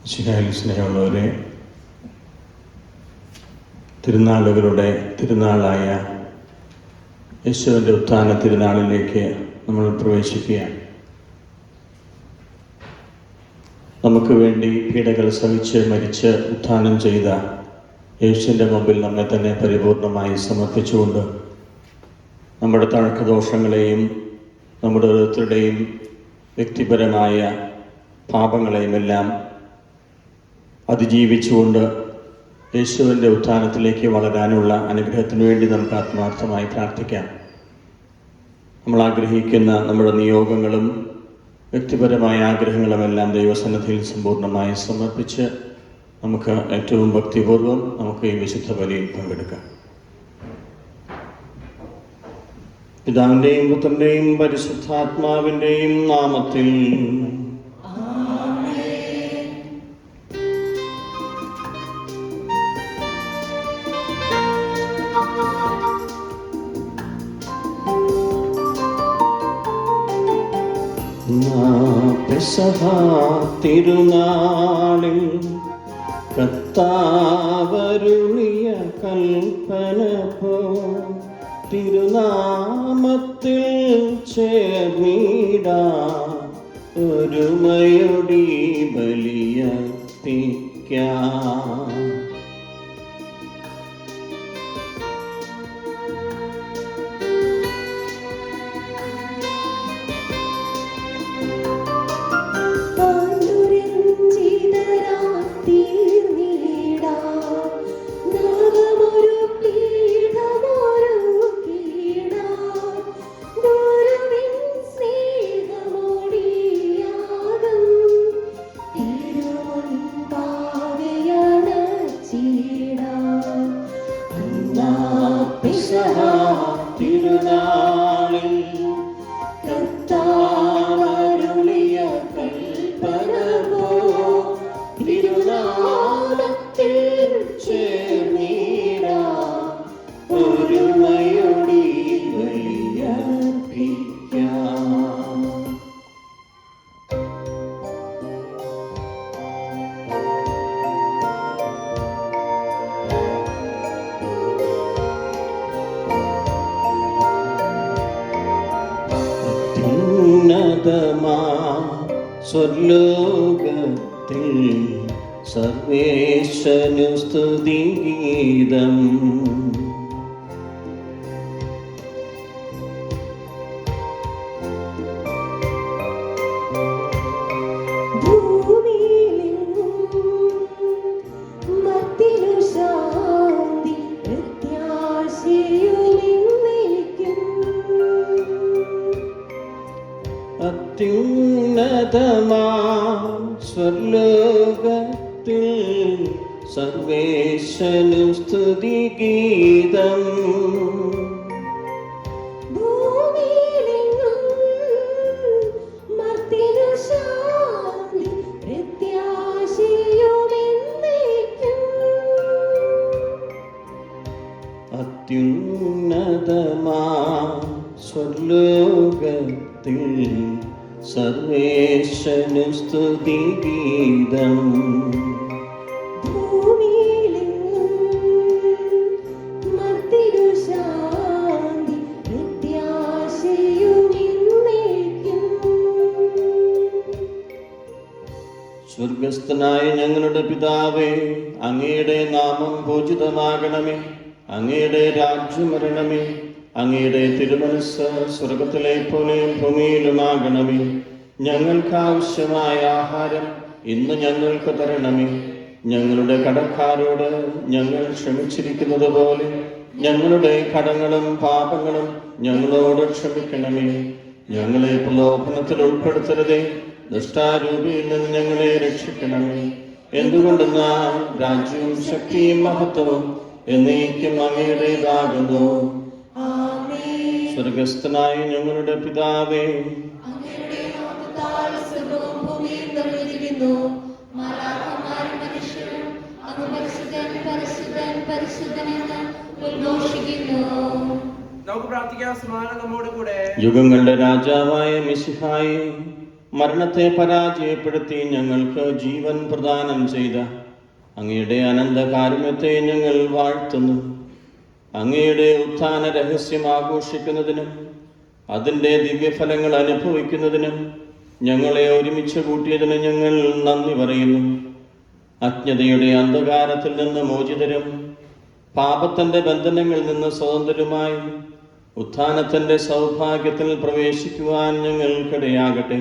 മിശിഹായിൽ സ്നേഹമുള്ളവരെ, തിരുനാളുകളുടെ തിരുനാളായ യേശുവിൻ്റെ ഉത്ഥാന തിരുനാളിലേക്ക് നമ്മൾ പ്രവേശിക്കുകയാണ്. നമുക്ക് വേണ്ടി പീഡകൾ സഹിച്ച് മരിച്ച് ഉത്ഥാനം ചെയ്ത യേശുവിൻ്റെ മുമ്പിൽ നമ്മെ തന്നെ പരിപൂർണമായി സമർപ്പിച്ചുകൊണ്ട് നമ്മുടെ തഴക്കദോഷങ്ങളെയും നമ്മുടെ ഓരോരുത്തരുടെയും വ്യക്തിപരമായ പാപങ്ങളെയുമെല്ലാം അതിജീവിച്ചുകൊണ്ട് യേശുവിൻ്റെ ഉത്ഥാനത്തിലേക്ക് വളരാനുള്ള അനുഗ്രഹത്തിന് വേണ്ടി നമുക്ക് ആത്മാർത്ഥമായി പ്രാർത്ഥിക്കാം. നമ്മൾ ആഗ്രഹിക്കുന്ന നമ്മുടെ നിയോഗങ്ങളും വ്യക്തിപരമായ ആഗ്രഹങ്ങളുമെല്ലാം ദൈവസന്നിധിയിൽ സമ്പൂർണ്ണമായി സമർപ്പിച്ച് നമുക്ക് ഏറ്റവും ഭക്തിപൂർവ്വം നമുക്ക് ഈ വിശുദ്ധ ബലിയിൽ പങ്കെടുക്കാം. പിതാവിൻ്റെയും പുത്രൻ്റെയും പരിശുദ്ധാത്മാവിൻ്റെയും നാമത്തിൽ പെസഹ തിരുനാളിൽ കർത്താവരുളിയ കൽപ്പന പോ തിരുനാമത്തിൽ ചേർന്നിടാം ഒരുമയൊടി ബലിയർപ്പിക്കാം. തിരുനാളിൽ കർത്താവരുളിയ കൽപ്പന പോ തിരുനാമത്തിൽ ചേർന്നിടാം ഒരുമയൊടി ബലിയർപ്പിക്കാം. സ്വർലോകത്തിൽ സർവേശനു സ്തുതിഗീതം. അത്യുന്നതമാം സ്വർലോകത്തിൽ സർവേശനു സ്തുതിഗീതം. അത്യുന്നതമാം സ്വർലോകത്തിൽ സർവേശനു സ്തുതിഗീതം. സ്വർഗസ്ഥനായ ഞങ്ങളുടെ പിതാവേ, അങ്ങയുടെ നാമം പൂജിതമാകണമേ. അങ്ങയുടെ രാജ്യം വരണമേ. അങ്ങയുടെ തിരുമനസ്സ് സ്വർഗത്തിലെ പോലെ ഭൂമിയിലുമാകണമേ. ഞങ്ങൾക്ക് ആവശ്യമായ ആഹാരം ഇന്ന് ഞങ്ങൾക്ക് തരണമേ. ഞങ്ങളുടെ കടക്കാരോട് ഞങ്ങൾ ക്ഷമിച്ചിരിക്കുന്നത് പോലെ ഞങ്ങളുടെ കടങ്ങളും പാപങ്ങളും ഞങ്ങളോട് ക്ഷമിക്കണമേ. ഞങ്ങളെ പ്രലോഭനത്തിൽ ഉൾപ്പെടുത്തരുതേ, ദുഷ്ടാരൂപിയിൽ നിന്ന് ഞങ്ങളെ രക്ഷിക്കണമേ. എന്തുകൊണ്ടെന്നാൽ രാജ്യവും ശക്തിയും മഹത്വവും എന്നേക്കും അങ്ങയുടേതാകുന്നു. സ്വർഗസ്ഥനായ ഞങ്ങളുടെ പിതാവേ, നമുക്ക് പ്രാർത്ഥിക്കാം. സമാധാനം നമ്മോട് കൂടെ. യുഗങ്ങളുടെ രാജാവായ മിശിഹായേ, മരണത്തെ പരാജയപ്പെടുത്തി ഞങ്ങൾക്ക് ജീവൻ പ്രദാനം ചെയ്ത അങ്ങയുടെ അനന്ത കാരുണ്യത്തെ ഞങ്ങൾ വാഴ്ത്തുന്നു. അങ്ങയുടെ ഉത്ഥാന രഹസ്യം ആഘോഷിക്കുന്നതിനും അതിൻ്റെ ദിവ്യഫലങ്ങൾ അനുഭവിക്കുന്നതിനും ഞങ്ങളെ ഒരുമിച്ച് കൂട്ടിയതിന് ഞങ്ങൾ നന്ദി പറയുന്നു. അജ്ഞതയുടെ അന്ധകാരത്തിൽ നിന്ന് മോചിതരും പാപത്തിൻ്റെ ബന്ധനങ്ങളിൽ നിന്ന് സ്വതന്ത്രരുമായി ഉത്ഥാനത്തിൻ്റെ സൗഭാഗ്യത്തിൽ പ്രവേശിക്കുവാൻ ഞങ്ങൾക്കിടയാകട്ടെ.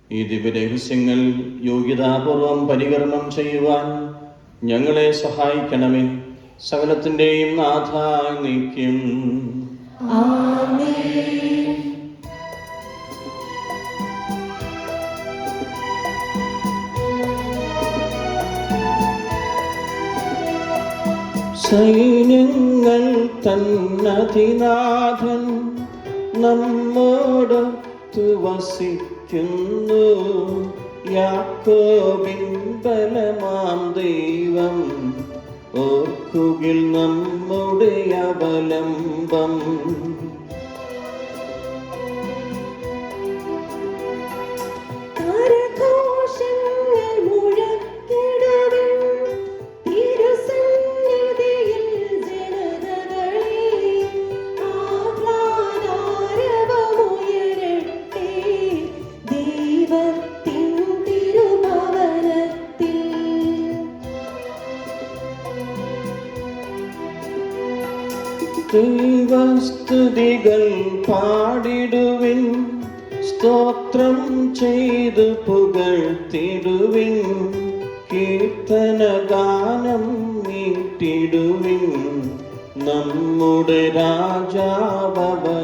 ഈ ദിവ്യരഹസ്യങ്ങൾ യോഗ്യതാപൂർവം പരികർമ്മം ചെയ്യുവാൻ ഞങ്ങളെ സഹായിക്കണമേ. സകലത്തിൻ്റെയും നാഥ നിത്യം. ആമേൻ. സൈന്യങ്ങൾ തന്നതിനാഥൻ നമ്മോടൊത്തു വസിക്കുന്നു. യാക്കോബിൻ ബലമാം ദൈവം ഓർക്കുകിൽ നമ്മുടെ അവലംബം. ദൈവസ്തുതികൾ പാടിടുവിൻ, സ്തോത്രം ചെയ്തു പുകഴ്ത്തിടുവിൻ, കീർത്തനഗാനം മീട്ടിടുവിൻ, നമ്മുടെ രാജാവനല്ലോ.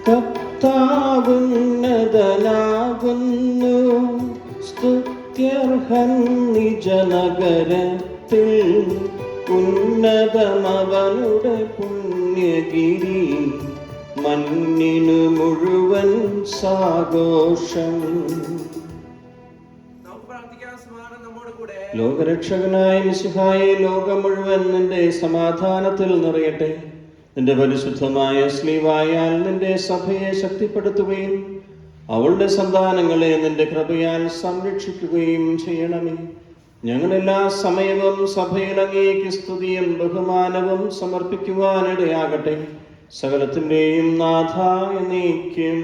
കർത്താവുന്നതനാകുന്നു, സ്തുത്യർഹൻ നിജനഗരത്തിൽ, ഉന്നതമവനുടെ പുണ്യഗിരി, മണ്ണിനു മുഴുവൻ സാഘോഷം. ലോകരക്ഷകനായ മിശിഹായെ, ലോകം മുഴുവൻ നിന്റെ സമാധാനത്തിൽ നിറയട്ടെ. നിന്റെ പരിശുദ്ധമായ സ്ലീവായാൽ നിന്റെ സഭയെ ശക്തിപ്പെടുത്തുകയും അവളുടെ സന്താനങ്ങളെ നിന്റെ കൃപയാൽ സംരക്ഷിക്കുകയും ചെയ്യണമേ. ഞങ്ങളെല്ലാ സമയവും സഭയിൽ അങ്ങേക്ക് സ്തുതിയും ബഹുമാനവും സമർപ്പിക്കുവാനിടയാകട്ടെ. സകലത്തിൻ്റെയും നാഥ എന്നേക്കും.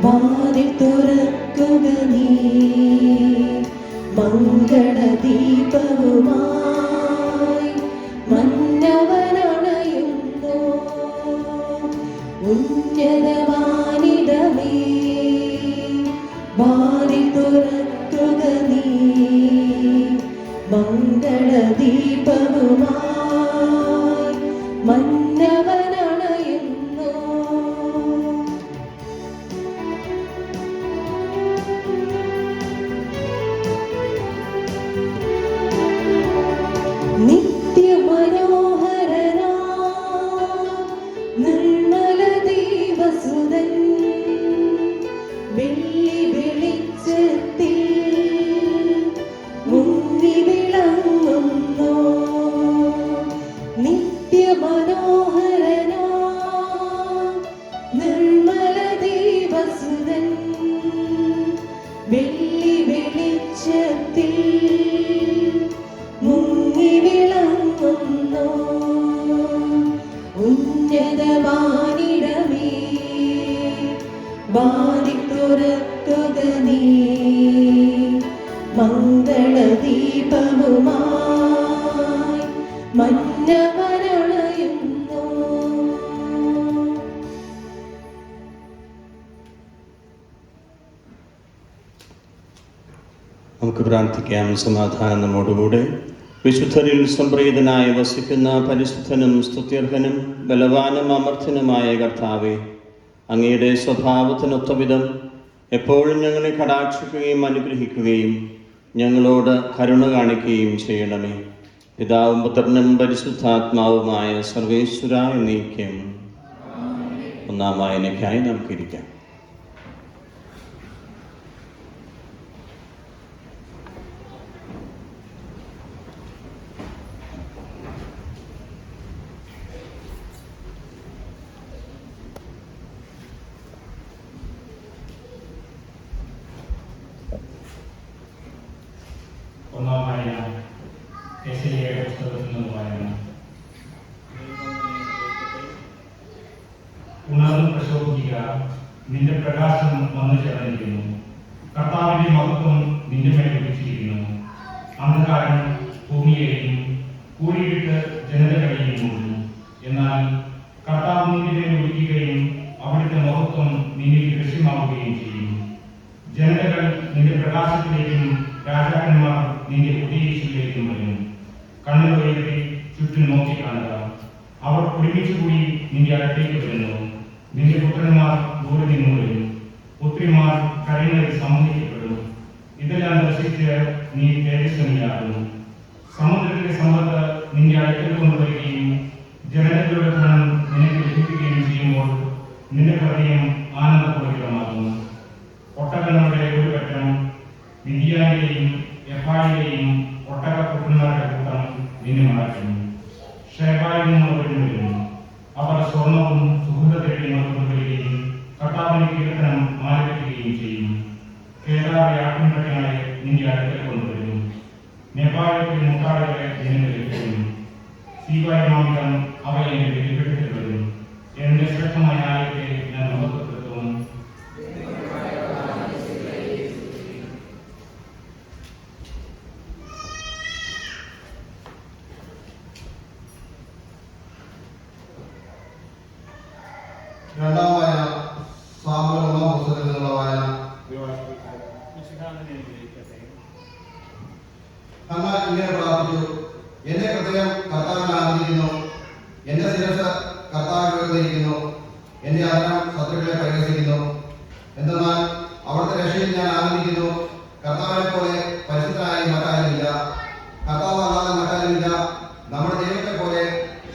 വാതിൽ തുറക്കുക നീ, മംഗളദീപവുമായി മന്നവനണയുന്നു. ഉന്നതവാനിടമേ, വാതിൽ തുറക്കുക നീ, മംഗളദീപവുമായി മന്നവനണയുന്നു. നിത്യമനോഹരനാ നിർമ്മല ദൈവസുതൻ, വെള്ളി വെളിച്ചത്തിൽ മുങ്ങി വിളങ്ങുന്നു. നിത്യമനോഹരനാ നിർമ്മല ദൈവസുതൻ, വെള്ളി വെളിച്ചത്തിൽ മുങ്ങി വിളങ്ങുന്നു. ഉന്നതവാനിടമേ, വാതിൽ തുറക്കുക നീ, മംഗളദീപവുമായി മന്നവരണയുന്നു. നമുക്ക് പ്രാർത്ഥിക്കാം. സമാധാനം നമ്മോടുകൂടെ. വിശുദ്ധരിൽ സംപ്രീതനായി വസിക്കുന്ന പരിശുദ്ധനും സ്തുത്യർഹനും ബലവാനും അമർത്യനുമായ കർത്താവേ, അങ്ങയുടെ സ്വഭാവത്തിനൊത്തവിധം എപ്പോഴും ഞങ്ങളെ കടാക്ഷിക്കുകയും അനുഗ്രഹിക്കുകയും ഞങ്ങളോട് കരുണ കാണിക്കുകയും ചെയ്യണമേ. പിതാവും പുത്രനും പരിശുദ്ധാത്മാവുമായ സർവേശ്വര എന്നേക്കും. ഒന്നാം വായനയ്ക്കായി നമുക്കിരിക്കാം. ഒന്നാം വായന യെശയ്യായുടെ പുസ്തകത്തിൽ നിന്ന് വായന. ഉണർന്ന് പ്രശോഭിക്കുക, നിന്റെ പ്രകാശം വന്നു ചേർന്നിരിക്കുന്നു. കർത്താവിന്റെ മഹത്വം നിന്റെ മേൽ ലഭിച്ചിരിക്കുന്നു. അന്ധകാരം ഭൂമിയെയും കൂടിയിട്ട് ജനതകളെയും മൂടുന്നു. എന്നാൽ കർത്താവ് നിന്റെ മേൽ ഒഴിക്കുകയും അവിടുത്തെ മഹത്വം നിന്നിൽ ദൃശ്യമാവുകയും ചെയ്യും. ജനതകൾ നിന്റെ പ്രകാശത്തിലേക്കും രാജാക്കന്മാർ നിന്റെ ഉദ്ദേശത്തിലേക്കും വരുന്നു. കണ്ണുകളുയർത്തി ചുറ്റും നോക്കി കാണുക. അവർ ഒരുമിച്ച് കൂടി നിന്റെ അടുത്തേക്ക് വരുന്നു. നിന്റെ പുത്രന്മാർ ദൂരെ നിന്ന് വരും. പുത്രിമാർ കരങ്ങളിൽ സമ്മതിക്കപ്പെടും. ഇതെല്ലാം ദർശിച്ച് നീ തേജസ്വനിയാകുന്നു. സമുദ്രത്തിലെ സമ്പത്ത് നിന്റെ അടുക്കൽ കൊണ്ടുവരികയും ജനതകളുടെ ധനം നിനക്ക് ലഭിക്കുകയും ചെയ്യുമ്പോൾ നിന്റെ ഹൃദയം ആനന്ദപൂരിതമാകുന്നു. ഒട്ടകങ്ങളുടെ ഒരു പറ്റം മിദ്യാനിലെയും എഫായിലെയും ഒട്ടകക്കുട്ടന്മാരുടെ കൂട്ടം നിന്നെ മറയ്ക്കുന്നു. ഷേബായിൽ നിന്ന് വരുന്നു. അവർ സ്വർണവും സുഹൃതദ്രവ്യങ്ങളും കൊണ്ടുവരികയും കർത്താവിന്റെ കീർത്തനം ആലപിക്കുകയും ചെയ്യും. കേദാറിലെ ആട്ടിൻപറ്റങ്ങളെ നിന്റെ അടുക്കൽ കൊണ്ടുവരും. നേപ്പാളത്തിലെ മുട്ടാടുകളെ നിനക്ക് ലഭിക്കും. സീവായി മാമികം അവയെ എന്റെ വെളിപ്പെടുത്തി വരും. എന്റെ ശ്രദ്ധമായ ആലയത്തെ ഞാൻ മഹത്വപ്പെടുത്തും. രണ്ടാം വായന സാമുവേൽ ഒന്നാം പുസ്തകത്തിൽ നിന്നുള്ള വായന. ഹന്ന ഇങ്ങനെ പ്രാർത്ഥിച്ചു: എന്റെ ഹൃദയം കർത്താവിൽ ആനന്ദിക്കുന്നു, എന്റെ ശിരസ് കർത്താവിൽ ഉയർന്നിരിക്കുന്നു, എന്റെ അന്നം ശത്രുക്കളെ പരിഹസിക്കുന്നു. എന്തെന്നാൽ അവിടുത്തെ രക്ഷയിൽ ഞാൻ ആനന്ദിക്കുന്നു. കർത്താവിനെ പോലെ പരിശുദ്ധനായി മറ്റാരുമില്ല, കർത്താവ് അല്ലാതെ മറ്റാരുമില്ല. നമ്മുടെ ദൈവത്തെ പോലെ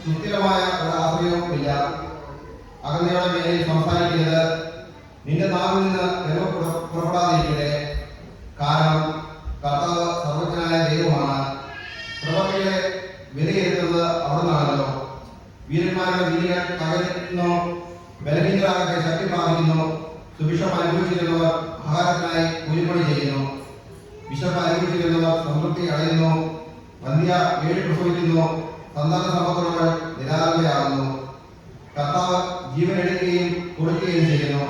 സുസ്ഥിരമായ ഒരു ആശ്രയവും ഇല്ല. അകന്നയുടെ മേലിൽ സംസാരിക്കുന്നത് നിന്റെ നാവിൽ നിന്ന് പുറപ്പെടാതിരിക്കട്ടെ. കാരണം കർത്താവ് സർവജ്ഞനായ ദൈവമാണ്. പ്രവൃത്തികളെ വിലയിരുത്തുന്നത് അവിടുന്നാണല്ലോ. വീരന്മാരുടെ വീര്യൻ തകരുന്നു, ബലഹീനരാകട്ടെ ശക്തി പ്രാപിക്കുന്നു. സുഭിക്ഷം അനുഭവിച്ചിരുന്നവർ ആഹാരത്തിനായി കൂലിപ്പണി ചെയ്യുന്നു. വിശപ്പ് അനുഭവിച്ചിരുന്നവർ സംതൃപ്തി അടയുന്നു. വന്ധ്യ ഏഴ് പ്രസവിക്കുന്നു, സന്താന സമ്പത്തുള്ളവർ നിരാകുലയാകുന്നു. കർത്താവ് ജീവൻ എടുക്കുകയും കൊടുക്കുകയും ചെയ്യുന്നു.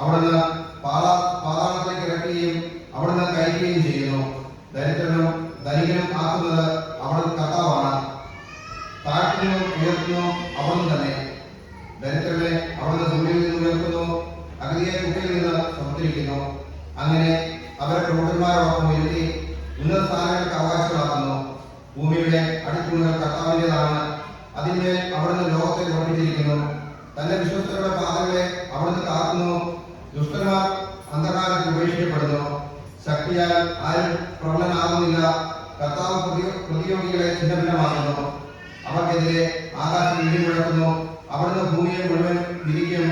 അവിടുന്ന് പാതാളത്തിലേക്ക് ഇറക്കുകയും അവിടുന്ന് കയറ്റുകയും ചെയ്യുന്നു. ദരിദ്രനും ധനികനും ആക്കുന്നത് അവിടുന്ന് കർത്താവാണ്. താഴ്ത്തുന്നു ഉയർത്തുന്നു അവിടുന്ന് തന്നെ. ദരിദ്രനെ അവിടുന്ന് സൂര്യനിൽ നിന്ന് ഉയർത്തുന്നു, അഗതിയെ കുട്ടിയിൽ നിന്ന് സംസ്കരിക്കുന്നു. അങ്ങനെ അവരെ പ്രമുഖന്മാരോടൊപ്പം ഇരുത്തി ഉന്നത സ്ഥാനങ്ങൾക്ക് അവകാശങ്ങളാക്കുന്നു. ഭൂമിയുടെ അടിത്തൂണുകൾ കർത്താവിൻ്റെതാണ്. അതിന്മേൽ അവിടുന്ന് ലോകത്തെ ഉറപ്പിച്ചിരിക്കുന്നു. തന്റെ വിശ്വസ്തരുടെ പാതകളെ അവിടുന്ന് കാക്കുന്നു. ദുഷ്ടന്മാർ അന്ധകാരത്തിൽ ഉപേക്ഷിക്കപ്പെടുന്നു. ശക്തിയാൽ ആരും പ്രബലനാകുന്നില്ല. കർത്താവ് പ്രതിയോഗികളെ ഛിന്നഭിന്നമാക്കുന്നു. അവർക്കെതിരെ ആകാശം ഇടി മുഴക്കുന്നു. അവിടുന്ന് ഭൂമിയെ മുഴുവൻ വിരിക്കും.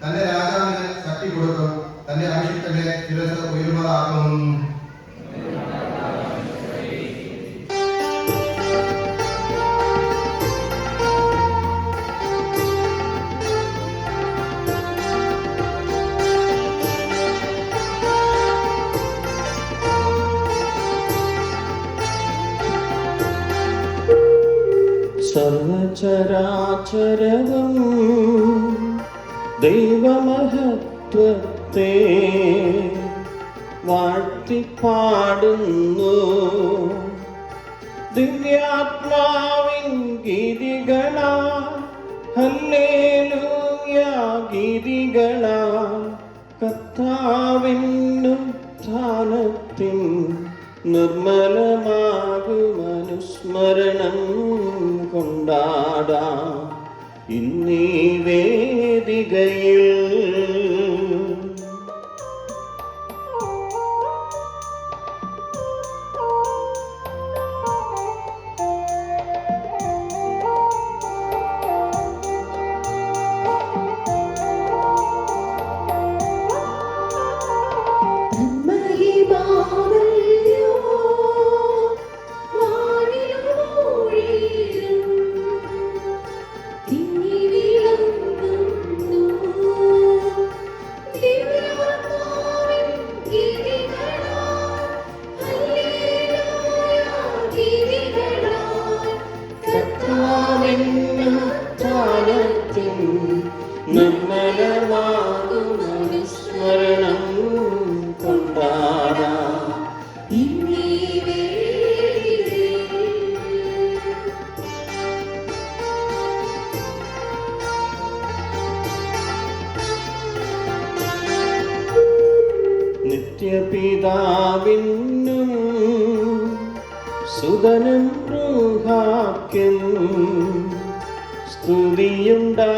തന്റെ രാജാവിന് ശക്തി കൊടുക്കും. തന്റെ അഭിഷിക്തന്റെ ശിരസ് ഉയർന്നതാക്കും. സർവചരാചരവും ദൈവമഹത്വത്തെ വാഴ്ത്തിപ്പാടുന്നു. ദിവ്യാത്മാവിൻ ഗീതികളാൽ ഹല്ലേലൂയ ഗീതികളാൽ കർത്താവിനുത്ഥാനത്തിൻ നിർമ്മലമാകുമനുസ്മരണം കൊണ്ടാടാം ഇന്നീ വേദികയിൽ. നിർമ്മലമാകുമനുസ്മരണം കൊണ്ടാടാം ഇന്നീ വേദികയിൽ. നിത്യപിതാവിനും സുതനും റൂഹാക്കും സ്തുതിയുണ്ടാകട്ടെ.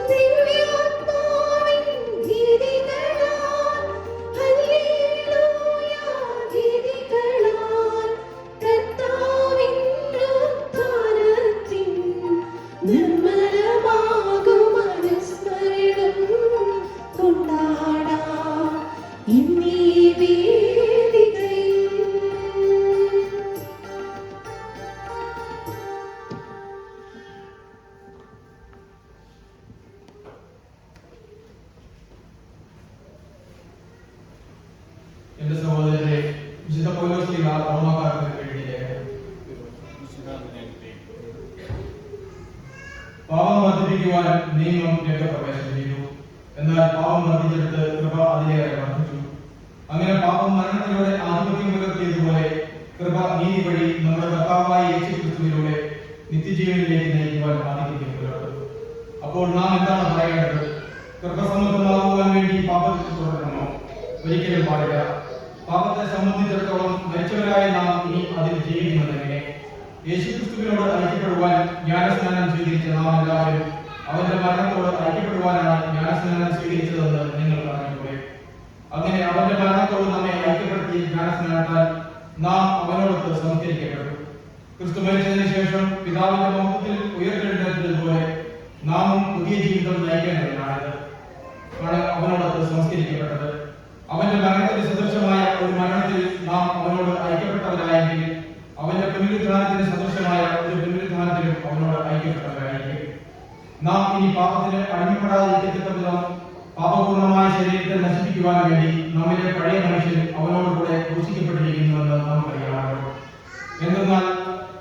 ദിവ്യാത്മാവിൻ ഗീതികളാൽ ഹല്ലേലൂയ ഗീതികളാൽ കർത്താവിനുത്ഥാനത്തിൻ നിർമ്മലമാകുമനുസ്മരണം കൊണ്ടാടാം ഇന്നീ വേദികയിൽ. എന്റെ സഹോദരരെ, വിശുദ്ധ പൗലോസ് ശ്ലീഹ റോമാക്കാർക്ക് എഴുതിയ പാപം വർദ്ധിപ്പിക്കുവാൻ നിയമം രംഗപ്രവേശനം ചെയ്തു. എന്നാൽ പാപം വർദ്ധിച്ചെടുത്ത് കൃപ അതിലേറെ വർദ്ധിച്ചു. അങ്ങനെ പാപം മരണത്തിലൂടെ ആധിപത്യം പുലർത്തിയതുപോലെ കൃപ നീതി വഴി നമ്മുടെ കർത്താവായ യേശുക്രിസ്തുവിലൂടെ നിത്യജീവനിലേക്ക് നയിക്കുവാൻ ആധിപത്യം പുലർത്തും. അപ്പോൾ നാം എന്താണ് പറയേണ്ടത്? കൃപ സമൃദ്ധമാകുവാൻ വേണ്ടി പാപത്തിൽ തുടരണമോ? ഒരിക്കലും പാടില്ല. പാപത്തെ സംബന്ധിച്ചിടത്തോളം മരിച്ചവരായ നാം ഇനി അതിൽ ജീവിക്കുന്നതെങ്ങനെ? യേശുക്രിസ്തുവിനോട് ഐക്യപ്പെടുവാൻ ജ്ഞാനസ്നാനം സ്വീകരിച്ച നാം എല്ലാവരും അവന്റെ മരണത്തോട് ഐക്യപ്പെടുവാനാണ് ജ്ഞാനസ്നാനം സ്വീകരിച്ചതെന്ന് നിങ്ങൾ പറഞ്ഞുകൂടെ? അങ്ങനെ അവന്റെ മരണത്തോട് നമ്മെ ഐക്യപ്പെടുത്തിയ ജ്ഞാനസ്നാനത്താൽ നാം അവനോടൊത്ത് സംസ്കരിക്കപ്പെട്ടു. ക്രിസ്തു മരിച്ചതിന് ശേഷം പിതാവിന്റെ മഹത്വത്തിൽ ഉയർത്തെഴുന്നേറ്റതുപോലെ നാമും പുതിയ ജീവിതം നയിക്കേണ്ടതിനാണിത് ആണ് അവനോടൊത്ത് സംസ്കരിക്കപ്പെട്ടത്. അവന്റെ മരണത്തിന് സദൃശമായ ഒരു മരണത്തിൽ നാം അവനോട് ഐക്യപ്പെട്ടവരായെങ്കിൽ അവന്റെ പുനരുദ്ധാനത്തിന് സദൃശമായ ഒരു പുനരുദ്ധാനത്തിലും അവനോട് ഐക്യപ്പെട്ടവരായിരിക്കും. നാം ഇനി പാപത്തിന് അടിമപ്പെടാതിരിക്കത്തക്ക വിധം പാപപൂർണമായ ശരീരത്തെ നശിപ്പിക്കുവാൻ വേണ്ടി നമ്മിലെ പഴയ മനുഷ്യൻ അവനോടുകൂടെ ക്രൂശിക്കപ്പെട്ടിരിക്കുന്നുവെന്ന് നാം അറിയാമല്ലോ. എന്തെന്നാൽ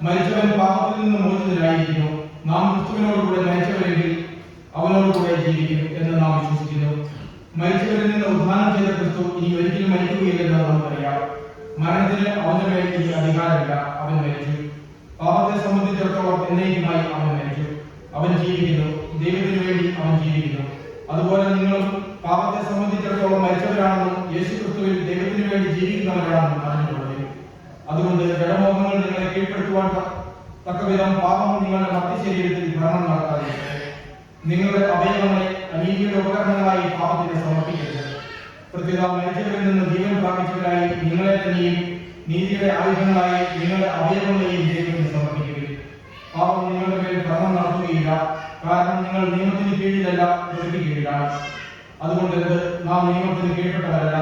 മരിച്ചവൻ പാപത്തിൽ നിന്ന് മോചിതനായിരിക്കുന്നു. നാം ക്രിസ്തുവിനോടുകൂടെ മരിച്ചവരെങ്കിൽ അവനോടുകൂടെ ജീവിക്കും എന്ന് നാം വിശ്വസിക്കുന്നു. മരിച്ചവരിൽ നിന്ന് ഉദ്ധാനം ചെയ്ത ക്രിസ്തു ഇനി ഒരിക്കലും മരിക്കുകയില്ലെന്ന് നമുക്കറിയാം. മരണത്തിന് അവന്റെ മേൽ ഇനി അധികാരമില്ല. അവൻ മരിച്ചു. പാപത്തെ സംബന്ധിച്ചിടത്തോളം എന്നേക്കുമായി അവൻ മരിച്ചു. അവൻ ജീവിക്കുന്നു. ദൈവത്തിനു വേണ്ടി അവൻ ജീവിക്കുന്നു. അതുപോലെ നിങ്ങളും പാപത്തെ സംബന്ധിച്ചിടത്തോളം മരിച്ചവരാണെന്നും യേശു ക്രിസ്തുവിൽ ദൈവത്തിനു വേണ്ടി ജീവിക്കുന്നവരാണെന്നും അറിഞ്ഞുകൊള്ളുന്നു. അതുകൊണ്ട് ജഡമോഹങ്ങൾ നിങ്ങളെ കീഴ്പ്പെടുത്തുവാൻ തക്കവിധം പാപം നിങ്ങളുടെ മധ്യശരീരത്തിൽ ഭരണം നടത്താതിരിക്കട്ടെ. നിങ്ങളുടെ അവയവങ്ങളെ അനീതിയുടെ ഉപകരണങ്ങളായി പാപത്തിന് സമർപ്പിക്കരുത്. പ്രത്യേക മരിച്ചവരിൽ നിന്ന് ജീവൻ പ്രാപിച്ചവരായി നിങ്ങളെ തന്നെയും നീതിയുടെ ആയുധങ്ങളായി നിങ്ങളുടെ അവയവങ്ങളെയും ദൈവത്തിന് സമർപ്പിക്കുകയും പാപം നിങ്ങളുടെ മേൽ ഭരണം നടത്തുകയില്ല. കാരണം നിങ്ങൾ നിയമത്തിന് കീഴിലല്ല, കൃപയ്ക്ക് കീഴിലാണ്. അതുകൊണ്ട് നാം നിയമത്തിന് കീഴ്പ്പെട്ടവരല്ല,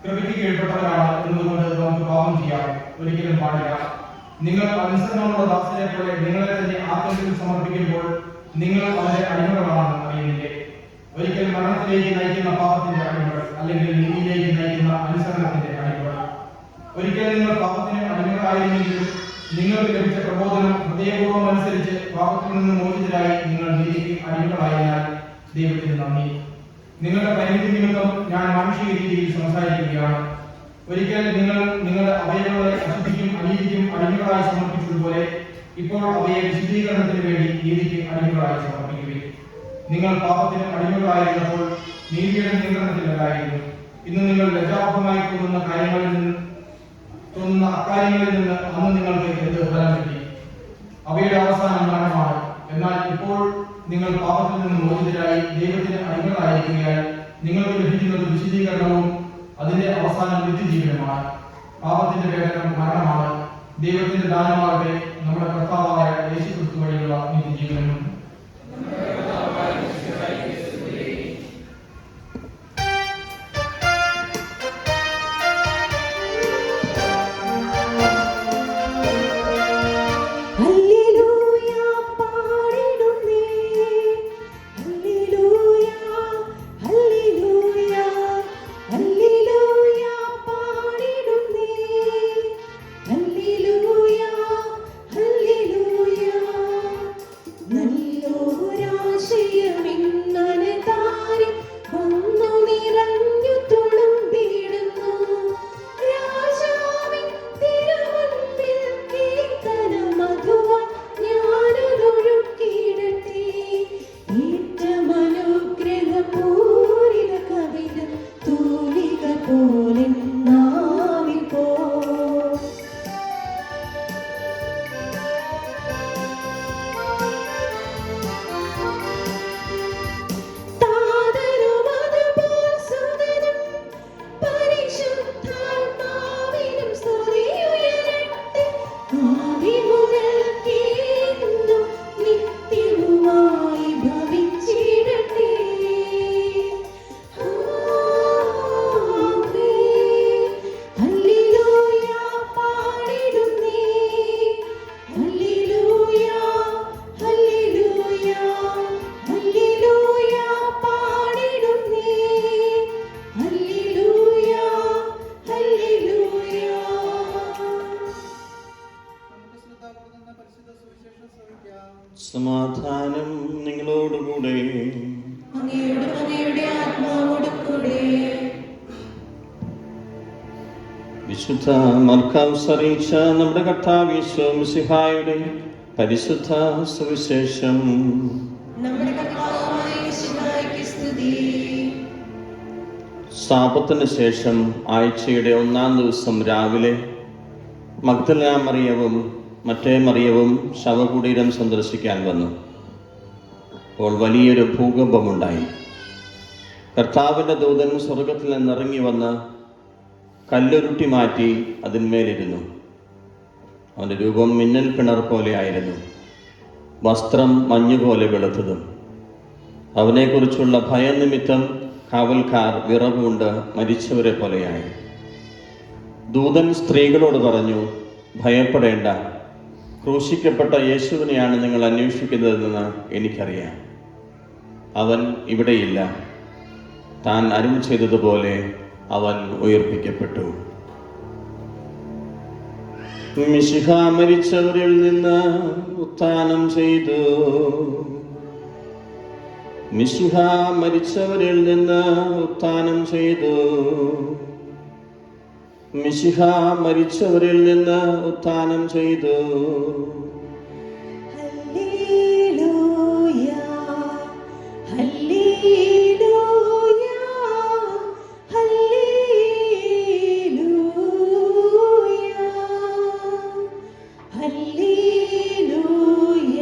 കൃപയ്ക്ക് കീഴ്പ്പെട്ടവരാണ് എന്നതുകൊണ്ട് നമുക്ക് പാപം ചെയ്യാം ഒരിക്കലും പാടില്ല. നിങ്ങൾ അനുസരണമുള്ള ദാസരെ പോലെ നിങ്ങളെ തന്നെ ആത്മത്തിൽ സമർപ്പിക്കുമ്പോൾ നിങ്ങൾ അവരെ അടിമകളാണെന്ന് അറിയുന്നില്ലേ? ഒരിക്കൽ മരണത്തിലേക്ക് നയിക്കുന്ന പാപത്തിന്റെ അടിമകൾ, അല്ലെങ്കിൽ നീതിയിലേക്ക് നയിക്കുന്ന അനുസരണത്തിന്റെ അടിമകൾ. ഒരിക്കൽ നിങ്ങൾ പാപത്തിന് അടിമകളായിരുന്നെങ്കിലും നിങ്ങൾക്ക് ലഭിച്ച പ്രബോധനം ഹൃദയപൂർവ്വം അനുസരിച്ച് പാപത്തിൽ നിന്ന് മോചിതരായി നിങ്ങൾ നീതിക്ക് അടിമകളായതിനാൽ ദൈവത്തിന് നന്ദി. നിങ്ങളുടെ പരിമിതി നിമിത്തം ഞാൻ മാനുഷിക രീതിയിൽ സംസാരിക്കുകയാണ്. ഒരിക്കൽ നിങ്ങൾ നിങ്ങളുടെ അവയവങ്ങളെ അശുദ്ധിക്കും അനീതിക്കും അടിമകളായി സമർപ്പിച്ചതുപോലെ ഇപ്പോൾ അവയെ വിശുദ്ധീകരണത്തിന് വേണ്ടി നീതിക്ക് അടിമകളായി സമർപ്പിക്കുകയും നിങ്ങൾ പാപത്തിന് അടിമകളായിരുന്നപ്പോൾ നീതിയുടെ നിയന്ത്രണത്തിലല്ലായിരുന്നു. ഇന്ന് നിങ്ങൾ ലജ്ജാപമായി തോന്നുന്ന അക്കാര്യങ്ങളിൽ നിന്ന് അന്ന് നിങ്ങൾക്ക് എന്ത് ഫലം കിട്ടി? അവയുടെ അവസാനം മരണമാണ്. എന്നാൽ ഇപ്പോൾ നിങ്ങൾ പാപത്തിൽ നിന്ന് മോചിതരായി ദൈവത്തിന് അടിമകളായിരിക്കുകയാൽ നിങ്ങൾക്ക് ലഭിക്കുന്നത് വിശുദ്ധീകരണവും അതിന്റെ അവസാനം നിത്യജീവനുമാണ്. പാപത്തിന്റെ വേദനം മരണമാണ്. ദൈവത്തിന്റെ ദാനമാകട്ടെ നമ്മുടെ കർത്താവായ യേശുക്രിസ്തു വഴിയുള്ള നിത്യജീവനും. സമാധാനം നിങ്ങളോടുകൂടെ. വിശുദ്ധ മർക്കോസ് അറിയിച്ച നമ്മുടെ കർത്താവ് യേശു മിശിഹായുടെ പരിശുദ്ധ സുവിശേഷം. സാപത്തിന് ശേഷം ആഴ്ചയുടെ ഒന്നാം ദിവസം രാവിലെ മഗ്ദലന മറിയവും മറ്റേ മറിയവും ശവകുടീരം സന്ദർശിക്കാൻ വന്നു. അപ്പോൾ വലിയൊരു ഭൂകമ്പമുണ്ടായി. കർത്താവിൻ്റെ ദൂതൻ സ്വർഗത്തിൽ നിന്നിറങ്ങി വന്ന് കല്ലുരുട്ടി മാറ്റി അതിന്മേലിരുന്നു. അവൻ്റെ രൂപം മിന്നൽ പിണർ പോലെ ആയിരുന്നു, വസ്ത്രം മഞ്ഞുപോലെ വെളുത്തതും. അവനെക്കുറിച്ചുള്ള ഭയനിമിത്തം കാവൽക്കാർ വിറവുകൊണ്ട് മരിച്ചവരെ പോലെയായി. ദൂതൻ സ്ത്രീകളോട് പറഞ്ഞു, ഭയപ്പെടേണ്ട, ക്രൂശിക്കപ്പെട്ട യേശുവിനെയാണ് നിങ്ങൾ അന്വേഷിക്കുന്നതെന്ന് എനിക്കറിയാം. അവൻ ഇവിടെയില്ല. താൻ അരുൾ ചെയ്തതുപോലെ അവൻ ഉയർപ്പിക്കപ്പെട്ടു. മിശിഹ മരിച്ചവരിൽ നിന്ന് ഉത്ഥാനം ചെയ്തു. മിശിഹ മരിച്ചവരിൽ നിന്ന് ഉത്ഥാനം ചെയ്തു. മിശിഹ മരിച്ചവരിൽ നിന്ന് ഉത്ഥാനം ചെയ്തു. Hallelujah, hallelujah, hallelujah, hallelujah, hallelujah.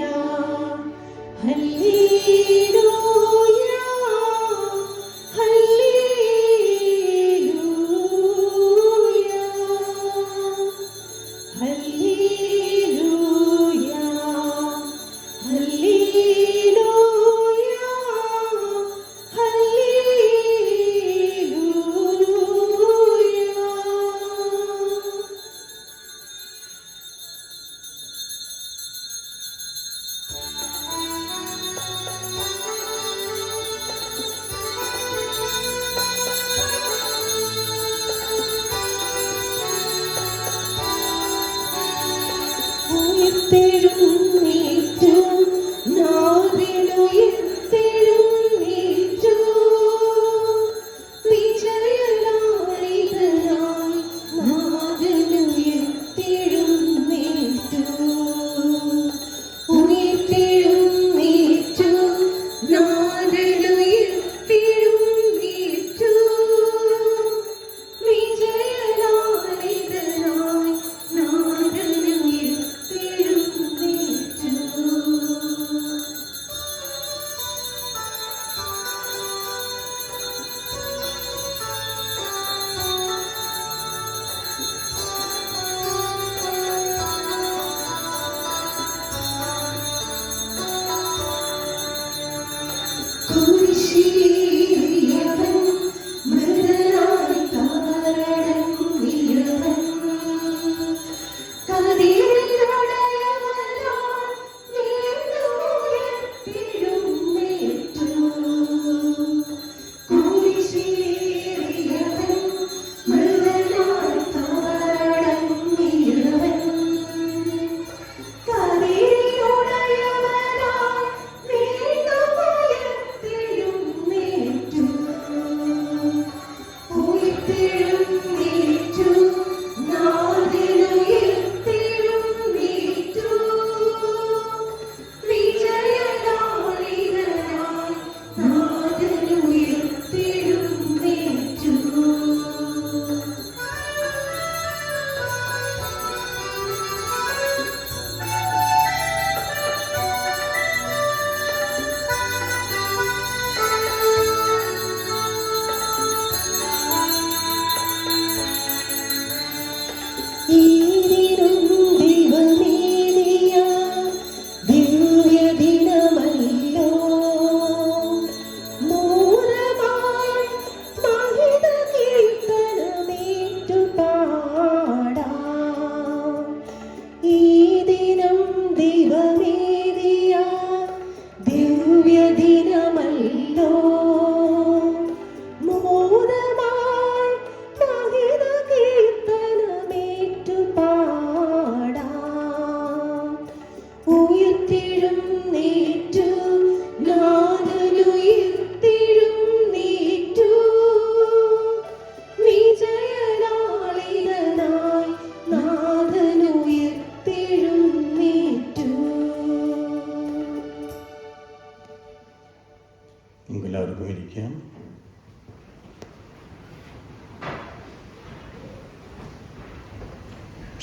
ഇരിക്കാം.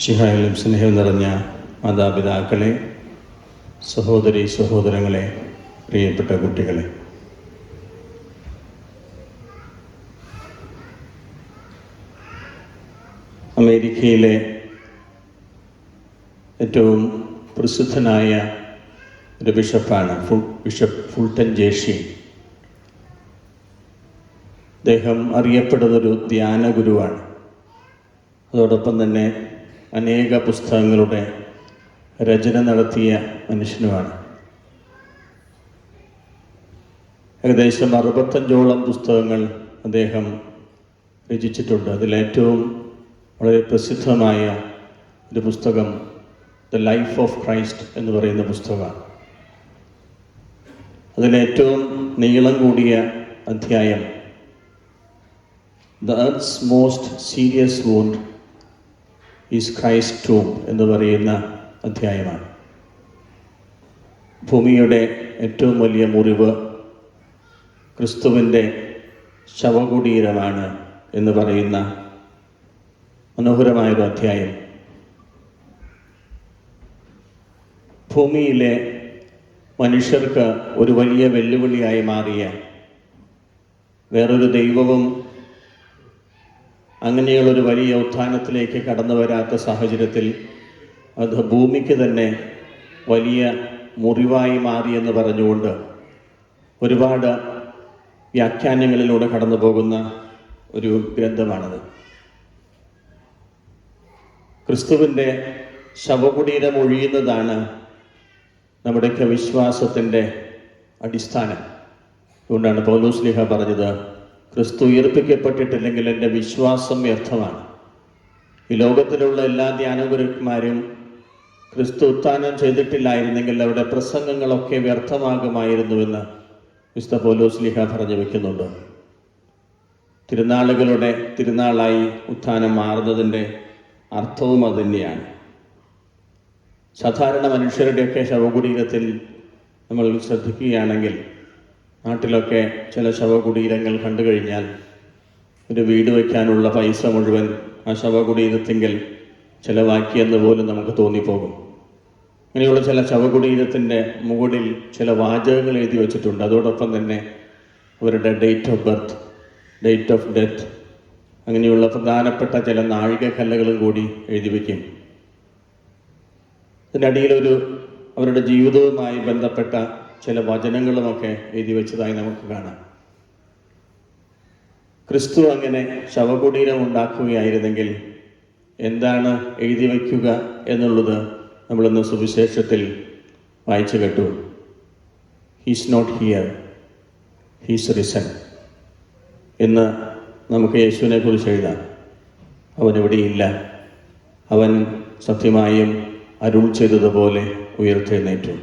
ശിഹായിലും സ്നേഹം നിറഞ്ഞ മാതാപിതാക്കളെ, സഹോദരി സഹോദരങ്ങളെ, പ്രിയപ്പെട്ട കുട്ടികളെ, അമേരിക്കയിലെ ഏറ്റവും പ്രസിദ്ധനായ ഒരു ബിഷപ്പാണ് ബിഷപ്പ് ഫുൾട്ടൻ ജേഷി. അദ്ദേഹം അറിയപ്പെടുന്നൊരു ധ്യാന ഗുരുവാണ്. അതോടൊപ്പം തന്നെ അനേക പുസ്തകങ്ങളുടെ രചന നടത്തിയ മനുഷ്യനുമാണ്. ഏകദേശം 65ഓളം പുസ്തകങ്ങൾ അദ്ദേഹം രചിച്ചിട്ടുണ്ട്. അതിലേറ്റവും വളരെ പ്രസിദ്ധമായ ഒരു പുസ്തകം ദ ലൈഫ് ഓഫ് ക്രൈസ്റ്റ് എന്ന് പറയുന്ന പുസ്തകമാണ്. അതിലേറ്റവും നീളം കൂടിയ അധ്യായം the earth's most serious wound is Christ tomb എന്ന് പറയുന്ന അധ്യായമാണ്. ഭൂമിയുടെ ഏറ്റവും വലിയ മുറിവ് ക്രിസ്തുവിൻ്റെ ശവകുടീരമാണ് എന്ന് പറയുന്ന മനോഹരമായൊരു അധ്യായം. ഭൂമിയിലെ മനുഷ്യർക്ക് ഒരു വലിയ വെല്ലുവിളിയായി മാറിയ വേറൊരു ദൈവവും അങ്ങനെയുള്ളൊരു വലിയ ഉത്ഥാനത്തിലേക്ക് കടന്നു വരാത്ത സാഹചര്യത്തിൽ അത് ഭൂമിക്ക് തന്നെ വലിയ മുറിവായി മാറിയെന്ന് പറഞ്ഞുകൊണ്ട് ഒരുപാട് വ്യാഖ്യാനങ്ങളിലൂടെ കടന്നു പോകുന്ന ഒരു ഗ്രന്ഥമാണത്. ക്രിസ്തുവിൻ്റെ ശവകുടീരം ഒഴിയുന്നതാണ് നമ്മുടെയൊക്കെ വിശ്വാസത്തിൻ്റെ അടിസ്ഥാനം. അതുകൊണ്ടാണ് പൗലോസ് ശ്ലീഹ പറഞ്ഞത്, ക്രിസ്തു ഉയർപ്പിക്കപ്പെട്ടിട്ടില്ലെങ്കിൽ എൻ്റെ വിശ്വാസം വ്യർത്ഥമാണ്. ഈ ലോകത്തിലുള്ള എല്ലാ ധ്യാനഗുരുക്കന്മാരും ക്രിസ്തു ഉത്ഥാനം ചെയ്തിട്ടില്ലായിരുന്നെങ്കിൽ അവരുടെ പ്രസംഗങ്ങളൊക്കെ വ്യർത്ഥമാകുമായിരുന്നുവെന്ന് വിശുദ്ധ പൗലോസ് ശ്ലീഹ പറഞ്ഞു വയ്ക്കുന്നുണ്ട്. തിരുനാളുകളുടെ തിരുനാളായി ഉത്ഥാനം മാറുന്നതിൻ്റെ അർത്ഥവും അതുതന്നെയാണ്. സാധാരണ മനുഷ്യരുടെയൊക്കെ ശവകുടീരത്തിൽ നമ്മൾ ശ്രദ്ധിക്കുകയാണെങ്കിൽ, നാട്ടിലൊക്കെ ചില ശവകുടീരങ്ങൾ കണ്ടു കഴിഞ്ഞാൽ ഒരു വീട് വയ്ക്കാനുള്ള പൈസ മുഴുവൻ ആ ശവകുടീരത്തിങ്കിൽ ചിലവാക്കിയെന്ന് പോലും നമുക്ക് തോന്നിപ്പോകും. ഇങ്ങനെയുള്ള ചില ശവകുടീരത്തിൻ്റെ മുകളിൽ ചില വാചകങ്ങൾ എഴുതി വച്ചിട്ടുണ്ട്. അതോടൊപ്പം തന്നെ അവരുടെ date of birth, date of death, അങ്ങനെയുള്ള പ്രധാനപ്പെട്ട ചില നാഴികക്കല്ലുകളും കൂടി എഴുതി വയ്ക്കും. അതിൻ്റെ അടിയിലൊരു അവരുടെ ജീവിതവുമായി ബന്ധപ്പെട്ട ചില വചനങ്ങളുമൊക്കെ എഴുതി വെച്ചതായി നമുക്ക് കാണാം. ക്രിസ്തു അങ്ങനെ ശവകുടീരം ഉണ്ടാക്കുകയായിരുന്നെങ്കിൽ എന്താണ് എഴുതി വയ്ക്കുക എന്നുള്ളത് നമ്മളിന്ന് സുവിശേഷത്തിൽ വായിച്ചു കേട്ടു. He's not here, he's risen എന്ന് നമുക്ക് യേശുവിനെ കുറിച്ച് എഴുതാം. അവൻ ഇവിടെയില്ല, അവൻ സത്യമായും അരുൾ ചെയ്തതുപോലെ ഉയർത്തെഴുന്നേറ്റു.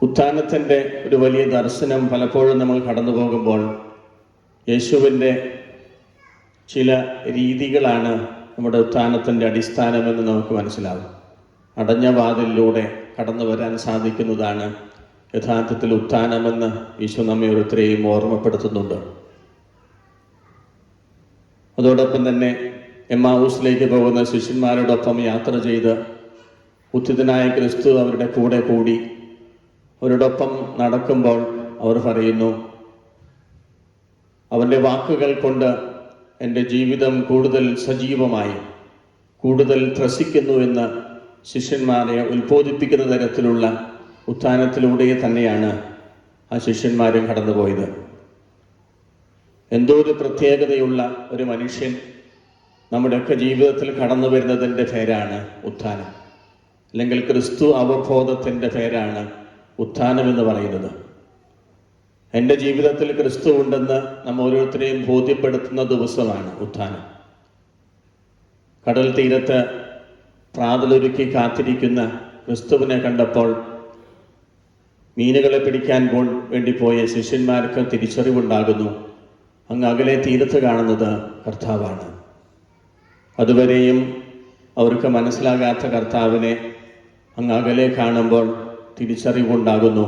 ഉത്ഥാനത്തിൻ്റെ ഒരു വലിയ ദർശനം പലപ്പോഴും നമ്മൾ കടന്നു പോകുമ്പോൾ യേശുവിൻ്റെ ചില രീതികളാണ് നമ്മുടെ ഉത്ഥാനത്തിൻ്റെ അടിസ്ഥാനമെന്ന് നമുക്ക് മനസ്സിലാവും. അടഞ്ഞ വാതിലിലൂടെ കടന്നു വരാൻ സാധിക്കുന്നതാണ് യഥാർത്ഥത്തിൽ ഉത്ഥാനമെന്ന് ഈശോ നമ്മെ ഓരോരുത്തരെയും ഓർമ്മപ്പെടുത്തുന്നുണ്ട്. അതോടൊപ്പം തന്നെ എമ്മാവൂസിലേക്ക് പോകുന്ന ശിഷ്യന്മാരോടൊപ്പം യാത്ര ചെയ്ത് ഉത്ഥിതനായ ക്രിസ്തു അവരുടെ കൂടെ കൂടി അവരോടൊപ്പം നടക്കുമ്പോൾ അവർ പറയുന്നു, അവൻ്റെ വാക്കുകൾ കൊണ്ട് എൻ്റെ ജീവിതം കൂടുതൽ സജീവമായി, കൂടുതൽ ത്രസിക്കുന്നു എന്ന് ശിഷ്യന്മാരെ ഉത്ബോധിപ്പിക്കുന്ന തരത്തിലുള്ള ഉത്ഥാനത്തിലൂടെ തന്നെയാണ് ആ ശിഷ്യന്മാരും കടന്നുപോയത്. എന്തോ ഒരു പ്രത്യേകതയുള്ള ഒരു മനുഷ്യൻ നമ്മുടെയൊക്കെ ജീവിതത്തിൽ കടന്നു വരുന്നതിൻ്റെ പേരാണ് ഉത്ഥാനം, അല്ലെങ്കിൽ ക്രിസ്തു അവബോധത്തിൻ്റെ പേരാണ് ഉത്ഥാനം എന്ന് പറയുന്നത്. എൻ്റെ ജീവിതത്തിൽ ക്രിസ്തു ഉണ്ടെന്ന് നമ്മ ഓരോരുത്തരെയും ബോധ്യപ്പെടുത്തുന്ന ദിവസമാണ് ഉത്ഥാനം. കടൽ തീരത്ത് പ്രാതലൊരുക്കി കാത്തിരിക്കുന്ന ക്രിസ്തുവിനെ കണ്ടപ്പോൾ മീനുകളെ പിടിക്കാൻ വേണ്ടി പോയ ശിഷ്യന്മാർക്ക് തിരിച്ചറിവുണ്ടാകുന്നു, അങ്ങ് അകലെ തീരത്ത് കാണുന്നത് കർത്താവാണ്. അതുവരെയും അവർക്ക് മനസ്സിലാകാത്ത കർത്താവിനെ അങ്ങ് അകലെ കാണുമ്പോൾ തിരിച്ചറിവുണ്ടാകുന്നു,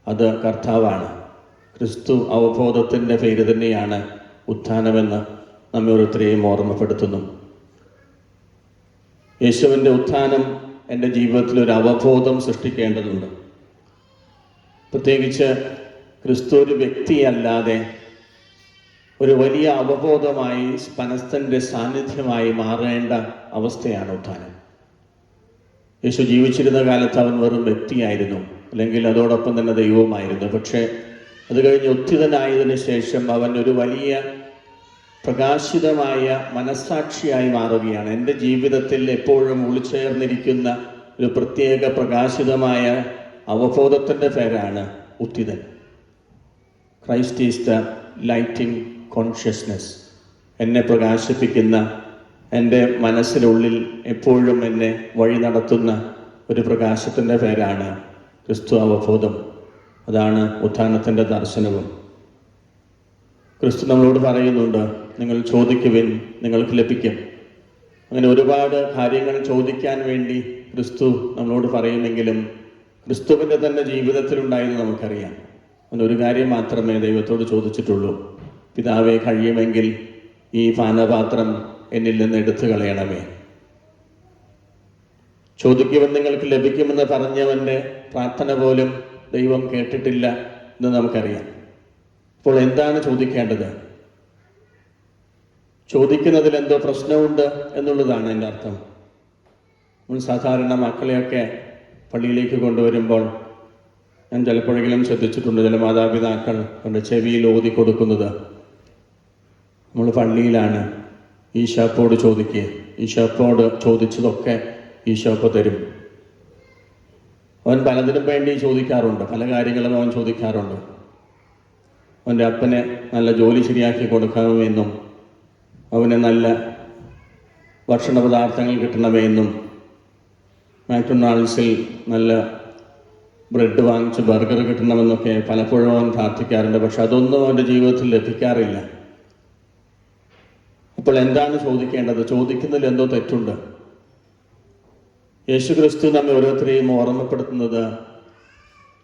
അത് കർത്താവാണ്. ക്രിസ്തു അവബോധത്തിൻ്റെ പേര് തന്നെയാണ് ഉത്ഥാനമെന്ന് നമ്മെ ഓരോരുത്തരെയും ഓർമ്മപ്പെടുത്തുന്നു. യേശുവിൻ്റെ ഉത്ഥാനം എൻ്റെ ജീവിതത്തിൽ ഒരു അവബോധം സൃഷ്ടിക്കേണ്ടതുണ്ട്. പ്രത്യേകിച്ച് ക്രിസ്തു ഒരു വ്യക്തിയല്ലാതെ ഒരു വലിയ അവബോധമായി സ്പനസ്ഥൻ്റെ സാന്നിധ്യമായി മാറേണ്ട അവസ്ഥയാണ് ഉത്ഥാനം. യേശു ജീവിച്ചിരുന്ന കാലത്ത് അവൻ വെറും വ്യക്തിയായിരുന്നു, അല്ലെങ്കിൽ അതോടൊപ്പം തന്നെ ദൈവവുമായിരുന്നു. പക്ഷേ അത് കഴിഞ്ഞ് ഉത്ഥിതനായതിനു ശേഷം അവൻ ഒരു വലിയ പ്രകാശിതമായ മനസ്സാക്ഷിയായി മാറുകയാണ്. എൻ്റെ ജീവിതത്തിൽ എപ്പോഴും ഉൾച്ചേർന്നിരിക്കുന്ന ഒരു പ്രത്യേക പ്രകാശിതമായ അവബോധത്തിൻ്റെ പേരാണ് ഉത്ഥിതൻ. Christ is the lighting consciousness. എന്നെ പ്രകാശിപ്പിക്കുന്ന, എൻ്റെ മനസ്സിനുള്ളിൽ എപ്പോഴും എന്നെ വഴി നടത്തുന്ന ഒരു പ്രകാശത്തിൻ്റെ പേരാണ് ക്രിസ്തു അവബോധം. അതാണ് ഉത്ഥാനത്തിൻ്റെ ദർശനവും. ക്രിസ്തു നമ്മളോട് പറയുന്നുണ്ട്, നിങ്ങൾ ചോദിക്കുവിൻ, നിങ്ങൾക്ക് ലഭിക്കും. അങ്ങനെ ഒരുപാട് കാര്യങ്ങൾ ചോദിക്കാൻ വേണ്ടി ക്രിസ്തു നമ്മളോട് പറയുമെങ്കിലും ക്രിസ്തുവിൻ്റെ തന്നെ ജീവിതത്തിലുണ്ടായെന്ന് നമുക്കറിയാം. ഒരു കാര്യം മാത്രമേ ദൈവത്തോട് ചോദിച്ചിട്ടുള്ളൂ: പിതാവേ, കഴിയുമെങ്കിൽ ഈ പാനപാത്രം എന്നിൽ നിന്ന് എടുത്തു കളയണമേ. ചോദിക്കുവാൻ നിങ്ങൾക്ക് ലഭിക്കുമെന്ന് പറഞ്ഞവൻ്റെ പ്രാർത്ഥന പോലും ദൈവം കേട്ടിട്ടില്ല എന്ന് നമുക്കറിയാം. അപ്പോൾ എന്താണ് ചോദിക്കേണ്ടത്? ചോദിക്കുന്നതിൽ എന്തോ പ്രശ്നമുണ്ട് എന്നുള്ളതാണ് എൻ്റെ അർത്ഥം. നമ്മൾ സാധാരണ മക്കളെയൊക്കെ പള്ളിയിലേക്ക് കൊണ്ടുവരുമ്പോൾ ഞാൻ ചിലപ്പോഴെങ്കിലും ശ്രദ്ധിച്ചിട്ടുണ്ട്, ചില മാതാപിതാക്കൾ കൊണ്ട് ചെവിയിൽ ഓതി കൊടുക്കുന്നത്, നമ്മൾ പള്ളിയിലാണ്, ഈശോപ്പോട് ചോദിക്കുക, ഈശോപ്പോട് ചോദിച്ചതൊക്കെ ഈശോപ്പ് തരും. അവൻ പലതിനും വേണ്ടി ചോദിക്കാറുണ്ട്, പല കാര്യങ്ങളും അവൻ ചോദിക്കാറുണ്ട്. അവൻ്റെ അപ്പനെ നല്ല ജോലി ശരിയാക്കി കൊടുക്കണമെന്നും അവന് നല്ല ഭക്ഷണ പദാർത്ഥങ്ങൾ കിട്ടണമെന്നും മാക്ഡൊണാൾഡ്സിൽ നല്ല ബ്രെഡ് വാങ്ങിച്ച് ബർഗർ കിട്ടണമെന്നൊക്കെ പലപ്പോഴും അവൻ പ്രാർത്ഥിക്കാറുണ്ട്. പക്ഷെ അതൊന്നും അവൻ്റെ ജീവിതത്തിൽ ലഭിക്കാറില്ല. അപ്പോൾ എന്താണ് ചോദിക്കേണ്ടത്? ചോദിക്കുന്നതിൽ എന്തോ തെറ്റുണ്ട്. യേശു ക്രിസ്തു നമ്മെ ഓരോരുത്തരെയും ഓർമ്മപ്പെടുത്തുന്നത്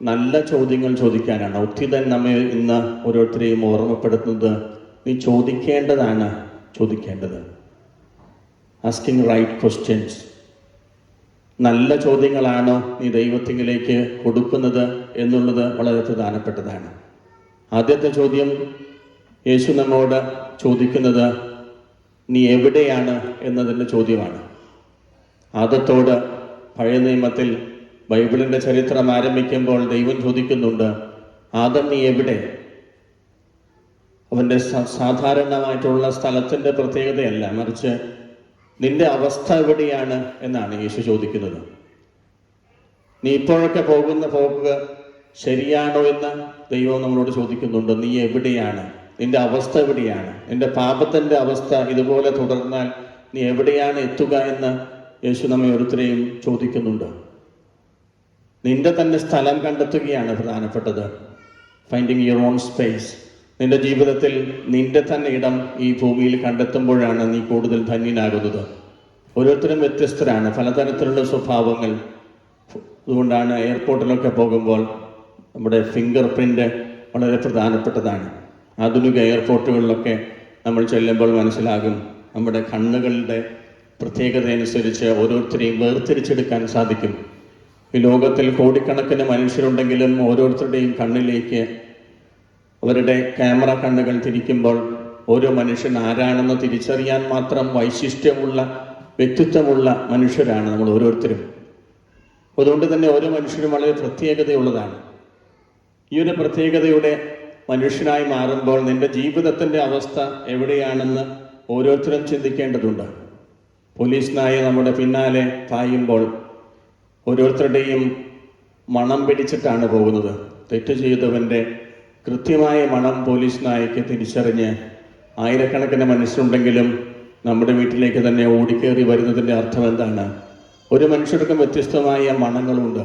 നല്ല ചോദ്യങ്ങൾ ചോദിക്കാനാണ്. ഉത്ഥിതൻ നമ്മെ ഇന്ന് ഓരോരുത്തരെയും ഓർമ്മപ്പെടുത്തുന്നത് നീ ചോദിക്കേണ്ടതാണ് ചോദിക്കേണ്ടത്. Asking right questions. നല്ല ചോദ്യങ്ങളാണോ നീ ദൈവത്തിലേക്ക് കൊടുക്കുന്നത് എന്നുള്ളത് വളരെ പ്രധാനപ്പെട്ടതാണ്. ആദ്യത്തെ ചോദ്യം യേശു നമ്മോട് ചോദിക്കുന്നത് നീ എവിടെയാണ് എന്നതിൻ്റെ ചോദ്യമാണ്. ആദത്തോട് പഴയ നിയമത്തിൽ ബൈബിളിൻ്റെ ചരിത്രം ആരംഭിക്കുമ്പോൾ ദൈവം ചോദിക്കുന്നുണ്ട്, ആദം നീ എവിടെ? അവൻ്റെ സാധാരണമായിട്ടുള്ള സ്ഥലത്തിൻ്റെ പ്രത്യേകതയല്ല, മറിച്ച് നിന്റെ അവസ്ഥ എവിടെയാണ് എന്നാണ് യേശു ചോദിക്കുന്നത്. നീ ഇപ്പോഴൊക്കെ പോകുന്ന പോക്ക് ശരിയാണോ എന്ന് ദൈവം നമ്മളോട് ചോദിക്കുന്നുണ്ട്. നീ എവിടെയാണ്? നിന്റെ അവസ്ഥ എവിടെയാണ്? നിന്റെ പാപത്തിൻ്റെ അവസ്ഥ ഇതുപോലെ തുടർന്നാൽ നീ എവിടെയാണ് എത്തുക എന്ന് യേശു നമ്മെ ഓരോരുത്തരെയും ചോദിക്കുന്നുണ്ട്. നിന്റെ തന്നെ സ്ഥലം കണ്ടെത്തുകയാണ് പ്രധാനപ്പെട്ടത്. Finding your own space. നിന്റെ ജീവിതത്തിൽ നിന്റെ തന്നെ ഇടം ഈ ഭൂമിയിൽ കണ്ടെത്തുമ്പോഴാണ് നീ കൂടുതൽ ധന്യനാകുന്നത്. ഓരോരുത്തരും വ്യത്യസ്തരാണ്, പലതരത്തിലുള്ള സ്വഭാവങ്ങൾ. അതുകൊണ്ടാണ് എയർപോർട്ടിലൊക്കെ പോകുമ്പോൾ നമ്മുടെ ഫിംഗർ പ്രിൻ്റ് വളരെ പ്രധാനപ്പെട്ടതാണ്. ആധുനിക എയർപോർട്ടുകളിലൊക്കെ നമ്മൾ ചെല്ലുമ്പോൾ മനസ്സിലാകും, നമ്മുടെ കണ്ണുകളുടെ പ്രത്യേകത അനുസരിച്ച് ഓരോരുത്തരെയും വേർതിരിച്ചെടുക്കാൻ സാധിക്കും. ഈ ലോകത്തിൽ കോടിക്കണക്കിന് മനുഷ്യരുണ്ടെങ്കിലും ഓരോരുത്തരുടെയും കണ്ണിലേക്ക് അവരുടെ ക്യാമറ കണ്ണുകൾ തിരിക്കുമ്പോൾ ഓരോ മനുഷ്യൻ ആരാണെന്ന് തിരിച്ചറിയാൻ മാത്രം വൈശിഷ്ട്യമുള്ള, വ്യക്തിത്വമുള്ള മനുഷ്യരാണ് നമ്മൾ ഓരോരുത്തരും. അതുകൊണ്ട് തന്നെ ഓരോ മനുഷ്യരും വളരെ പ്രത്യേകതയുള്ളതാണ്. ഈ ഒരു പ്രത്യേകതയുടെ മനുഷ്യനായി മാറുമ്പോൾ നിന്റെ ജീവിതത്തിൻ്റെ അവസ്ഥ എവിടെയാണെന്ന് ഓരോരുത്തരും ചിന്തിക്കേണ്ടതുണ്ട്. പോലീസ് നായ നമ്മുടെ പിന്നാലെ പായുമ്പോൾ ഓരോരുത്തരുടെയും മണം പിടിച്ചിട്ടാണ് പോകുന്നത്. തെറ്റ് ചെയ്തവൻ്റെ കൃത്യമായ മണം പോലീസ് നായയ്ക്ക് തിരിച്ചറിഞ്ഞ് ആയിരക്കണക്കിന് മനുഷ്യരുണ്ടെങ്കിലും നമ്മുടെ വീട്ടിലേക്ക് തന്നെ ഓടിക്കേറി വരുന്നതിൻ്റെ അർത്ഥം എന്താണ്? ഒരു മനുഷ്യർക്കും വ്യത്യസ്തമായ മണങ്ങളുണ്ട്.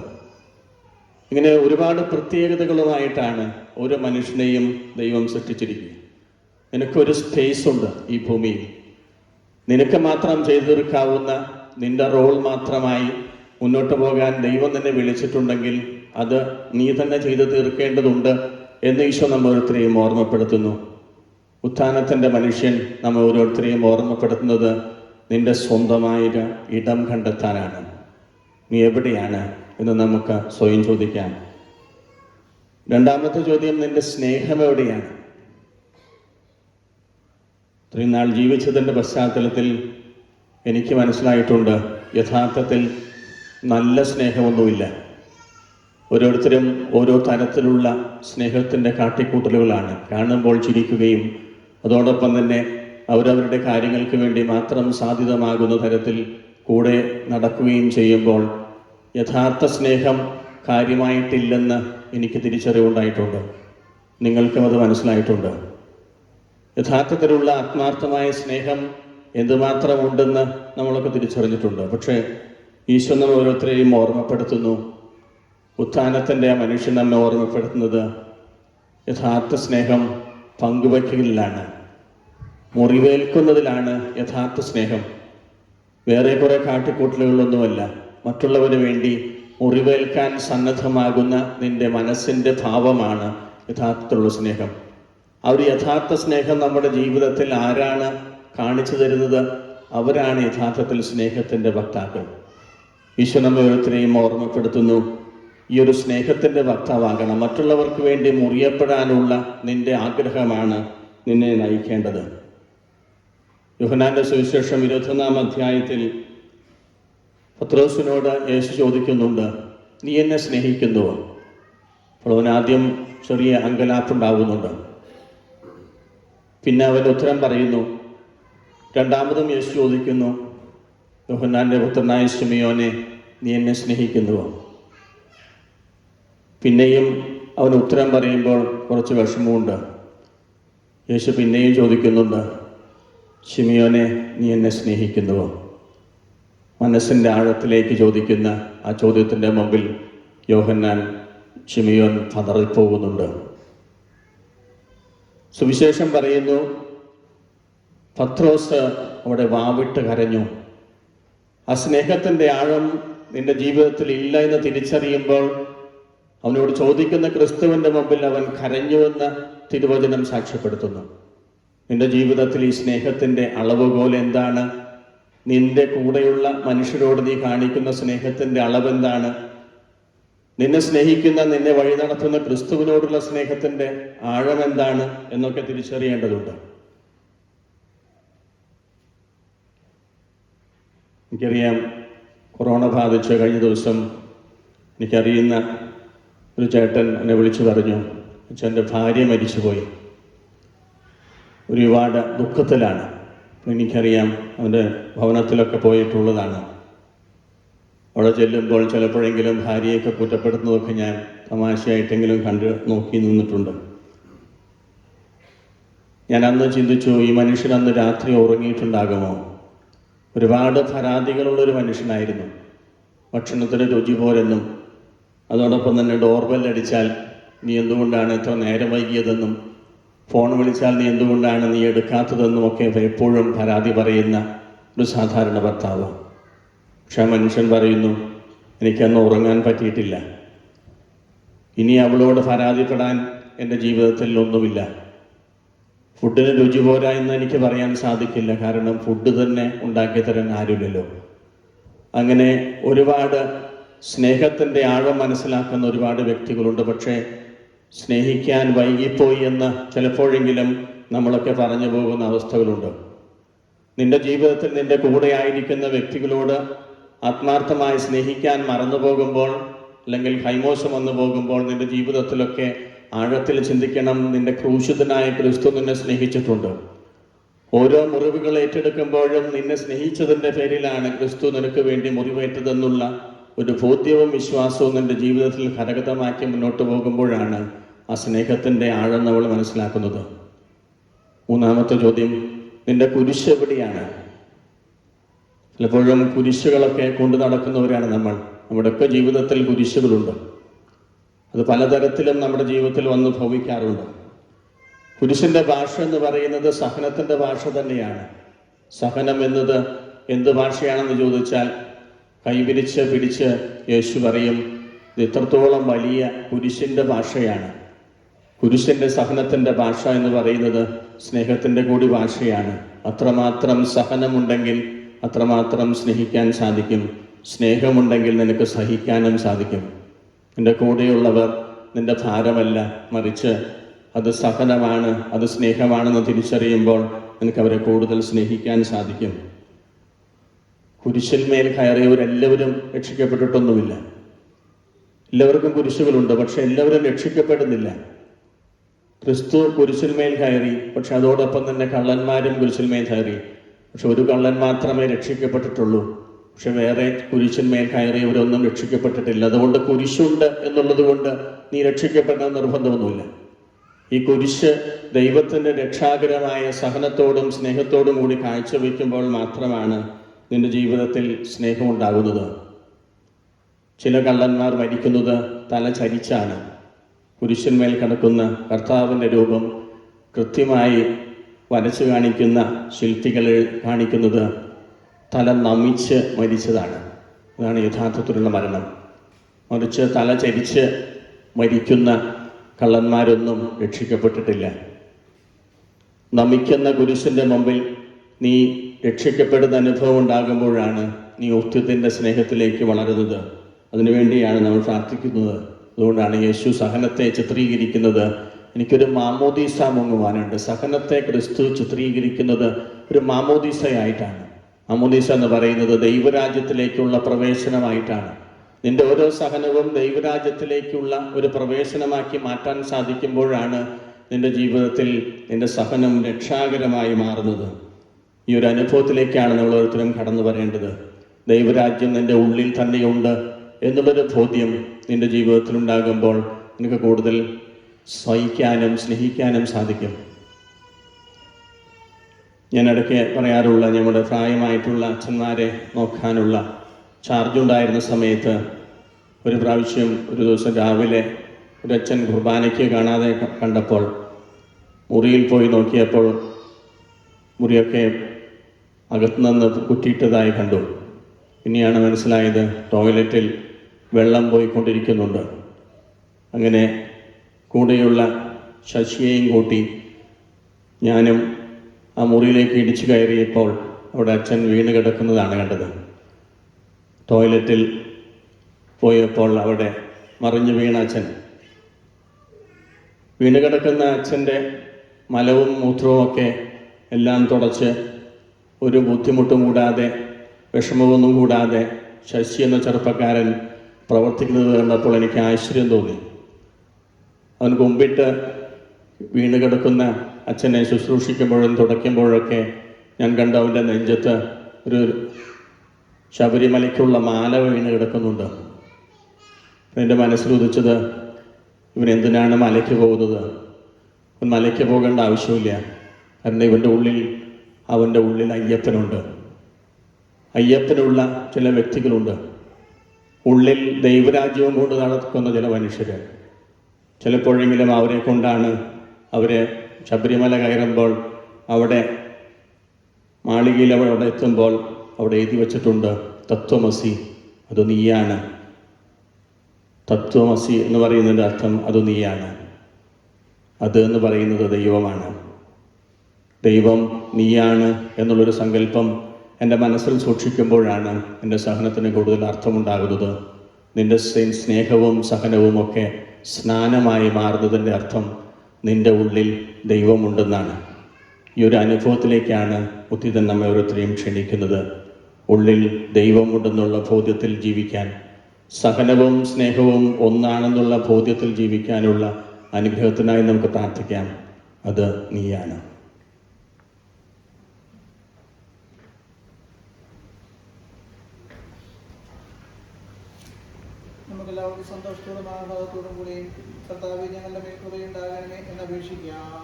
ഇങ്ങനെ ഒരുപാട് പ്രത്യേകതകളുമായിട്ടാണ് ഓരോ മനുഷ്യനെയും ദൈവം സൃഷ്ടിച്ചിരിക്കുന്നത്. നിനക്കൊരു സ്പേസ് ഉണ്ട് ഈ ഭൂമിയിൽ. നിനക്ക് മാത്രം ചെയ്തു തീർക്കാവുന്ന നിന്റെ റോൾ മാത്രമായി മുന്നോട്ട് പോകാൻ ദൈവം തന്നെ വിളിച്ചിട്ടുണ്ടെങ്കിൽ അത് നീ തന്നെ ചെയ്തു തീർക്കേണ്ടതുണ്ട് എന്ന് ഈശോ നമ്മെ ഓരോരുത്തരെയും ഓർമ്മപ്പെടുത്തുന്നു. ഉത്ഥാനത്തിൻ്റെ മനുഷ്യൻ നമ്മെ ഓരോരുത്തരെയും ഓർമ്മപ്പെടുത്തുന്നത് നിന്റെ സ്വന്തമായ ഇടം കണ്ടെത്താനാണ്. നീ എവിടെയാണ് എന്ന് നമുക്ക് സ്വയം ചോദിക്കാം. രണ്ടാമത്തെ ചോദ്യം, നിന്റെ സ്നേഹം എവിടെയാണ്? ഇത്രയും നാൾ ജീവിച്ചതിൻ്റെ പശ്ചാത്തലത്തിൽ എനിക്ക് മനസ്സിലായിട്ടുണ്ട്, യഥാർത്ഥത്തിൽ നല്ല സ്നേഹമൊന്നുമില്ല. ഓരോരുത്തരും ഓരോ തരത്തിലുള്ള സ്നേഹത്തിൻ്റെ കാട്ടിക്കൂട്ടലുകളാണ്. കാണുമ്പോൾ ചിരിക്കുകയും അതോടൊപ്പം തന്നെ അവരവരുടെ കാര്യങ്ങൾക്ക് വേണ്ടി മാത്രം സാധ്യതമാകുന്ന തരത്തിൽ കൂടെ നടക്കുകയും ചെയ്യുമ്പോൾ യഥാർത്ഥ സ്നേഹം കാര്യമായിട്ടില്ലെന്ന് എനിക്ക് തിരിച്ചറിവുണ്ടായിട്ടുണ്ട്. നിങ്ങൾക്കും അത് മനസ്സിലായിട്ടുണ്ട്. യഥാർത്ഥത്തിലുള്ള ആത്മാർത്ഥമായ സ്നേഹം എന്തുമാത്രം ഉണ്ടെന്ന് നമ്മളൊക്കെ തിരിച്ചറിഞ്ഞിട്ടുണ്ട്. പക്ഷേ ഈശോ നമ്മെ ഓരോരുത്തരെയും ഓർമ്മപ്പെടുത്തുന്നു. ഉത്ഥാനത്തിൻ്റെ ആ മനുഷ്യൻ നമ്മെ ഓർമ്മപ്പെടുത്തുന്നത് യഥാർത്ഥ സ്നേഹം പങ്കുവയ്ക്കലിലാണ്, മുറിവേൽക്കുന്നതിലാണ് യഥാർത്ഥ സ്നേഹം. വേറെ കുറേ കാട്ടിക്കൂട്ടലുകളൊന്നുമല്ല. മറ്റുള്ളവന് വേണ്ടി മുറിവേൽക്കാൻ സന്നദ്ധമാകുന്ന നിന്റെ മനസ്സിൻ്റെ ഭാവമാണ് യഥാർത്ഥത്തിലുള്ള സ്നേഹം. ആ ഒരു യഥാർത്ഥ സ്നേഹം നമ്മുടെ ജീവിതത്തിൽ ആരാണ് കാണിച്ചു തരുന്നത്? അവരാണ് യഥാർത്ഥത്തിൽ സ്നേഹത്തിൻ്റെ വക്താക്കൾ. ഈശോ നമ്മെ ഓരോരുത്തരെയും ഓർമ്മപ്പെടുത്തുന്നു, ഈ ഒരു സ്നേഹത്തിൻ്റെ വക്താവാകണം. മറ്റുള്ളവർക്ക് വേണ്ടി മുറിയപ്പെടാനുള്ള നിന്റെ ആഗ്രഹമാണ് നിന്നെ നയിക്കേണ്ടത്. യോഹന്നാന്റെ സുവിശേഷം 21-ാം അധ്യായത്തിൽ പത്രോസിനോട് യേശു ചോദിക്കുന്നുണ്ട്, നീ എന്നെ സ്നേഹിക്കുന്നുവോ? അപ്പോൾ അവൻ ആദ്യം ചെറിയ അങ്കലാപ്പുണ്ടാകുന്നുണ്ട്. പിന്നെ അവൻ ഉത്തരം പറയുന്നു. രണ്ടാമതും യേശു ചോദിക്കുന്നു, യോഹന്നാന്റെ പുത്രനായ ശിമിയോനെ, നീ എന്നെ സ്നേഹിക്കുന്നുവോ? പിന്നെയും അവൻ ഉത്തരം പറയുമ്പോൾ കുറച്ച് വിഷമമുണ്ട്. യേശു പിന്നെയും ചോദിക്കുന്നുണ്ട്, ശിമിയോനെ, നീ എന്നെ സ്നേഹിക്കുന്നുവോ? മനസ്സിൻ്റെ ആഴത്തിലേക്ക് ചോദിക്കുന്ന ആ ചോദ്യത്തിൻ്റെ മുമ്പിൽ യോഹന്നാൻ, ശിമിയോൻ പതറിപ്പോകുന്നുണ്ട്. സുവിശേഷം പറയുന്നു, പത്രോസ് അവിടെ വാവിട്ട് കരഞ്ഞു. ആ സ്നേഹത്തിൻ്റെ ആഴം നിന്റെ ജീവിതത്തിൽ ഇല്ല എന്ന് തിരിച്ചറിയുമ്പോൾ അവനോട് ചോദിക്കുന്ന ക്രിസ്തുവിൻ്റെ മുമ്പിൽ അവൻ കരഞ്ഞുവെന്ന് തിരുവചനം സാക്ഷ്യപ്പെടുത്തുന്നു. നിന്റെ ജീവിതത്തിൽ ഈ സ്നേഹത്തിൻ്റെ അളവുകോൽ എന്താണ്? നിന്റെ കൂടെയുള്ള മനുഷ്യരോട് നീ കാണിക്കുന്ന സ്നേഹത്തിൻ്റെ അളവെന്താണ്? നിന്നെ സ്നേഹിക്കുന്ന, നിന്നെ വഴി നടത്തുന്ന ക്രിസ്തുവിനോടുള്ള സ്നേഹത്തിൻ്റെ ആഴം എന്താണ് എന്നൊക്കെ തിരിച്ചറിയേണ്ടതുണ്ട്. എനിക്കറിയാം, കൊറോണ ബാധിച്ച് കഴിഞ്ഞ ദിവസം എനിക്കറിയുന്ന ഒരു ചേട്ടൻ എന്നെ വിളിച്ചു പറഞ്ഞു, എൻ്റെ ഭാര്യ മരിച്ചുപോയി, ഒരുപാട് ദുഃഖത്തിലാണ്. എനിക്കറിയാം, അവൻ്റെ ഭവനത്തിലൊക്കെ പോയിട്ടുള്ളതാണ്. അവിടെ ചെല്ലുമ്പോൾ ചിലപ്പോഴെങ്കിലും ഭാര്യയൊക്കെ കുറ്റപ്പെടുത്തുന്നതൊക്കെ ഞാൻ തമാശയായിട്ടെങ്കിലും കണ്ട് നോക്കി നിന്നിട്ടുണ്ട്. ഞാൻ അന്ന് ചിന്തിച്ചു, ഈ മനുഷ്യൻ അന്ന് രാത്രി ഉറങ്ങിയിട്ടുണ്ടാകുമോ? ഒരുപാട് പരാതികളുള്ളൊരു മനുഷ്യനായിരുന്നു. ഭക്ഷണത്തിന് രുചി പോരെന്നും, അതോടൊപ്പം തന്നെ ഡോർബെൽ അടിച്ചാൽ നീ എന്തുകൊണ്ടാണ് ഇത്ര നേരം വൈകിയതെന്നും, ഫോൺ വിളിച്ചാൽ നീ എന്തുകൊണ്ടാണ് നീ എടുക്കാത്തതെന്നും ഒക്കെ എപ്പോഴും പരാതി പറയുന്ന ഒരു സാധാരണ ഭർത്താവ്. പക്ഷെ ആ മനുഷ്യൻ പറയുന്നു, എനിക്കന്ന് ഉറങ്ങാൻ പറ്റിയിട്ടില്ല. ഇനി അവളോട് പരാതിപ്പെടാൻ എൻ്റെ ജീവിതത്തിൽ ഒന്നുമില്ല. ഫുഡിന് രുചി പോരാ എന്ന് എനിക്ക് പറയാൻ സാധിക്കില്ല, കാരണം ഫുഡ് തന്നെ ഉണ്ടാക്കി തരാൻ ആരുമില്ലല്ലോ. അങ്ങനെ ഒരുപാട് സ്നേഹത്തിൻ്റെ ആഴം മനസ്സിലാക്കുന്ന ഒരുപാട് വ്യക്തികളുണ്ട്. പക്ഷേ സ്നേഹിക്കാൻ വൈകിപ്പോയി എന്ന് ചിലപ്പോഴെങ്കിലും നമ്മളൊക്കെ പറഞ്ഞു പോകുന്ന അവസ്ഥകളുണ്ട്. നിന്റെ ജീവിതത്തിൽ നിന്റെ കൂടെ ആയിരിക്കുന്ന വ്യക്തികളോട് ആത്മാർത്ഥമായി സ്നേഹിക്കാൻ മറന്നു പോകുമ്പോൾ, അല്ലെങ്കിൽ കൈമോശം വന്നു പോകുമ്പോൾ, നിന്റെ ജീവിതത്തിലൊക്കെ ആഴത്തിൽ ചിന്തിക്കണം, നിന്റെ ക്രൂശിതനായ ക്രിസ്തു നിന്നെ സ്നേഹിച്ചിട്ടുണ്ട്. ഓരോ മുറിവുകൾ ഏറ്റെടുക്കുമ്പോഴും നിന്നെ സ്നേഹിച്ചതിൻ്റെ പേരിലാണ് ക്രിസ്തു നിനക്ക് വേണ്ടി മുറിവേറ്റതെന്നുള്ള ഒരു ബോധ്യവും വിശ്വാസവും നിന്റെ ജീവിതത്തിൽ കരഗതമാക്കി മുന്നോട്ട് പോകുമ്പോഴാണ് ആ സ്നേഹത്തിൻ്റെ ആഴം നമ്മൾ മനസ്സിലാക്കുന്നത്. മൂന്നാമത്തെ ചോദ്യം, നിന്റെ കുരിശ് എവിടെയാണ്? പലപ്പോഴും കുരിശുകളൊക്കെ കൊണ്ടു നടക്കുന്നവരാണ് നമ്മൾ. നമ്മുടെയൊക്കെ ജീവിതത്തിൽ കുരിശുകളുണ്ട്. അത് പലതരത്തിലും നമ്മുടെ ജീവിതത്തിൽ വന്ന് ഭവിക്കാറുണ്ട്. കുരിശിൻ്റെ ഭാഷ എന്ന് പറയുന്നത് സഹനത്തിൻ്റെ ഭാഷ തന്നെയാണ്. സഹനം എന്നത് എന്ത് ഭാഷയാണെന്ന് ചോദിച്ചാൽ, കൈവിരിച്ച് പിടിച്ച് യേശു പറയും, ഇത് ഇത്രത്തോളം വലിയ കുരിശിൻ്റെ ഭാഷയാണ്. കുരിശിൻ്റെ സഹനത്തിൻ്റെ ഭാഷ എന്ന് പറയുന്നത് സ്നേഹത്തിൻ്റെ കൂടി ഭാഷയാണ്. അത്രമാത്രം സഹനമുണ്ടെങ്കിൽ അത്രമാത്രം സ്നേഹിക്കാൻ സാധിക്കും. സ്നേഹമുണ്ടെങ്കിൽ നിനക്ക് സഹിക്കാനും സാധിക്കും. നിൻ്റെ കൂടെയുള്ളവർ നിൻ്റെ ഭാരമല്ല, മറിച്ച് അത് സഹനമാണ്, അത് സ്നേഹമാണെന്ന് തിരിച്ചറിയുമ്പോൾ നിനക്ക് അവരെ കൂടുതൽ സ്നേഹിക്കാൻ സാധിക്കും. കുരിശിന്മേൽ കയറിയവരെല്ലാവരും രക്ഷിക്കപ്പെട്ടിട്ടൊന്നുമില്ല. എല്ലാവർക്കും കുരിശുകളുണ്ട്, പക്ഷെ എല്ലാവരും രക്ഷിക്കപ്പെടുന്നില്ല. ക്രിസ്തു കുരിശിന്മേൽ കയറി, പക്ഷെ അതോടൊപ്പം തന്നെ കള്ളന്മാരും കുരിശിന്മേൽ കയറി. പക്ഷെ ഒരു കള്ളൻ മാത്രമേ രക്ഷിക്കപ്പെട്ടിട്ടുള്ളൂ. പക്ഷെ വേറെ കുരിശിന്മേൽ കയറിയവരൊന്നും രക്ഷിക്കപ്പെട്ടിട്ടില്ല. അതുകൊണ്ട് കുരിശുണ്ട് എന്നുള്ളത് കൊണ്ട് നീ രക്ഷിക്കപ്പെടാൻ നിർബന്ധമൊന്നുമില്ല. ഈ കുരിശ് ദൈവത്തിൻ്റെ രക്ഷാകരമായ സഹനത്തോടും സ്നേഹത്തോടും കൂടി കാഴ്ചവെക്കുമ്പോൾ മാത്രമാണ് നിന്റെ ജീവിതത്തിൽ സ്നേഹമുണ്ടാകുന്നത്. ചില കള്ളന്മാർ മരിക്കുന്നത് തല ചരിച്ചാണ്. കുരിശന്മേൽ കിടക്കുന്ന കർത്താവിൻ്റെ രൂപം കൃത്യമായി വരച്ചു കാണിക്കുന്ന ശില്പികൾ കാണിക്കുന്നത് തല നമിച്ച് മരിച്ചതാണ്. അതാണ് യഥാർത്ഥത്തിലുള്ള മരണം. മറിച്ച് തല ചരിച്ച് മരിക്കുന്ന കള്ളന്മാരൊന്നും രക്ഷിക്കപ്പെട്ടിട്ടില്ല. നമിക്കുന്ന കുരിശിൻ്റെ മുമ്പിൽ നീ രക്ഷിക്കപ്പെടുന്ന അനുഭവം ഉണ്ടാകുമ്പോഴാണ് നീ ഉത്യത്തിൻ്റെ സ്നേഹത്തിലേക്ക് വളരുന്നത്. അതിനുവേണ്ടിയാണ് നമ്മൾ പ്രാർത്ഥിക്കുന്നത്. അതുകൊണ്ടാണ് യേശു സഹനത്തെ ചിത്രീകരിക്കുന്നത്. എനിക്കൊരു മാമോദീസ മുങ്ങുവാനുണ്ട്. സഹനത്തെ ക്രിസ്തു ചിത്രീകരിക്കുന്നത് ഒരു മാമോദീസയായിട്ടാണ്. മാമോദീസ എന്ന് പറയുന്നത് ദൈവരാജ്യത്തിലേക്കുള്ള പ്രവേശനമായിട്ടാണ്. നിന്റെ ഓരോ സഹനവും ദൈവരാജ്യത്തിലേക്കുള്ള ഒരു പ്രവേശനമാക്കി മാറ്റാൻ സാധിക്കുമ്പോഴാണ് നിന്റെ ജീവിതത്തിൽ നിന്റെ സഹനം രക്ഷാകരമായി മാറുന്നത്. ഈ ഒരു അനുഭവത്തിലേക്കാണ് നമ്മൾ ഓരോരുത്തരും കടന്നു വരേണ്ടത്. ദൈവരാജ്യം നിന്റെ ഉള്ളിൽ തന്നെയുണ്ട് എന്നുള്ളൊരു ബോധ്യം നിന്റെ ജീവിതത്തിൽ ഉണ്ടാകുമ്പോൾ നിനക്ക് കൂടുതൽ സഹിക്കാനും സ്നേഹിക്കാനും സാധിക്കും. ഞാൻ ഇടയ്ക്ക് പറയാറുള്ള നമ്മുടെ പ്രായമായിട്ടുള്ള അച്ഛന്മാരെ നോക്കാനുള്ള ചാർജ് ഉണ്ടായിരുന്ന സമയത്ത് ഒരു പ്രാവശ്യം ഒരു ദിവസം രാവിലെ ഒരു അച്ഛൻ കുർബാനയ്ക്ക് കാണാതെ കണ്ടപ്പോൾ മുറിയിൽ പോയി നോക്കിയപ്പോൾ മുറിയൊക്കെ അകത്തുനിന്ന് കുറ്റിയിട്ടതായി കണ്ടു. പിന്നെയാണ് മനസ്സിലായത് ടോയ്ലറ്റിൽ വെള്ളം പോയിക്കൊണ്ടിരിക്കുന്നുണ്ട്. അങ്ങനെ കൂടെയുള്ള ശശിയെയും കൂട്ടി ഞാനും ആ മുറിയിലേക്ക് ഇടിച്ചു കയറിയപ്പോൾ അവിടെ അച്ഛൻ വീണ് കിടക്കുന്നതാണ് കണ്ടത്. ടോയ്ലറ്റിൽ പോയപ്പോൾ അവിടെ മറിഞ്ഞു വീണ അച്ഛൻ. വീണ് കിടക്കുന്ന അച്ഛൻ്റെ മലവും മൂത്രവും ഒക്കെ എല്ലാം തുടച്ച് ഒരു ബുദ്ധിമുട്ടും കൂടാതെ വിഷമമൊന്നും കൂടാതെ ശശി എന്ന ചെറുപ്പക്കാരൻ പ്രവർത്തിക്കുന്നത് കണ്ടപ്പോൾ എനിക്ക് ആശ്ചര്യം തോന്നി. അവൻ കുമ്പിട്ട് വീണ് കിടക്കുന്ന അച്ഛനെ ശുശ്രൂഷിക്കുമ്പോഴും തുടയ്ക്കുമ്പോഴൊക്കെ ഞാൻ കണ്ട അവൻ്റെ നെഞ്ചത്ത് ഒരു ശബരിമലയ്ക്കുള്ള മാല വീണ് കിടക്കുന്നുണ്ട്. എൻ്റെ മനസ്സിലുദിച്ചത്, ഇവൻ എന്തിനാണ് മലയ്ക്ക് പോകുന്നത്? അവൻ മലയ്ക്ക് പോകേണ്ട ആവശ്യമില്ല. കാരണം അവൻ്റെ ഉള്ളിൽ അയ്യപ്പനുണ്ട്. അയ്യപ്പനുള്ള ചില വ്യക്തികളുണ്ട്. ഉള്ളിൽ ദൈവരാജ്യവും കൊണ്ട് നടക്കുന്ന ചില മനുഷ്യർ. ചിലപ്പോഴെങ്കിലും അവരെ കൊണ്ടാണ് അവരെ ശബരിമല കയറുമ്പോൾ അവിടെ മാളികയിൽ അവിടെ എത്തുമ്പോൾ അവിടെ എഴുതി വച്ചിട്ടുണ്ട് തത്വമസി, അത് നീയാണ്. തത്വമസി എന്ന് പറയുന്നതിൻ്റെ അർത്ഥം അത് നീയാണ്. അത് എന്ന് പറയുന്നത് ദൈവമാണ്. ദൈവം നീയാണ് എന്നുള്ളൊരു സങ്കല്പം എൻ്റെ മനസ്സിൽ സൂക്ഷിക്കുമ്പോഴാണ് എൻ്റെ സഹനത്തിന് കൂടുതൽ അർത്ഥമുണ്ടാകുന്നത്. നിൻ്റെ സ്നേഹവും സഹനവും ഒക്കെ സ്നാനമായി മാറുന്നതിൻ്റെ അർത്ഥം നിൻ്റെ ഉള്ളിൽ ദൈവമുണ്ടെന്നാണ്. ഈ ഒരു അനുഭവത്തിലേക്കാണ് ഉത്തിതൻ നമ്മെ ഓരോരുത്തരെയും ക്ഷണിക്കുന്നത്. ഉള്ളിൽ ദൈവമുണ്ടെന്നുള്ള ബോധ്യത്തിൽ ജീവിക്കാൻ, സഹനവും സ്നേഹവും ഒന്നാണെന്നുള്ള ബോധ്യത്തിൽ ജീവിക്കാനുള്ള അനുഗ്രഹത്തിനായി നമുക്ക് പ്രാർത്ഥിക്കാം. അത് നീയാണ്. നമുക്കെല്ലാവർക്കും സന്തോഷത്തോടും ആഹ്ലാദത്തോടും കൂടി കർത്താവേ ഞങ്ങളുടെ മേൽ കൃപയുണ്ടാകണമേ എന്ന് അപേക്ഷിക്കാം.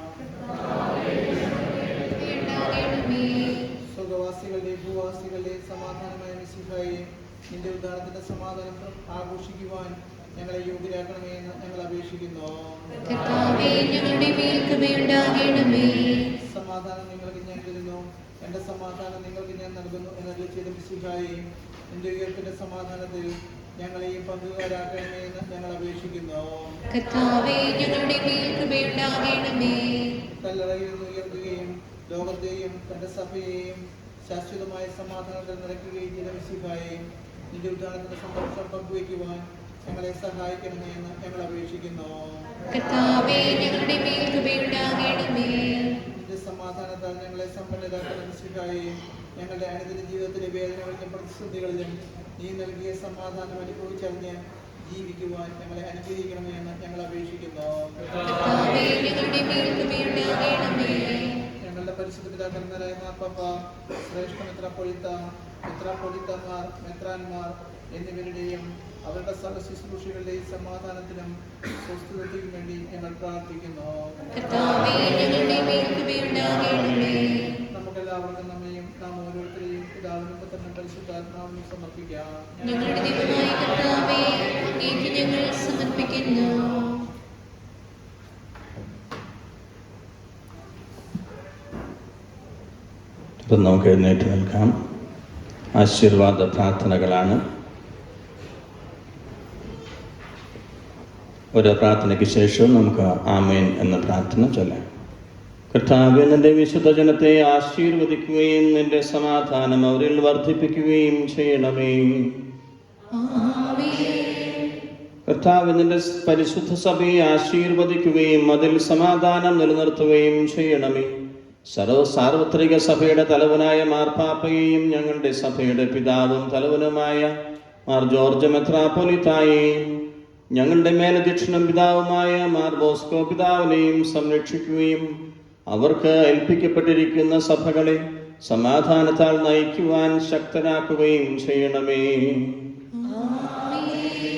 സ്വർഗവാസികളുടെ ഭൂവാസികളുടെ സമാധാനമായ മിശിഹായെ, നിന്റെ ഉദ്ധാനത്തിന്റെ സമാധാനം ആഘോഷിക്കുവാൻ ഞങ്ങളെ യോഗ്യരാക്കണമേ എന്ന് ഞങ്ങൾ അപേക്ഷിക്കുന്നു. സമാധാനം നിങ്ങൾക്ക് ഞാൻ തരുന്നു, എന്റെ സമാധാനം നിങ്ങൾക്ക് ഞാൻ നൽകുന്നു എന്നതിൽ ചെയ്ത മിശിഹായെ, നിന്റെ ഉയർപ്പിന്റെ സമാധാനത്തിൽ ഞങ്ങളെയും പങ്കുകാരാക്കണമേ എന്ന് ഞങ്ങൾ അപേക്ഷിക്കുന്നു. കർത്താവേ, ഞങ്ങളുടെ മേൽ കൃപയുണ്ടാകണമേ. കല്ലറയിൽ നിന്ന് ഉയർത്തുകയും ലോകത്തെയും തന്റെ സഭയെയും ശാശ്വതമായ സമാധാനത്തിൽ നിറയ്ക്കുകയും ചെയ്ത മിശിഹായെ നിന്റെ ഉദ്ധാനത്തിന്റെ സന്തോഷം പങ്കുവയ്ക്കുവാൻ ഞങ്ങളെ സഹായിക്കണമേ എന്ന് ഞങ്ങൾ അപേക്ഷിക്കുന്നു. കർത്താവേ, ഞങ്ങളുടെ മേൽ കൃപയുണ്ടാകണമേ. നിന്റെ സമാധാനത്താൽ ഞങ്ങളെ സമ്പന്നരാക്കുന്ന മിശിഹായെ ഞങ്ങളുടെ അനുദിന ജീവിതത്തിലെ വേദനകളിലും പ്രതിസന്ധികളിലും നീ നൽകിയ സമാധാനം അനുഭവിച്ചറിഞ്ഞ് ജീവിക്കുവാൻ ഞങ്ങളെ അനുഗ്രഹിക്കണമേ എന്ന് ഞങ്ങൾ അപേക്ഷിക്കുന്നു. കർത്താവേ, ഞങ്ങളുടെ മേൽ കൃപയുണ്ടാകണമേ. ഞങ്ങളുടെ പരിശുദ്ധ പിതാക്കന്മാരായ മാർപ്പാപ്പ, ശ്രേഷ്ഠ മെത്രാപ്പൊലീത്തമാർ, മെത്രാന്മാർ എന്നിവരുടെയും അവരുടെ ശുശ്രൂഷകളുടെയും സമാധാനത്തിനും സ്വസ്ഥതയ്ക്കും വേണ്ടി ഞങ്ങൾ പ്രാർത്ഥിക്കുന്നു. കർത്താവേ, ഞങ്ങളുടെ മേൽ കൃപയുണ്ടാകണമേ. നമുക്കെല്ലാവർക്കും നമ്മയും നാം ഓരോരുത്തരെയും പിതാവിനും പുത്രനും പരിശുദ്ധാത്മാവിനും സമർപ്പിക്കാം. ഞങ്ങളുടെ ദൈവമായ കർത്താവേ, അങ്ങേക്ക് ഞങ്ങൾ സമർപ്പിക്കുന്നു. ഇപ്പം നമുക്ക് എഴുന്നേറ്റ് നിൽക്കാം. ആശീർവാദ പ്രാർത്ഥനകളാണ്. ഓരോ പ്രാർത്ഥനയ്ക്ക് ശേഷവും നമുക്ക് ആമേൻ എന്ന പ്രാർത്ഥന ചൊല്ലാം. കർത്താവേ, നിന്റെ വിശുദ്ധ ജനത്തെ ആശീർവദിക്കുകയും നിന്റെ സമാധാനം അവരിൽ വർദ്ധിപ്പിക്കുകയും ചെയ്യണമേ. കർത്താവേ, നിന്റെ പരിശുദ്ധ സഭയെ ആശീർവദിക്കുകയും അതിൽ സമാധാനം നിലനിർത്തുകയും ചെയ്യണമേ. സാർവത്രിക സഭയുടെ തലവനായ മാർപ്പാപ്പയെയും ഞങ്ങളുടെ സഭയുടെ പിതാവും തലവനുമായ മാർ ജോർജ് മെത്രാപ്പൊലീത്തായെയും ഞങ്ങളുടെ മേലധ്യക്ഷനും പിതാവുമായ മാർ ബോസ്കോ പിതാവിനെയും സംരക്ഷിക്കുകയും അവർക്ക് ഏൽപ്പിക്കപ്പെട്ടിരിക്കുന്ന സഭകളെ സമാധാനത്താൽ നയിക്കുവാൻ ശക്തരാക്കുകയും ചെയ്യണമേ.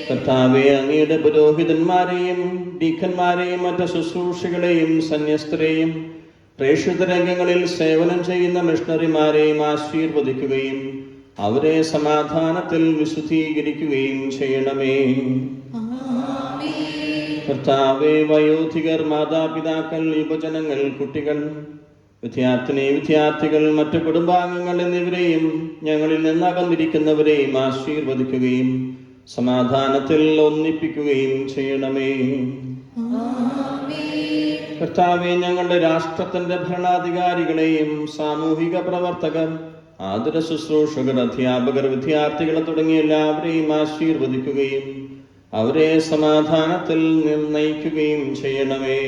കർത്താവേ, അങ്ങയുടെ പുരോഹിതന്മാരെയും ഡീക്കന്മാരെയും മറ്റ് ശുശ്രൂഷകളെയും സന്യസ്തരെയും പ്രേക്ഷിതരംഗങ്ങളിൽ സേവനം ചെയ്യുന്ന മിഷണറിമാരെയും ആശീർവദിക്കുകയും അവരെ സമാധാനത്തിൽ വിശുദ്ധീകരിക്കുകയും ചെയ്യണമേ. കർത്താവേ, വയോധികർ, മാതാപിതാക്കൾ, യുവജനങ്ങൾ, കുട്ടികൾ, വിദ്യാർത്ഥികൾ, മറ്റു കുടുംബാംഗങ്ങൾ എന്നിവരെയും ഞങ്ങളിൽ നിന്ന് അകന്നിരിക്കുന്നവരെയും ആശീർവദിക്കുകയും സമാധാനത്തിൽ ഒന്നിപ്പിക്കുകയും ചെയ്യണമേ. കർത്താവേ, ഞങ്ങളുടെ രാഷ്ട്രത്തിന്റെ ഭരണാധികാരികളെയും സാമൂഹിക പ്രവർത്തകർ, ആതുര ശുശ്രൂഷകർ, അധ്യാപകർ, വിദ്യാർത്ഥികൾ തുടങ്ങിയ എല്ലാവരെയും ആശീർവദിക്കുകയും അവരെ സമാധാനത്തിൽ നയിക്കുകയും ചെയ്യണമേ.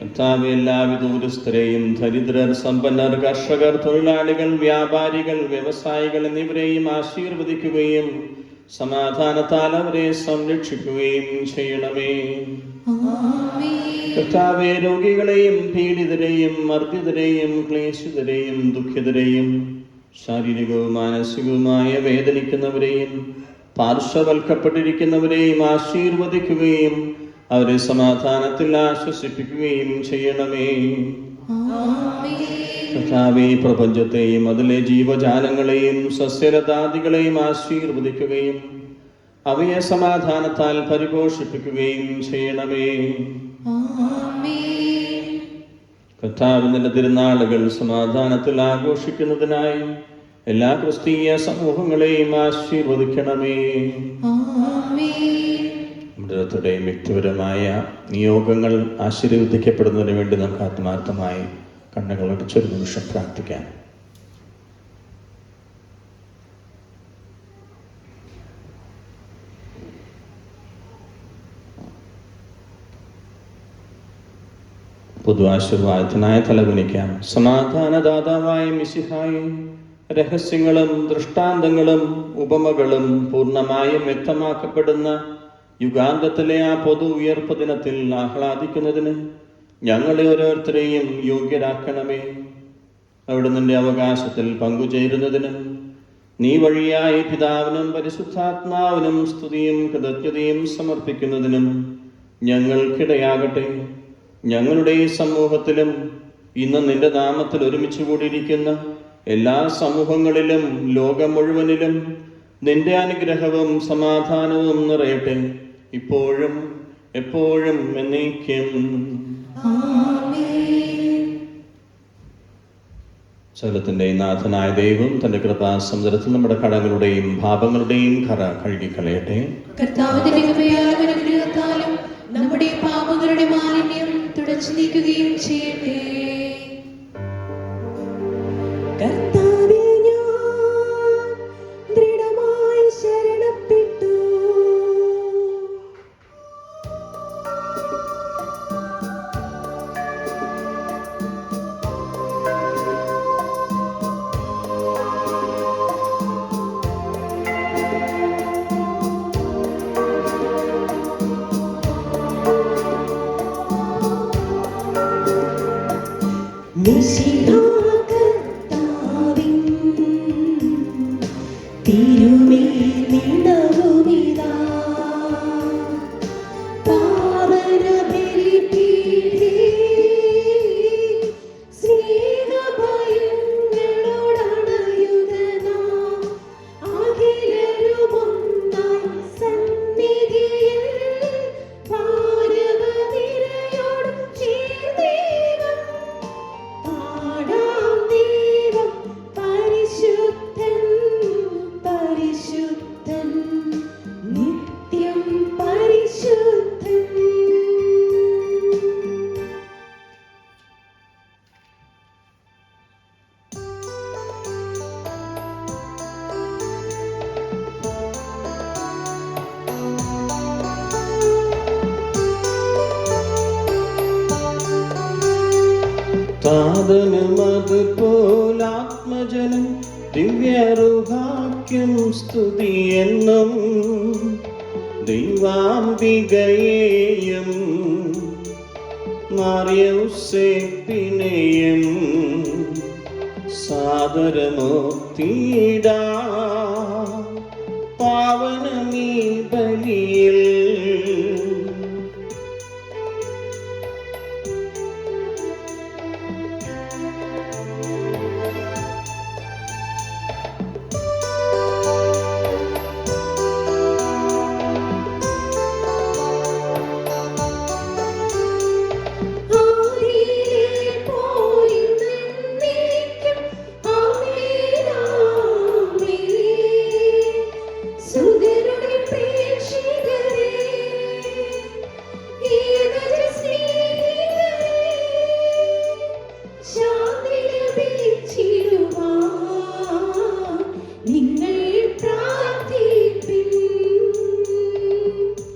കർത്താവേ, എല്ലാവിധ ദൂരസ്ഥരെയും ദരിദ്രർ, സമ്പന്നർ, കർഷകർ, തൊഴിലാളികൾ, വ്യാപാരികൾ, വ്യവസായികൾ എന്നിവരെയും ആശീർവദിക്കുകയും സമാധാനത്താൽ അവരെ സംരക്ഷിക്കുകയും ചെയ്യണമേ. കർത്താവേ, രോഗികളെയും പീഡിതരെയും മർദ്ദിതരെയും ക്ലേശിതരെയും ദുഃഖിതരെയും ശാരീരികവും മാനസികവുമായ വേദനിക്കുന്നവരെയും പാർശ്വവൽക്കപ്പെട്ടിരിക്കുന്നവരെയും ആശീർവദിക്കുകയും അവരെ സമാധാനത്തിൽ ആശ്വസിപ്പിക്കുകയും ചെയ്യണമേ. കർത്താവേ, പ്രപഞ്ചത്തെയും അതിലെ ജീവജാലങ്ങളെയും സസ്യലതാദികളെയും ആശീർവദിക്കുകയും അവയെ സമാധാനത്താൽ പരിപോഷിപ്പിക്കുകയും ചെയ്യണമേ. കർത്താവിന്റെ തിരുനാളുകൾ സമാധാനത്തിൽ ആഘോഷിക്കുന്നതിനായി എല്ലാ ക്രിസ്തീയ സമൂഹങ്ങളെയും ആശീർവദിക്കണമേ. നമ്മുടെ വ്യക്തിപരമായ നിയോഗങ്ങൾ ആശീർവദിക്കപ്പെടുന്നതിന് വേണ്ടി നമുക്ക് ആത്മാർത്ഥമായി കണ്ണുകൾ അടച്ചൊരു നിമിഷം പ്രാർത്ഥിക്കാം. പൊതുവാശീർവാദത്തിനായ തലകുനിക്കാം. സമാധാനദാതാവായ മിശിഹായെ, രഹസ്യങ്ങളും ദൃഷ്ടാന്തങ്ങളും ഉപമകളും പൂർണ്ണമായും വ്യക്തമാക്കപ്പെടുന്ന യുഗാന്തത്തിലെ ആ പൊതു ഉയർപ്പ് ദിനത്തിൽ ആഹ്ലാദിക്കുന്നതിന് ഞങ്ങളെ ഓരോരുത്തരെയും യോഗ്യരാക്കണമേ. അവിടെ നിന്റെ അവകാശത്തിൽ പങ്കുചേരുന്നതിനും നീ വഴിയായി പിതാവിനും പരിശുദ്ധാത്മാവിനും സ്തുതിയും കൃതജ്ഞതയും സമർപ്പിക്കുന്നതിനും ഞങ്ങൾക്കിടയാകട്ടെ. ഞങ്ങളുടെ ഈ സമൂഹത്തിലും ഇന്ന് നിന്റെ നാമത്തിൽ ഒരുമിച്ച് കൂടിയിരിക്കുന്ന എല്ലാ സമൂഹങ്ങളിലും ലോകം മുഴുവനിലും നിന്റെ അനുഗ്രഹവും സമാധാനവും നിറയട്ടെ, ഇപ്പോഴും എപ്പോഴും എന്നേക്കും. സകലത്തിൻ്റെ നാഥനായ ദൈവം തൻ്റെ കൃപാസമുദ്രത്തിൽ നമ്മുടെ കടങ്ങളുടെയും പാപങ്ങളുടെയും കറ കഴുകിക്കളയട്ടെ. കർത്താവിന്റെ കൃപയാലും അനുഗ്രഹത്താലും നമ്മുടെ പാപങ്ങളുടെ മാലിന്യം തുടച്ചു നീക്കുകയും ചെയ്യട്ടെ. കർത്താവിൽ ഞാൻ ദൃഢമായി ശരണപ്പെട്ടു. കർത്താവിൻ തിരുമേൽ നിന്നവുമിതാ പാവന ബലിപീഠേ സ്നേഹഭയങ്ങളോടണയുകനാ അഖിലരുമൊന്നായി സന്നിധിയിൽ ഭാരവനിരയോട് ചേർന്നേകം പാടാം ദൈവം പരിശുദ്ധൻ പരിശുദ്ധൻ നിത്യം പരിശുദ്ധൻ. താതനുമതുപോലാത്മജനം ദിവ്യറുഹാക്യം സ്തുതി എന്നും ദൈവാംബികയെയും മാറിയൗസേപ്പിനെയും സാദരമൂർത്തിയിടാ പാവനമീ ബലിയിൽ.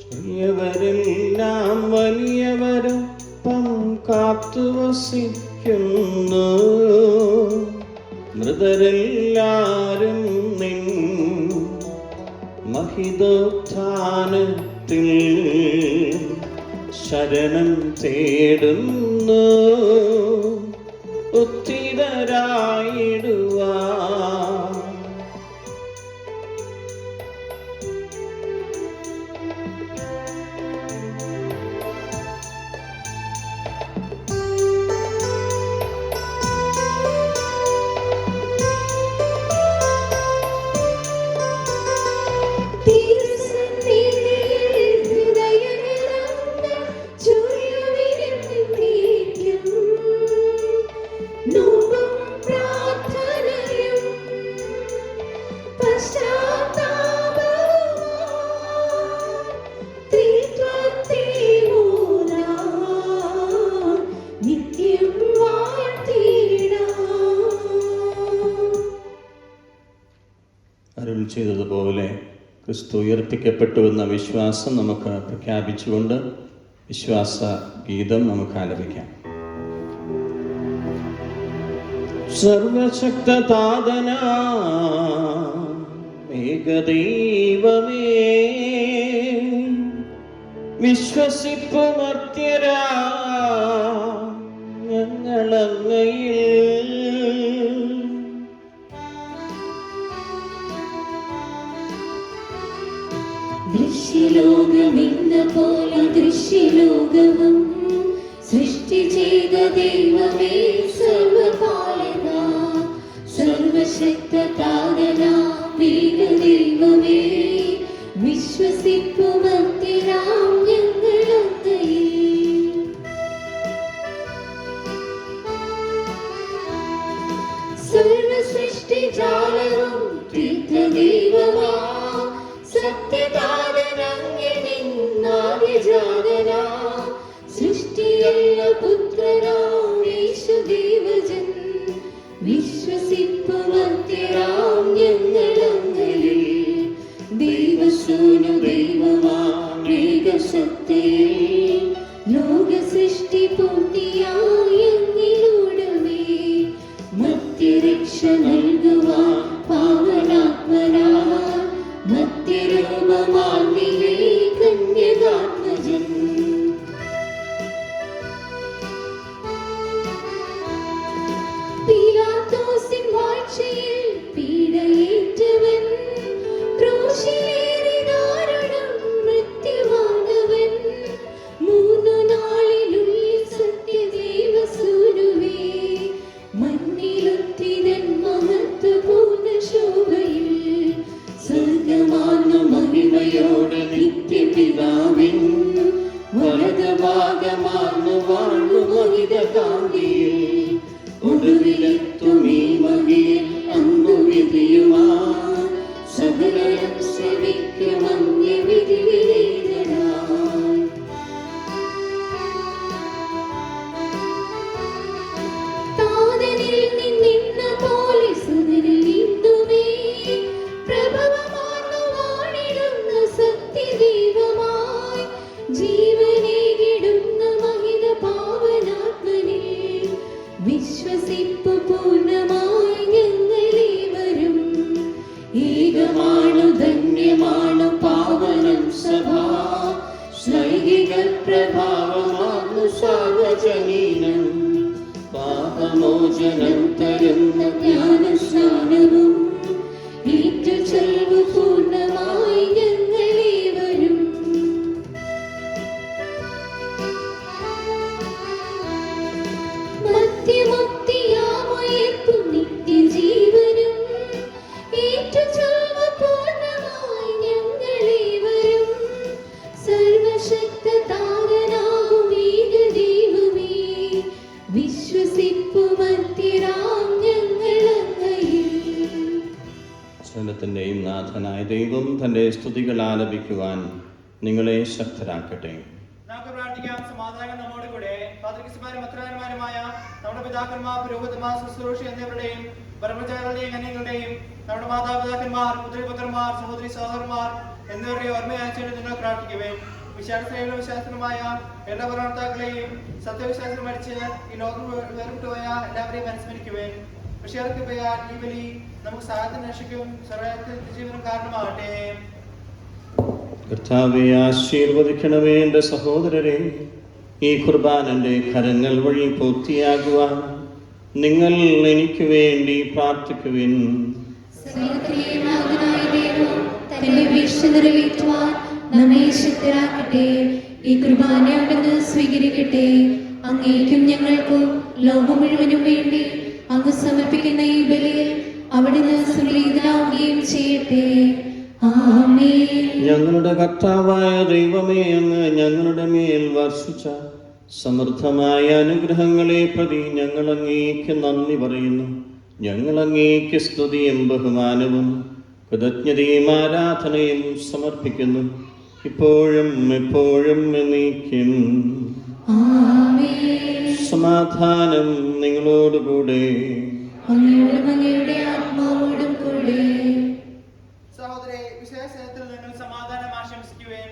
ചെറിയവരെല്ലാം വലിയവരൊപ്പം കാത്തുവസിക്കുന്നു. മൃതരെല്ലാരും നിൻ മഹിതോത്ഥാനത്തിൽ ശരണം തേടുന്നു. ഉത്തിതരായിടുവാ അരുൾ ചെയ്തതുപോലെ ക്രിസ്തു ഉയർപ്പിക്കപ്പെട്ടുവെന്ന വിശ്വാസം നമുക്ക് പ്രഖ്യാപിച്ചുകൊണ്ട് വിശ്വാസ ഗീതം നമുക്ക് ആലപിക്കാം. സർവശക്തതാതനാ ഏകദൈവമേ, വിശ്വസിപ്പുമർത്യരാ ഞങ്ങളങ്ങയിൽ ദൃശ്യലോകമെന്ന പോലെ ദൃശ്യലോകവും സൃഷ്ടി ചെയ്ത ദൈവമേ സർവപാലന സർവശക്തതാതനാ ദൈവമേ, വിശ്വസിപ്പുമർത്യരാം ഞങ്ങളങ്ങയിൽ നിത്യപിതാവിൻ വലതുഭാഗമാർന്നു വാഴ്ന്നു മഹിതകാന്തിയിൽ ഒടുവിലെത്തും ഈ മഹിയിൽ അന്നു വിധിയുമാ സകലരും ശ്രമിക്കും അന്യവിധി വിനീതനായി. താതനിൽ നിന്നിന്ന പോലെ സുതനിൽ നിന്നുമേ പ്രഭവമാർന്നു വാണിടുന്ന സത്യദൈവമായി ജീവനേകിടുന്ന മഹിത പാവനാത്മനെ വിശ്വസിപ്പു പൂർണ്ണമായി ഞങ്ങളേവരും. ഏകമാണു ധന്യമാണു പാവനം സഭാ ശ്ലൈകിക പ്രഭാവമാർന്നു സാർവജനീനം പാപമോചനം തരുന്ന ജ്ഞാനസ്നാനവും ഏറ്റുചൊൽവു പൂർണ്ണമായി ഞങ്ങളേവരും. മധ്യമുക്തിയാമുയർപ്പു നിത്യജീവനും ഏറ്റുചൊൽവു പൂർണ്ണമായി ഞങ്ങളേവരും. സർവശക്ത താരനാകും ഏകദൈവമേ വിശ്വസിപ്പു മധ്യരാം ഞങ്ങളങ്ങയിൽ. സകലത്തിൻ്റെയും നാഥനായ ദൈവം തൻ്റെ സ്തുതികൾ ആലപിക്കുവാൻ നിങ്ങളെ ശക്തരാക്കട്ടെ. നമുക്ക് പ്രാർത്ഥിക്കാം. സമാധാനം നമ്മോട് കൂടെ. പാത്രികന്മാരും മത്രന്മാരുമായ നമ്മുടെ പിതാക്കന്മാർ, പുരോഹിതന്മാർ, ശുശ്രൂഷ എന്നിവരുടെയും ബ്രഹ്മചാരികളുടെയും കന്യകളുടെയും നമ്മുടെ മാതാപിതാക്കന്മാർ, പുത്രിപുത്രന്മാർ, സഹോദരി സഹോദരന്മാർ എന്നിവരുടെ ഓർമ്മയാച്ചോട് നിങ്ങൾ പ്രാർത്ഥിക്കുകയും വിശ്വാസത്തിലുള്ള വിശ്വാസമായ എല്ലാ ഭരണത്താക്കളെയും സത്യവിശ്വാസം മരിച്ച് ഈ ലോകം വേറിട്ടുപോയ എല്ലാവരെയും അനുസ്മരിക്കുകയും വിഷയർക്കൃപയാൽ ഈ ബലി നമുക്ക് സഹായത്തിന് രക്ഷിക്കും സർവ്വത്തിൽ ജീവനും കാരണമാകട്ടെ. കർത്താവെ ആശീർവദിക്കണമേ എൻ്റെ സഹോദരരെ. ഈ കുർബാനൻ്റെ കരങ്ങൾ വഴി പൂർത്തിയാകുവാൻ നിങ്ങൾ എനിക്ക് വേണ്ടി പ്രാർത്ഥിക്കുവിൻ. സ്നേഹത്തിലെ നാഥനായ ദൈവം തന്റെ വീഴ്ച നിറവേറ്റുവാൻ നമ്മെ ശക്തരാക്കട്ടെ. ഈ കുർബാന അവിടുന്ന് സ്വീകരിക്കട്ടെ. അങ്ങേക്കും ഞങ്ങൾക്കും ലോകം മുഴുവനും വേണ്ടി അങ്ങ് സമർപ്പിക്കുന്ന ഈ ബലിയിൽ അവിടുന്ന് സംപ്രീതനാവുകയും ചെയ്യട്ടെ. ആമേൻ. ഞങ്ങളുടെ കർത്താവായ ദൈവമേ, അങ്ങ് ഞങ്ങളുടെ മേൽ വർഷിച്ച സമൃദ്ധമായ അനുഗ്രഹങ്ങളെ പ്രതി ഞങ്ങൾ അങ്ങേക്ക് നന്ദി പറയുന്നു. ഞങ്ങൾ അങ്ങേക്ക് സ്തുതിയും ബഹുമാനവും കൃതജ്ഞതയും ആരാധനയും സമർപ്പിക്കുന്നു, ഇപ്പോഴും എപ്പോഴും എന്നേക്കും. ആമേൻ. സമാധാനം നിങ്ങളോടുകൂടെ. അങ്ങയോടും അങ്ങയുടെ ആത്മാവോടും കൂടെ. സഹോദരേ, വിശേഷത്തിൽ നിങ്ങൾ സമാധാനം ആശംസിക്കുവേൻ.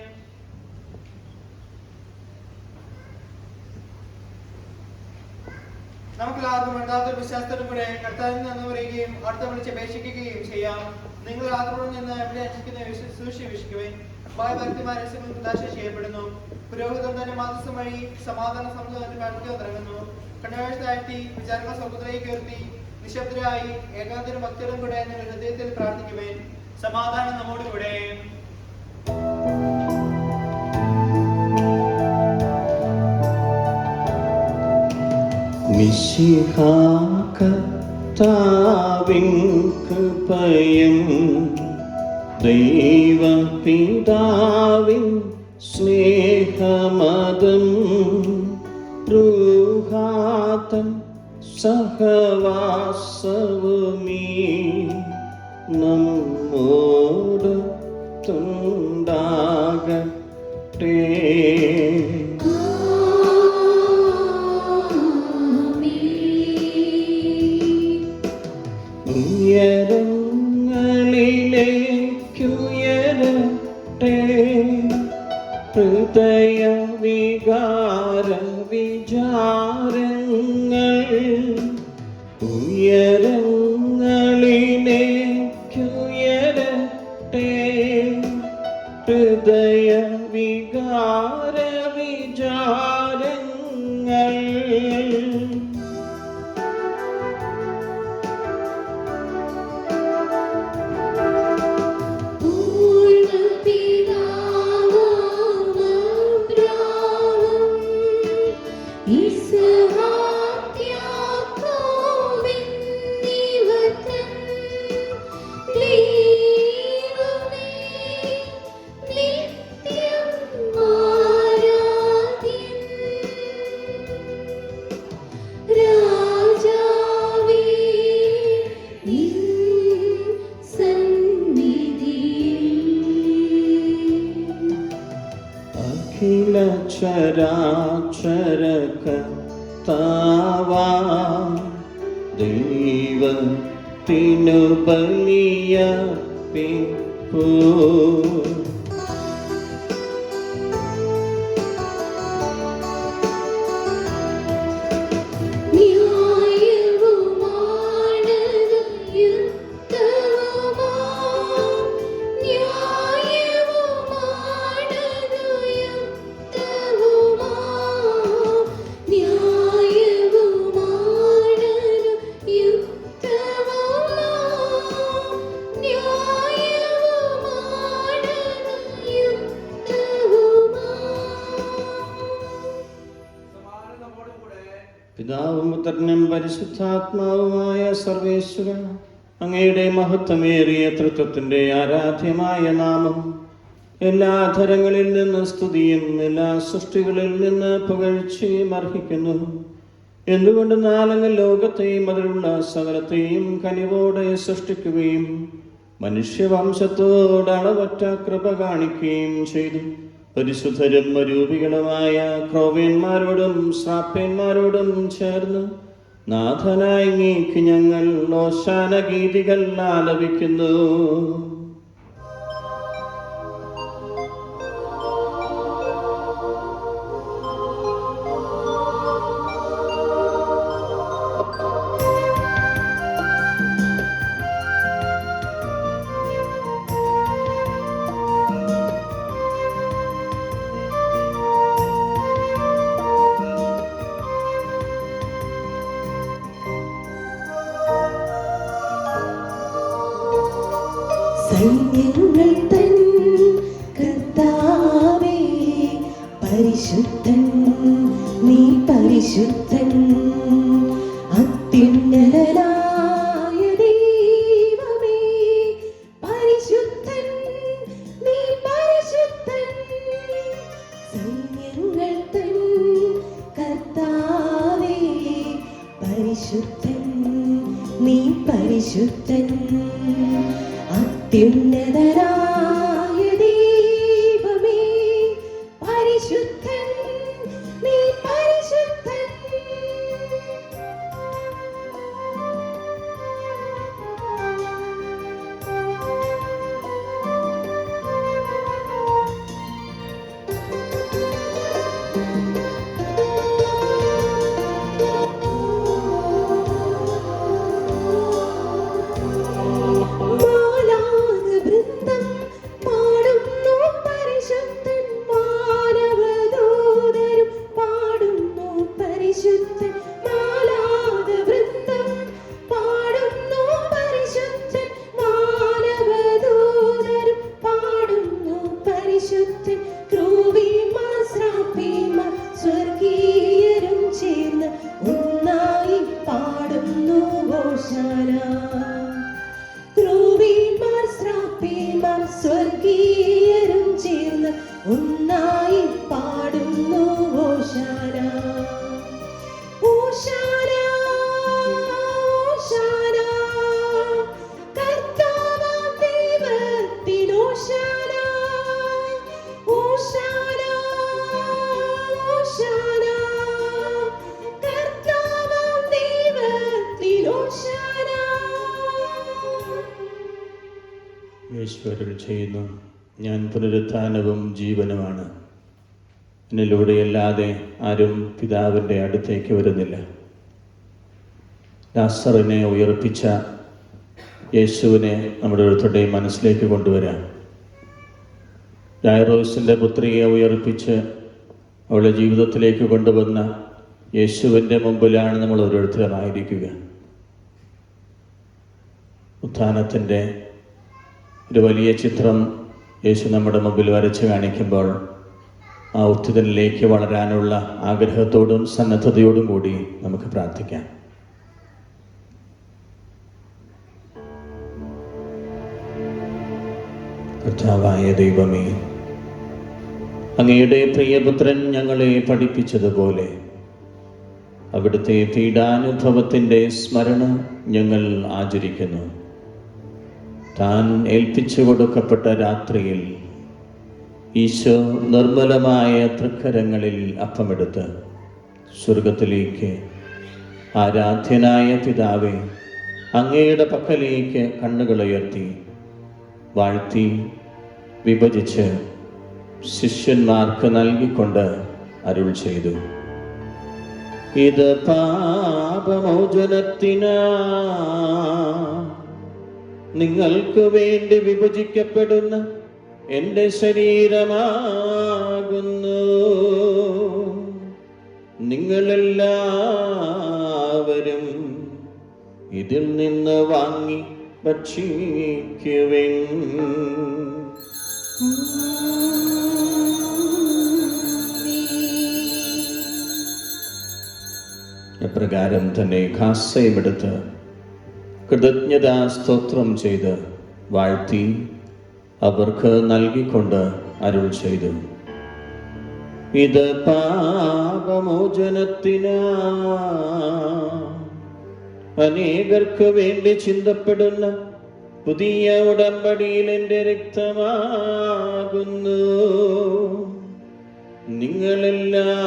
നമുക്കെല്ലാവർക്കും യഥാർത്ഥ വിശ്വാസത്തോടും കൂടെ കർത്താവിൽ നിന്ന് പറയുകയും അടുത്ത വിളിച്ച് അപേക്ഷിക്കുകയും ചെയ്യാം. നിങ്ങൾ ആദ്യത്തോടെ നിന്ന് എവിടെ അന്വേഷിക്കുന്ന സൂക്ഷിക്കുവേൻ. ഭക്തിമാരെ പ്രദാശ ചെയ്യപ്പെടുന്നു. പുരോഹിതം തന്നെ മാതൃസം വഴി സമാധാന സമുദായത്തിൽ പ്രാർത്ഥിക്കാൻ തുടങ്ങുന്നു. കണ്ണുവേഴ്ച താഴ്ത്തി വിചാരങ്ങൾ സ്വർഗത്തിലേക്ക് ഉയർത്തി നിശബ്ദരായി ഏകാന്തരും ഭക്തരും കൂടെ നിങ്ങൾ ഹൃദയത്തിൽ പ്രാർത്ഥിക്കുവേൻ. സമാധാനം നമ്മോട് കൂടെ. കർത്താവിൻ കൃപയും ദൈവപിതാവിൻ സ്നേഹമതും റൂഹാതൻ സഹവാസവുമീ നമ്മോട് തുണ്ടാകട്ടെ. ഉയരങ്ങളിലേക്കുയരട്ടെ ഹൃദയ വികാര വിചാരങ്ങൾ. ഉയരങ്ങളിലേക്കുയരട്ടെ ഹൃദയ വികാര വിചാരങ്ങൾ. നിത്യ അഖില ചരാചരകർത്താവാ ദൈവത്തിനു ബലിയർപ്പിപ്പൂ. പിതാവും പുത്രനും പരിശുദ്ധാത്മാവുമായ സർവേശ്വരൻ, അങ്ങയുടെ മഹത്വമേറിയ തൃത്വത്തിന്റെ ആരാധ്യമായ നാമം എല്ലാ ധരങ്ങളിൽ നിന്ന് സ്തുതിയും എല്ലാ സൃഷ്ടികളിൽ നിന്ന് പുകഴ്ചയും അർഹിക്കുന്നു. എന്തുകൊണ്ടെന്നാൽ അങ്ങ് ലോകത്തെയും അതിലുള്ള സകലത്തെയും കനിവോടെ സൃഷ്ടിക്കുകയും മനുഷ്യവംശത്തോട് അളവറ്റ കൃപ കാണിക്കുകയും ചെയ്തു. പരിശുദ്ധരും അരൂപികളുമായ ക്രോവ്യന്മാരോടും ശ്രാപ്യന്മാരോടും ചേർന്ന് നാഥനായി നീക്ക് ഞങ്ങൾ ഓശാന ഗീതികൾ ആലപിക്കുന്നു. സൈന്യങ്ങൾ തൻ കർത്താവേ പരിശുദ്ധൻ, നീ പരിശുദ്ധൻ. അത്യുന്നതനായ ദൈവമേ പരിശുദ്ധൻ, നീ പരിശുദ്ധൻ. സൈന്യങ്ങൾ തൻ കർത്താവേ പരിശുദ്ധൻ, നീ പരിശുദ്ധൻ. അത്യുന്നതനായ ദൈവമേ പരിശുദ്ധൻ, നീ പരിശുദ്ധൻ. സ്വർഗീയരും ചേർന്ന് ഒന്നായി പാടുന്നു ഓശാന. ഓശാന ഓശാന കർത്താവാം ദൈവത്തിൽ ഓശാന. ഓശാന ഓശാന കർത്താവാം ദൈവത്തിൽ ഓശാന. ഈശ്വരൻ ചെയ്യുന്നു, ഞാൻ പുനരുത്ഥാനവും ജീവനുമാണ്. എന്നിലൂടെയല്ലാതെ ആരും പിതാവിൻ്റെ അടുത്തേക്ക് വരുന്നില്ല. ലാസറിനെ ഉയർപ്പിച്ച യേശുവിനെ നമ്മുടെ ഓരോരുത്തരുടെയും മനസ്സിലേക്ക് കൊണ്ടുവരാം. ജായിറോസിൻ്റെ പുത്രിയെ ഉയർപ്പിച്ച് അവളുടെ ജീവിതത്തിലേക്ക് കൊണ്ടുവന്ന യേശുവിൻ്റെ മുമ്പിലാണ് നമ്മൾ ഓരോരുത്തരുമായിരിക്കുക. ഉത്ഥാനത്തിൻ്റെ ഒരു വലിയ ചിത്രം യേശു നമ്മുടെ മുമ്പിൽ വരച്ച് കാണിക്കുമ്പോൾ ആ ഉത്ഥിതനിലേക്ക് വളരാനുള്ള ആഗ്രഹത്തോടും സന്നദ്ധതയോടും കൂടി നമുക്ക് പ്രാർത്ഥിക്കാം. കർത്താവായ ദൈവമേ, അങ്ങയുടെ പ്രിയപുത്രൻ ഞങ്ങളെ പഠിപ്പിച്ചതുപോലെ അവിടുത്തെ പീഡാനുഭവത്തിൻ്റെ സ്മരണ ഞങ്ങൾ ആചരിക്കുന്നു. താൻ ഏൽപ്പിച്ചു കൊടുക്കപ്പെട്ട രാത്രിയിൽ ഈശോ നിർമ്മലമായ തൃക്കരങ്ങളിൽ അപ്പമെടുത്ത് സ്വർഗത്തിലേക്ക് ആരാധ്യനായ പിതാവേ, അങ്ങയുടെ പക്കലേക്ക് കണ്ണുകളുയർത്തി വാഴ്ത്തി വിഭജിച്ച് ശിഷ്യന്മാർക്ക് നൽകിക്കൊണ്ട് അരുൾ ചെയ്തു: ഇത് പാപമോചനത്തിനാ നിങ്ങൾക്ക് വേണ്ടി വിഭജിക്കപ്പെടുന്ന എൻ്റെ ശരീരമാകുന്നു. നിങ്ങളെല്ലാവരും ഇതിൽ നിന്ന് വാങ്ങി ഭക്ഷിക്കുവിൻ. അപ്രകാരം തന്നെ കാസയുമെടുത്ത് കൃതജ്ഞതാ സ്തോത്രം ചെയ്ത് വാഴ്ത്തി അവർക്ക് നൽകിക്കൊണ്ട് അരുൾ ചെയ്തു: ഇത് പാപമോചനത്തിനാ അനേകർക്ക് വേണ്ടി ചിന്തപ്പെടുന്ന പുതിയ ഉടമ്പടിയിൽ എൻ്റെ രക്തമാകുന്നു. നിങ്ങളെല്ലാവരും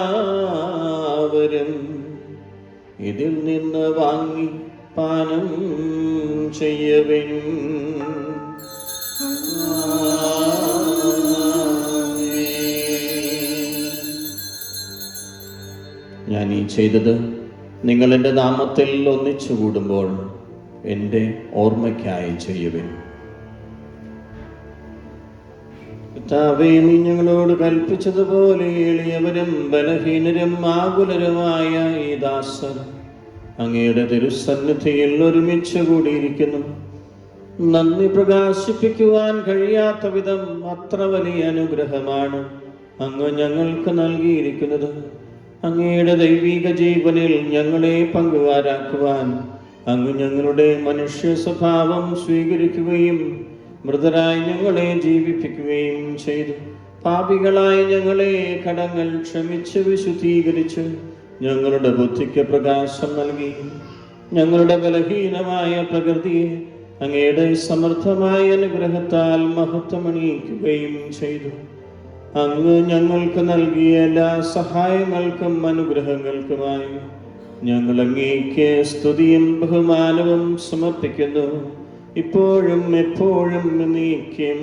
ഇതിൽ നിന്ന് വാങ്ങി പാനം ചെയ്യവിൻ. ഞാൻ ഈ ചെയ്തത് നിങ്ങൾ എൻ്റെ നാമത്തിൽ ഒന്നിച്ചു കൂടുമ്പോൾ എൻ്റെ ഓർമ്മയ്ക്കായി ചെയ്യുവിൻ. കർത്താവേ, നീ ഞങ്ങളോട് കൽപ്പിച്ചതുപോലെ എളിയവരും ബലഹീനരും ആകുലരുമായ ഈ ദാസർ അങ്ങയുടെ തിരുസന്നിധിയിൽ ഒരുമിച്ച് കൂടിയിരിക്കുന്നു. നന്ദി പ്രകാശിപ്പിക്കുവാൻ കഴിയാത്ത വിധം അത്ര വലിയ അനുഗ്രഹമാണ് അങ്ങ് ഞങ്ങൾക്ക് നൽകിയിരിക്കുന്നത്. അങ്ങയുടെ ദൈവിക ജീവനിൽ ഞങ്ങളെ പങ്കുകാരാക്കുവാൻ അങ്ങ് ഞങ്ങളുടെ മനുഷ്യ സ്വഭാവം സ്വീകരിക്കുകയും മൃതരായി ഞങ്ങളെ ജീവിപ്പിക്കുകയും ചെയ്തു. പാപികളായ ഞങ്ങളെ കടങ്ങൾ ക്ഷമിച്ച് വിശുദ്ധീകരിച്ച് ഞങ്ങളുടെ ബുദ്ധിക്ക് പ്രകാശം നൽകി ഞങ്ങളുടെ ബലഹീനമായ പ്രകൃതിയെ അങ്ങയുടെ സമർത്ഥമായ അനുഗ്രഹത്താൽ മഹത്വമണിയിക്കുകയും ചെയ്തു. അങ്ങ് ഞങ്ങൾക്ക് നൽകിയ എല്ലാ സഹായങ്ങൾക്കും അനുഗ്രഹങ്ങൾക്കുമായി ഞങ്ങൾ അങ്ങേക്ക് സ്തുതിയും ബഹുമാനവും സമർപ്പിക്കുന്നു, ഇപ്പോഴും എപ്പോഴും എന്നേക്കും.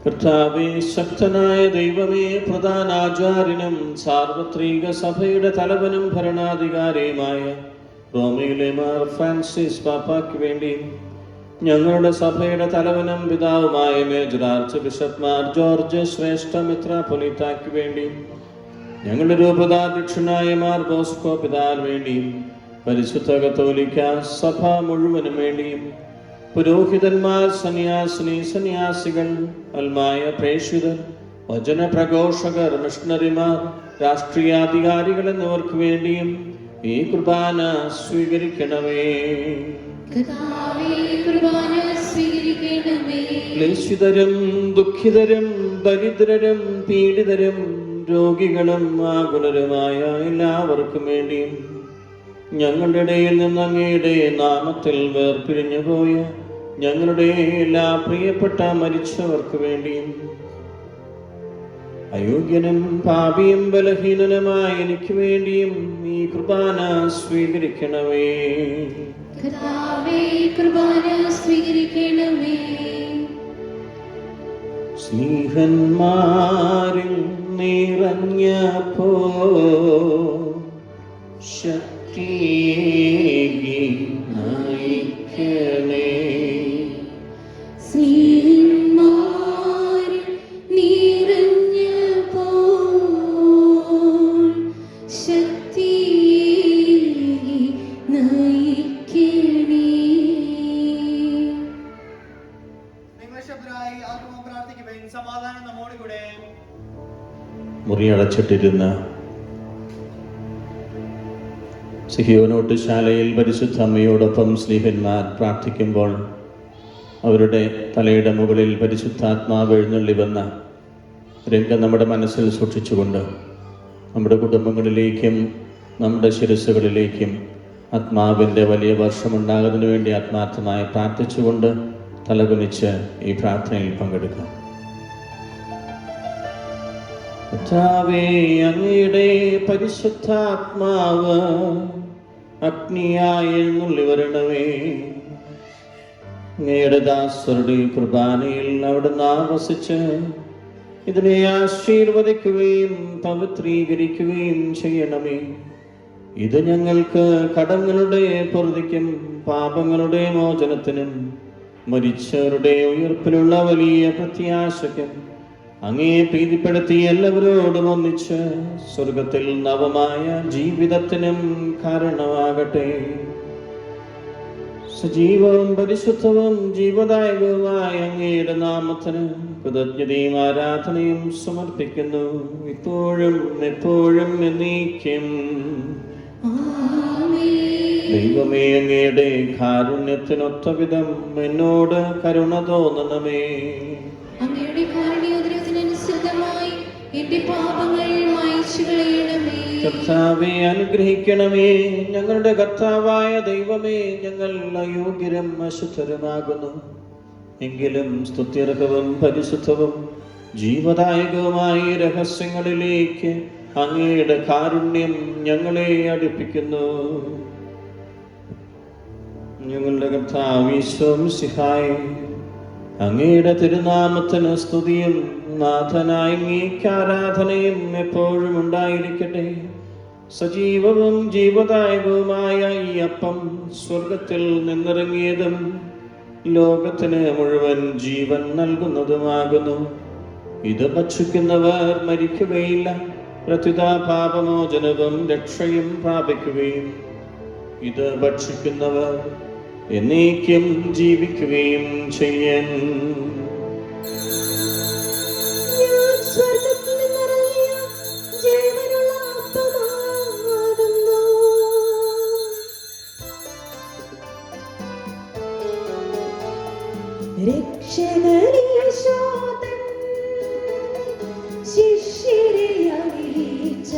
കർത്താവേ, ശക്തനായ ദൈവമേ, പ്രധാന ആചാര്യനും സാർവത്രിക സഭയുടെ തലവനും ഭരണാധികാരിയുമായ റോമയിലെ മാർ ഫ്രാൻസിസ് പാപ്പായ്ക്ക് വേണ്ടി, ഞങ്ങളുടെ സഭയുടെ തലവനും പിതാവുമായ major arch bishop Mar George ശ്രേഷ്ഠ മെത്രാപ്പൊലീത്തായ്ക്ക് വേണ്ടി, ഞങ്ങളുടെ രൂപതാധ്യക്ഷനായ മാർ ബോസ്കോ പിതാവിന് വേണ്ടിയും പരിശുദ്ധ കത്തോലിക്ക സഭ മുഴുവനും വേണ്ടിയും, പുരോഹിതന്മാർ, സന്യാസികൾ, അൽമായ പ്രേക്ഷിതർ, വചന പ്രഘോഷകർ, മിഷണറിമാർ, രാഷ്ട്രീയാധികാരികൾ എന്നിവർക്ക് വേണ്ടിയും ഈ കുർബാന സ്വീകരിക്കണമേ. ക്ലേശിതരും ദുഃഖിതരും ദരിദ്രരും പീഡിതരും രോഗികളും ആകുലരുമായ എല്ലാവർക്കും വേണ്ടിയും, ഞങ്ങളുടെ ഇടയിൽ നിന്ന് അങ്ങയുടെ നാമത്തിൽ വേർപിരിഞ്ഞു പോയ ഞങ്ങളുടെ എല്ലാ പ്രിയപ്പെട്ട മരിച്ചവർക്ക് വേണ്ടിയും, അയോഗ്യനും പാപിയും ബലഹീനനുമായ എനിക്ക് വേണ്ടിയും ഈ കുർബാന സ്വീകരിക്കണമേ. സ്നേഹന്മാരിൽ നിറഞ്ഞപ്പോ ശക്തിയേകി നയിക്കണേ. മുറിയടച്ചിട്ടിരുന്ന സിഹിയോനോട്ട് ശാലയിൽ പരിശുദ്ധ അമ്മയോടൊപ്പം സ്നേഹന്മാർ പ്രാർത്ഥിക്കുമ്പോൾ അവരുടെ തലയുടെ മുകളിൽ പരിശുദ്ധാത്മാവ് എഴുന്നള്ളി വന്ന രംഗം നമ്മുടെ മനസ്സിൽ സൂക്ഷിച്ചുകൊണ്ട് നമ്മുടെ കുടുംബങ്ങളിലേക്കും നമ്മുടെ ശിരസ്സുകളിലേക്കും ആത്മാവിൻ്റെ വലിയ വർഷമുണ്ടാകുന്നതിന് വേണ്ടി ആത്മാർത്ഥമായി പ്രാർത്ഥിച്ചുകൊണ്ട് തലകുനിച്ച് ഈ പ്രാർത്ഥനയിൽ പങ്കെടുക്കാം. കർത്താവേ, അങ്ങയുടെ പരിശുദ്ധാത്മാവ് അഗ്നിയായി എഴുന്നള്ളി വരണമേ. അങ്ങയുടെ ദാസരുടെ കുർബാനയിൽ അവിടുന്ന് ആവസിച്ച് ഇതിനെ ആശീർവദിക്കുകയും പവിത്രീകരിക്കുകയും ചെയ്യണമേ. ഇത് ഞങ്ങൾക്ക് കടങ്ങളുടെ പൊറുതിക്കും പാപങ്ങളുടെ മോചനത്തിനും മരിച്ചവരുടെ ഉയർപ്പിലുള്ള വലിയ പ്രത്യാശയ്ക്കും അങ്ങേ പ്രീതിപ്പെടുത്തി എല്ലാവരോടും ഒന്നിച്ച് സ്വർഗത്തിൽ നവമായ ജീവിതത്തിനും കാരണമാകട്ടെ. സജീവവും പരിശുദ്ധവും ജീവദായകവുമായ അങ്ങയുടെ നാമത്തിന് കൃതജ്ഞതയും ആരാധനയും സമർപ്പിക്കുന്നു, ഇപ്പോഴും എപ്പോഴും എന്നേക്കും. ദൈവമേ, അങ്ങയുടെ കാരുണ്യത്തിനൊത്ത വിധം എന്നോട് കരുണ തോന്നണമേ. അങ്ങയുടെ കാരുണ്യോദരത്തിനനുസൃതമായി എന്റെ പാപങ്ങൾ മായ്ച്ചു കളയണമേ. കർത്താവെ, അനുഗ്രഹിക്കണമേ. ഞങ്ങളുടെ കർത്താവായ ദൈവമേ, ഞങ്ങൾ അയോഗ്യരും അശുദ്ധരുമാകുന്നു. എങ്കിലും സ്തുത്യർഹവും പരിശുദ്ധവും ജീവദായകവുമായ രഹസ്യങ്ങളിലേക്ക് അങ്ങയുടെ കാരുണ്യം ഞങ്ങളെ അടുപ്പിക്കുന്നു. ഞങ്ങളുടെ കർത്താവ് ഈശോ മിശിഹായേ, അങ്ങയുടെ തിരുനാമത്തിന് സ്തുതിയും നാഥനായ അങ്ങേയ്ക്ക് ആരാധനയും എപ്പോഴും ഉണ്ടായിരിക്കട്ടെ. സജീവവും ജീവദായകവുമായ ഈ അപ്പം സ്വർഗത്തിൽ നിന്നിറങ്ങിയതും ലോകത്തിന് മുഴുവൻ ജീവൻ നൽകുന്നതുമാകുന്നു. ഇത് ഭക്ഷിക്കുന്നവർ മരിക്കുകയില്ല, പ്രത്യുത പാപമോചനവും രക്ഷയും പ്രാപിക്കുകയും ഇത് ഭക്ഷിക്കുന്നവർ എന്നേക്കും ജീവിക്കുകയും ചെയ്യൻ. ഞാൻ സ്വർഗ്ഗത്തിൽ നിന്നിറങ്ങിയ ജീവനുള്ള അപ്പമാകുന്നു. രക്ഷകനീശോ തൻ ശിഷ്യരെ അറിയിച്ച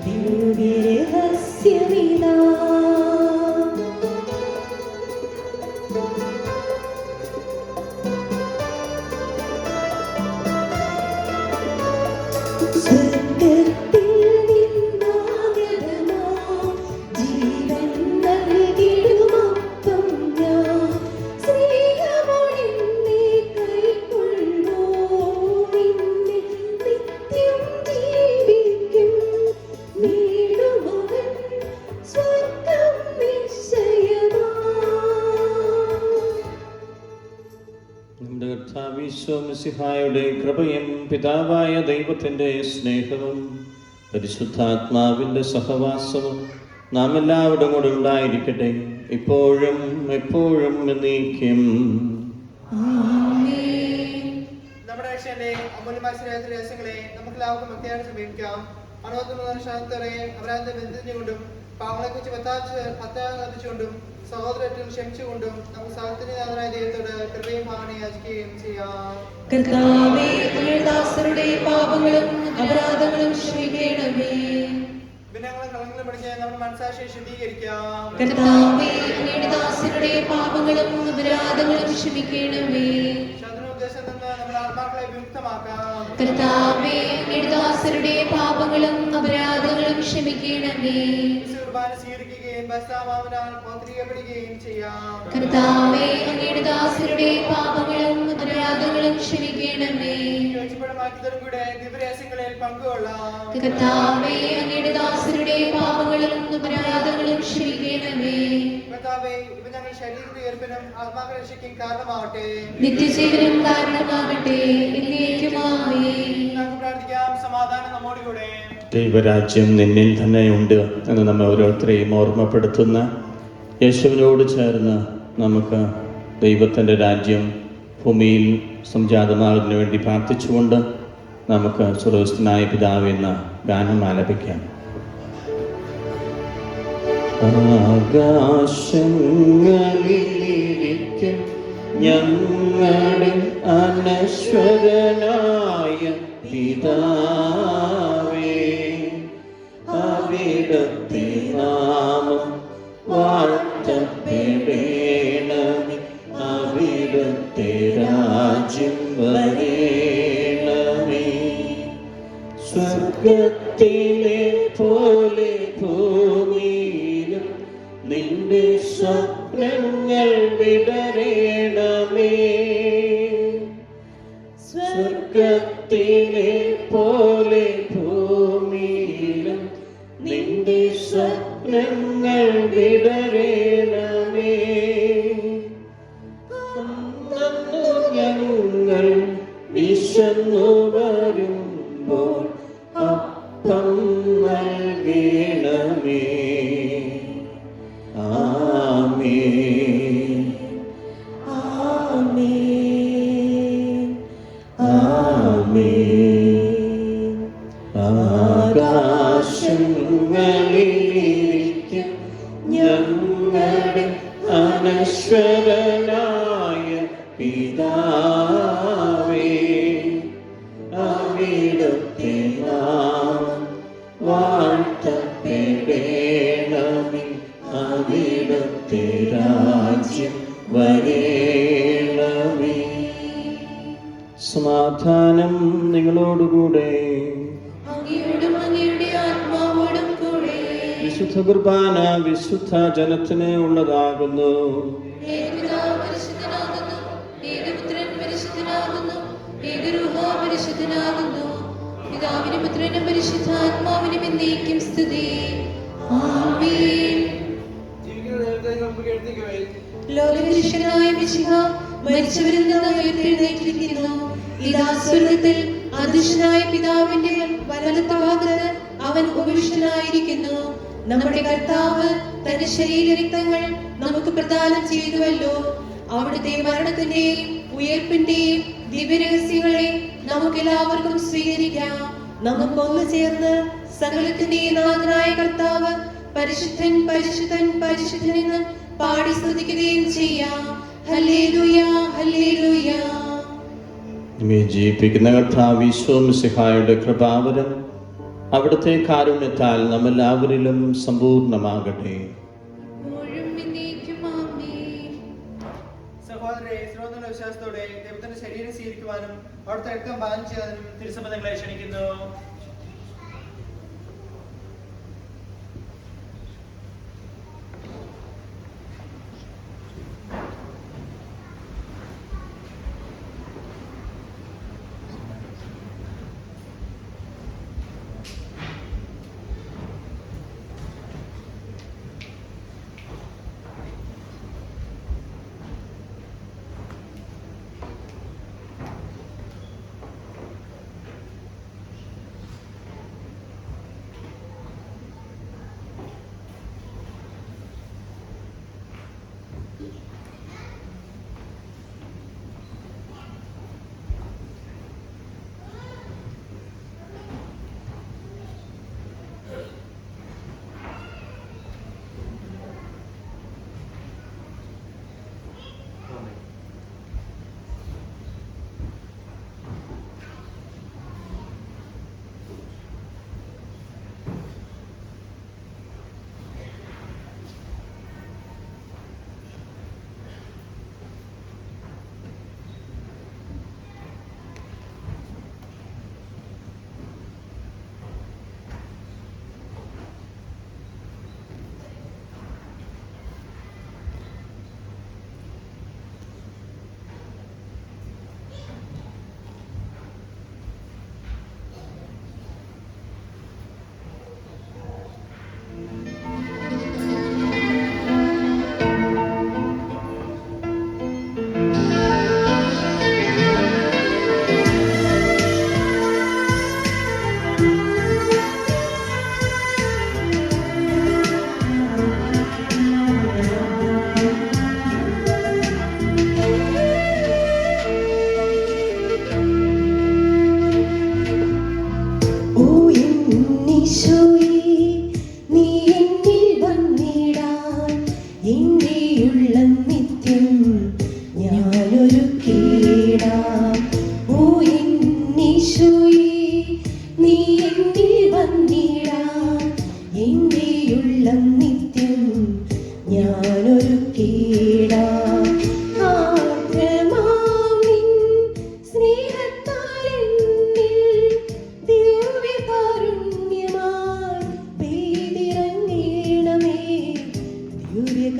ദിവ്യരഹസ്യമിതാ. സ്വർഗ്ഗത്തിൽ നിന്നാഗതമോ ജീവൻ നൽകിടുമപ്പം ഞാൻ. സ്നേഹമൊഴിന്നെ കൈക്കൊള്ളൂ, നിന്നെ നിത്യം ജീവിക്കും. നേടുമവൻ സ്വർഗ്ഗം നിശ്ചയമാ. നമ്മുടെ കർത്താവ് ഈശോ മിശിഹായുടെ കൃപയും പിതാവായ ദൈവത്തിൻ്റെ സ്നേഹവും പരിശുദ്ധാത്മാവിൻ്റെ സഹവാസവും നാം എല്ലാവരും കൂടെ ഉണ്ടായിരിക്കട്ടെ, ഇപ്പോഴും എപ്പോഴും എന്നേക്കും. നമ്മുടെ രക്ഷന്റെ അമൂല്യമായ സ്നേഹത്തിന്റെ രഹസ്യങ്ങളെ നമുക്ക് എല്ലാവർക്കും ഭക്തിയായി സമീപിക്കാം. 63 വർഷത്തോടെ അവരാന്റെ ബന്ധുകൊണ്ടും പാവങ്ങളെക്കുറിച്ച് പത്താർപ്പിച്ചുകൊണ്ടും സഹോദരത്തിൽ ക്ഷമിച്ചുകൊണ്ടും നമുക്ക് സാഹചര്യനാഥനായ ദൈവത്തോട് കൃപയും ഭാവനയും യാചിക്കുകയും ചെയ്യാം. കർത്താവേ, അങ്ങയുടെ ദാസരുടെ പാപങ്ങളും അപരാധങ്ങളും ക്ഷമിക്കണമേ. ഭിന്നങ്ങളും കളങ്ങളും പഠിച്ച് നമ്മുടെ മനസ്സാക്ഷിയെ ശുദ്ധീകരിക്കാം. കർത്താവേ, അങ്ങയുടെ ദാസരുടെ പാപങ്ങളും അപരാധങ്ങളും ക്ഷമിക്കണമേ. ശത്രുദ്ദേശത്തിൽ നിന്ന് നമ്മുടെ ആത്മാക്കളെ വിമുക്തമാക്കാം. കർത്താവേ, അങ്ങയുടെ ദാസരുടെ പാപങ്ങളും അപരാധങ്ങളും ക്ഷമിക്കണമേ. കുർബാന സ്വീകരിക്കുകയും പരിശുദ്ധാത്മാവിനാൽ പൗത്രീകപ്പെടുകയും ചെയ്യാം. കർത്താവേ, അങ്ങയുടെ ദാസരുടെ പാപങ്ങളും അപരാധങ്ങളും ക്ഷമിക്കണമേ. മാറ്റിത്തരും കൂടെ ദിവ്യരഹസ്യങ്ങളിൽ പങ്കുകൊള്ളാം. കർത്താവേ, അങ്ങയുടെ ദാസരുടെ പാപങ്ങളും അപരാധങ്ങളും ക്ഷമിക്കണമേ. കർത്താവേ, ഇവ ഞങ്ങൾ ശരീരത്തിന്റെ ഉയർപ്പിനും ആത്മാക്കളുടെ രക്ഷയ്ക്കും കാരണമാവട്ടെ. നിത്യജീവനും കാരണമാകട്ടെ. എന്നേക്കും ആമേൻ. നമുക്ക് പ്രാർത്ഥിക്കാം. സമാധാനം നമ്മോടുകൂടെ. ദൈവരാജ്യം നിന്നിൽ തന്നെയുണ്ട് എന്ന് നമ്മെ ഓരോരുത്തരെയും ഓർമ്മപ്പെടുത്തുന്ന യേശുവിനോട് ചേർന്ന് നമുക്ക് ദൈവത്തിൻ്റെ രാജ്യം ഭൂമിയിൽ സംജാതമാകുന്നതിന് വേണ്ടി പ്രാർത്ഥിച്ചുകൊണ്ട് നമുക്ക് സ്വർഗ്ഗസ്ഥനായ പിതാവേ എന്ന ഗാനം ആലപിക്കാം. ആകാശങ്ങളിലിരിക്കും ഞങ്ങളുടെ അനശ്വരനായ പിതാവേ, അവിടുത്തെ നാമം വാഴ്ത്തപ്പെടേണമേ. അവിടുത്തെ രാജ്യം വരേണമേ. സ്വർഗത്തിലെ പോലെ ഭൂമിയിലും നിന്റെ സ്വപ്നങ്ങൾ വിടരേണമേ. സ്വർഗത്തിലെ പോലെ ഭൂമിയിലും നിന്റെ സ്വപ്നങ്ങൾ വിടരേണമേ. അന്നു ഞങ്ങൾ വിശന്നു വരുമ്പോൾ അപ്പം നൽകണമേ. ആമേൻ ആമേൻ ആമേൻ. ആകാശങ്ങളിലിരിക്കും ഞങ്ങളുടെ അനശ്വരനായ പിതാവേ, അവിടുത്തെ നാമം വാഴ്ത്തപ്പെടേണമേ. അവിടുത്തെ രാജ്യം വരേണമേ. സമാധാനം നിങ്ങളോടുകൂടെ. അങ്ങയോടും അങ്ങയുടെ ആത്മാവോടും കൂടെ. വിശുദ്ധ കുർബാന വിശുദ്ധ ജനത്തിന് ഉള്ളതാകുന്നു. ഏകപിതാവ് പരിശുദ്ധനാകുന്നു, ഏകപുത്രൻ പരിശുദ്ധനാകുന്നു, ഏകരൂഹ പരിശുദ്ധനാകുന്നു. പിതാവിനും പുത്രനും പരിശുദ്ധാത്മാവിനും എന്നേക്കും സ്തുതി. ആമേൻ. ജീവിക്കുന്ന ദൈവത്തെ നമുക്ക് എഴുതിക്കുവേൻ. ലോകരക്ഷകനായ മിശിഹ മരിച്ചവരിൽ നിന്ന് ഉയർത്തെഴുന്നേറ്റിരിക്കുന്നു. ഇതാ സ്വർഗ്ഗത്തിൽ അദൃശ്യനായ പിതാവിന്റെ വലത്തെ ഭാഗത്ത് അവൻ ഉപവിഷ്ടനായിരിക്കുന്നു. നമ്മുടെ കർത്താവ് തന്റെ ശരീരരക്തങ്ങൾ നമുക്ക് പ്രദാനം ചെയ്തുവല്ലോ. അവിടുത്തെ മരണത്തിന്റെയും ഉയർപ്പിന്റെയും ദിവ്യരഹസ്യങ്ങളെ നമുക്കെല്ലാവർക്കും സ്വീകരിക്കാം. നമുക്കൊന്നു ചേർന്ന് സകലത്തിന്റെയും നാഥനായ കർത്താവ് പരിശുദ്ധൻ പരിശുദ്ധൻ പരിശുദ്ധൻ എന്ന് പാടി സ്തുതിക്കുകയും ചെയ്യാം. Hallelujah hallelujah. നമ്മെ ജീവിപ്പിക്കുന്ന കർത്താവ് ഈശോ മിശിഹായുടെ കൃപാവരം അവിടുത്തെ കാരുണ്യത്താൽ നമ്മെല്ലാവരിലും സമ്പൂർണ്ണമാകട്ടെ. എപ്പോഴും എന്നേക്കും ആമേൻ. സഹോദരരെ, ശ്രോതന വിശ്വാസത്തോടെ ദൈവത്തിന്റെ ശരീരം സ്വീകരിക്കുവാനും അവിടുത്തെ രക്തം പാനം ചെയ്യാനും തിരുസഭ നിങ്ങളെ ക്ഷണിക്കുന്നു.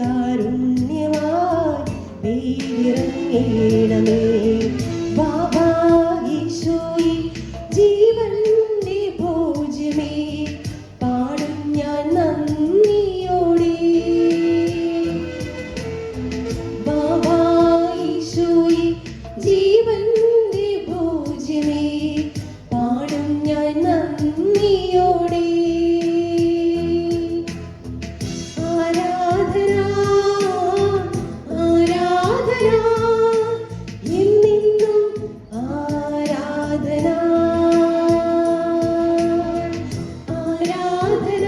കാരുണ്യമായി ദൈവിറങ്ങണമേ. ബാബാ ഈശോയെ ജീവന്റെ ഭോജ്യമേ, പാടും ഞാൻ നന്ദിയോടെ. ബാബാ ഈശോയെ ജീവന്റെ ഭോജ്യമേ, പാടും ഞാൻ നന്ദിയോടെ. ആരാധന ആരാധന എന്നെന്നും ആരാധന. ആരാധന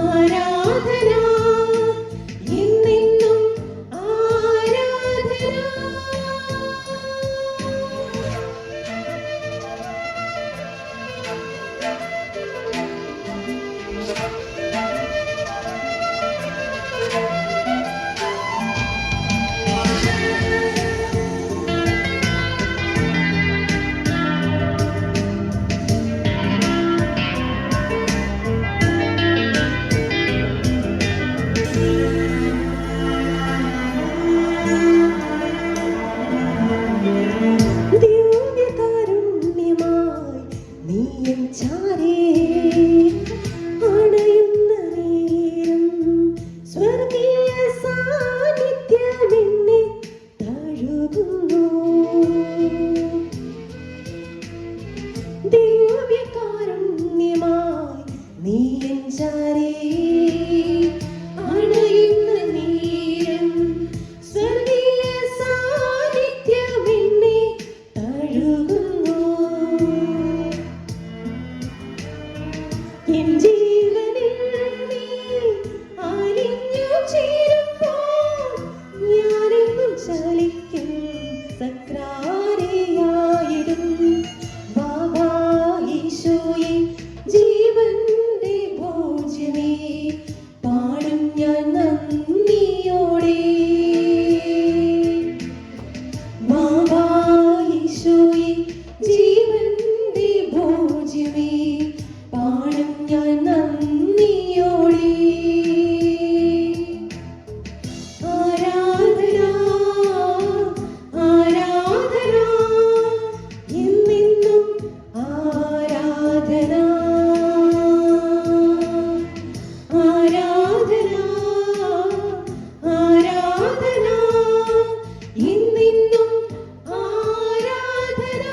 ആരാധന എന്നെന്നും ആരാധന. ദിവ്യകാരുണ്യമായി നീയും ചാരേ അണയുന്ന നേരം സ്വർഗീയ സാന്നിധ്യമെന്നെ തഴുകുന്നു. ദിവ്യകാരുണ്യമായി നീയും ചാരേ അണയുന്ന നേരം സ്വർഗീയ സാന്നിധ്യമെന്നെ തഴുകുന്നു. എൻ ജീവനിൽ നീ അലിഞ്ഞു ചേരുമ്പോൾ ഞാനെങ്ങും ചലിക്കും സക്രാരിയായിടും. ബാബാ ഈശോയെ ജീവന്റെ ഭോജ്യമേ, പാടും ഞാൻ നന്ദിയോടെ. ബാബാ ഈശോയെ ജീവന്റെ ഭോജ്യമേ, പാടും ഞാൻ നന്ദിയോടെ. ആരാധന ആരാധന എന്നെന്നും ആരാധന. ആരാധന ആരാധന എന്നെന്നും ആരാധന.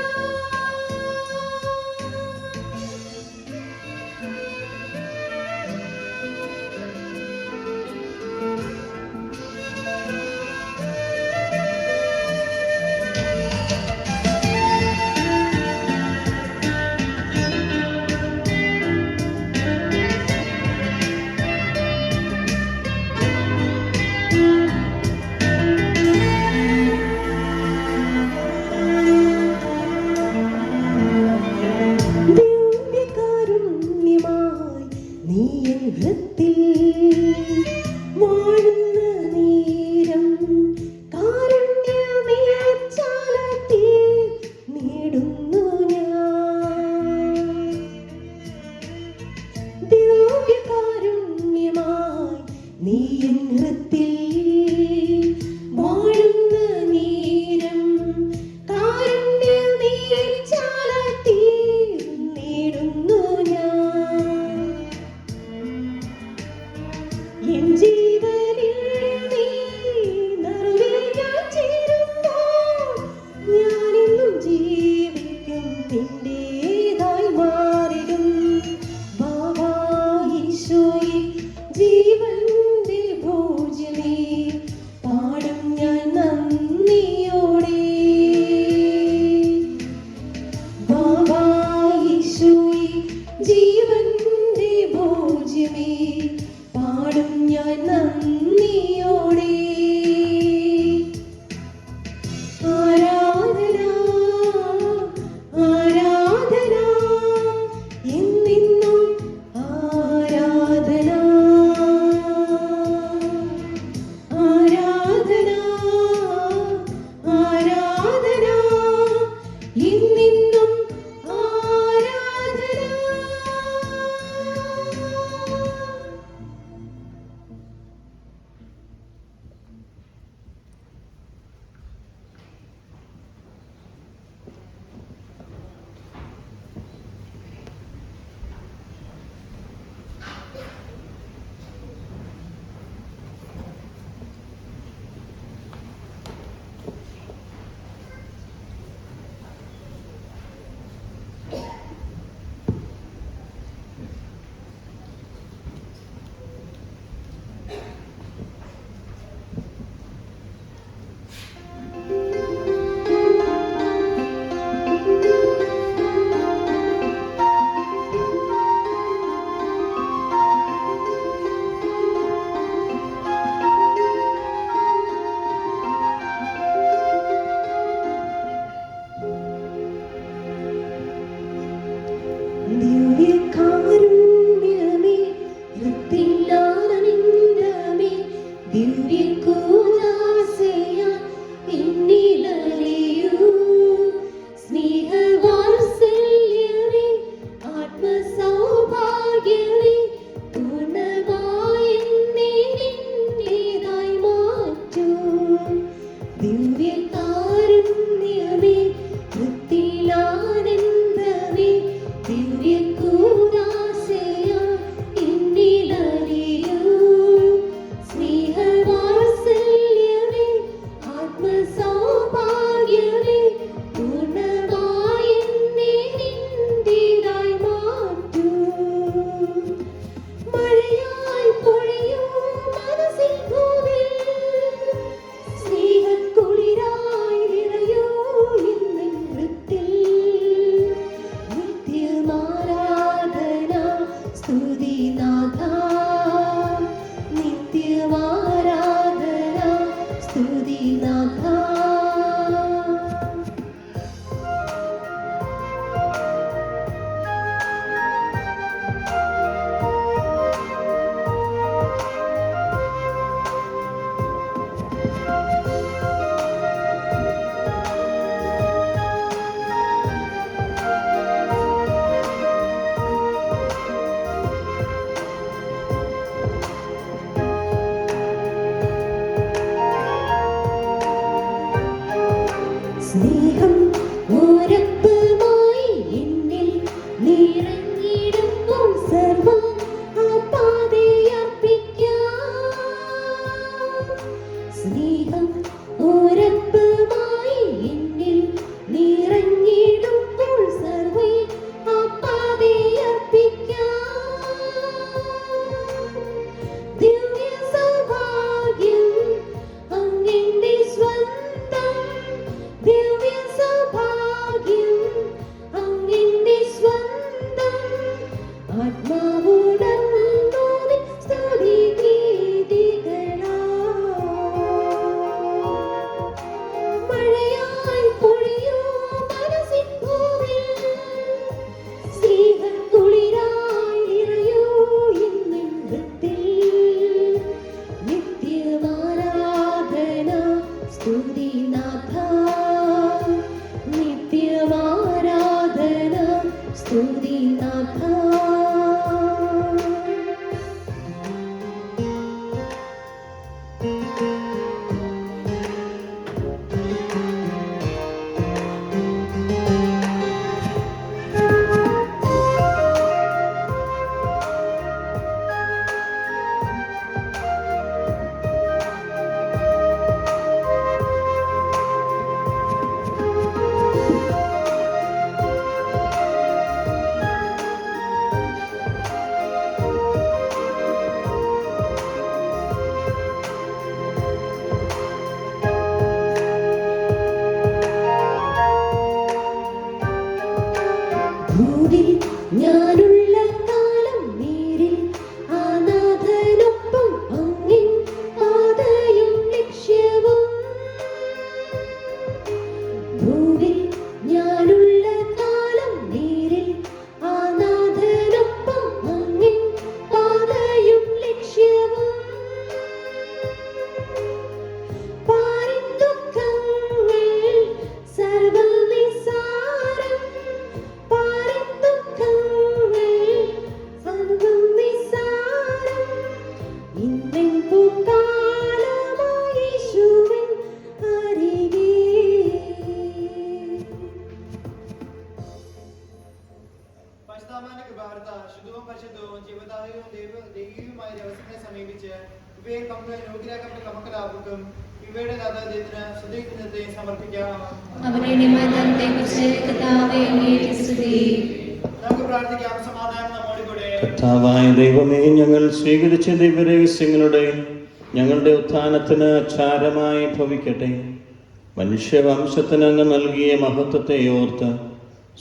ദിവ്യകാരുണ്യമായി നീ എൻ ഹൃത്തിൽ വാഴുന്ന നേരം കാരുണ്യമേച്ചാലത്തിൽ നേടുന്നു ഞാൻ. ദിവ്യകാരുണ്യമായി നീ എൻ ഹൃത്തിൽ വാഴുന്ന നേരം കാരുണ്യമേച്ചാലത്തിൽ നേടുന്നു ഞാൻ. എൻ ജീവനിൽ നീ നറുവിൽ ഞാൻ ചേരുമ്പോൾ ഞാനെന്നും ജീവിക്കും, നിന്റേതായി മാറിടും. ബാബാ ഈശോയെ ജീവന്റെ ഭോജ്യമേ, പാടും ഞാൻ നന്ദിയോടെ. ബാബാ ഈശോയെ ജീവന്റെ ഭോജ്യമേ, പാടും ഞാൻ സ്നേഹം ഓരപ്പമായി എന്നിൽ നിറഞ്ഞിടുമ്പോൾ സർവ്വം ആപാതയർപ്പിക്കാം. സ്നേഹം ഓരപ്പമായി എന്നിൽ നിറഞ്ഞിടുമ്പോൾ സർവ്വം ആപാതയർപ്പിക്കാം. ദിവ്യ സൗഭാഗ്യം അങ്ങെന്റെ സ്വന്തം, ദിവ്യ സൗഭാഗ്യം അങ്ങെന്റെ സ്വന്തം. ആത്മാവുണർന്നു നിൻ സ്തുതിഗീതികളാൽ മഴയായി പൊഴിയൂ മനസ്സിൻ ഭൂമിൽ. സ്നേഹക്കുളിരായി നിറയൂ ഇന്നെൻ ഹൃത്തിൽ. നിത്യമാരാധന സ്തുതിനാഥ, നിത്യമാരാധന സ്തുതിനാഥ. ഭൂവിൽ ഞാനുള്ള കാലം നേരിൽ ആനാഥനൊപ്പം അങ്ങിൻ പാതയും ലക്ഷ്യവും. ഭൂവിൽ ഞാനുള്ള കാലം നേരിൽ ആനാഥനൊപ്പം അങ്ങിൻ പാതയും ലക്ഷ്യവും. പാരിൻ ദുഃഖങ്ങൾ സർവ്വനിസ്സാരം, പാരിൻ ദുഃഖങ്ങൾ സർവ്വനിസ്സാരം. ഇന്നെൻ പൂക്കാലമായി യേശുവിൻ അരികെ. പരിശുദ്ധാത്മാവിന്റെ കൃപാർത്ത ശുദ്ധവും പരിശുദ്ധവും ജീവദായകവും ദൈവികവുമായ ദിവസങ്ങളെ സമീപിച്ച് ഇവയിൽ പങ്കുവരാൻ യോഗ്യരാക്കപ്പെട്ട നമുക്കെല്ലാവർക്കും ഇവയുടെ ദാതാദൈവത്തിന് സ്തുതിക്കുന്നതയും സമർപ്പിക്കാം. അവരുടെ മരണത്തെക്കുറിച്ച് കർത്താവേ അങ്ങേക്ക് സ്തുതി. നമുക്ക് പ്രാർത്ഥിക്കാം. സമാധാനം നമ്മോട് കൂടെ. കർത്താവായ ദൈവമേ, ഞങ്ങൾ സ്വീകരിച്ച ദിവ്യരഹസ്യങ്ങളുടെ ഞങ്ങളുടെ ഉത്ഥാനത്തിന് ആചാരമായി ഭവിക്കട്ടെ. മനുഷ്യവംശത്തിന് അങ്ങ് നൽകിയ മഹത്വത്തെ ഓർത്ത്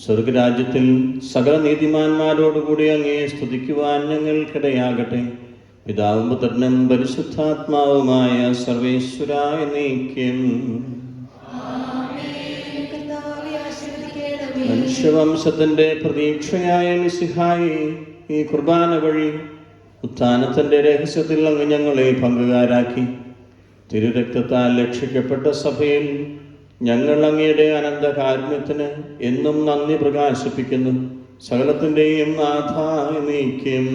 സ്വർഗരാജ്യത്തിൽ സകല നീതിമാന്മാരോടുകൂടി അങ്ങയെ സ്തുതിക്കുവാൻ ഞങ്ങൾക്കിടയാകട്ടെ. പിതാവും പുത്രനും പരിശുദ്ധാത്മാവുമായ സർവേശ്വരായ നീക്യം. കർത്താവേ ആശീർവദിക്കണമേ. മനുഷ്യവംശത്തിന്റെ പ്രതീക്ഷയായ മിശിഹായി ഈ കുർബാന വഴി ഉത്ഥാനത്തിന്റെ രഹസ്യത്തിൽ അങ്ങ് ഞങ്ങളെ പങ്കുകാരാക്കി. തിരുരക്തത്താൽ രക്ഷിക്കപ്പെട്ട സഭയിൽ ഞങ്ങൾ അങ്ങയുടെ അനന്ത കാരുണ്യത്തിന് എന്നും നന്ദി പ്രകാശിപ്പിക്കുന്നു. സകലത്തിന്റെയും നാഥായ നീക്യം.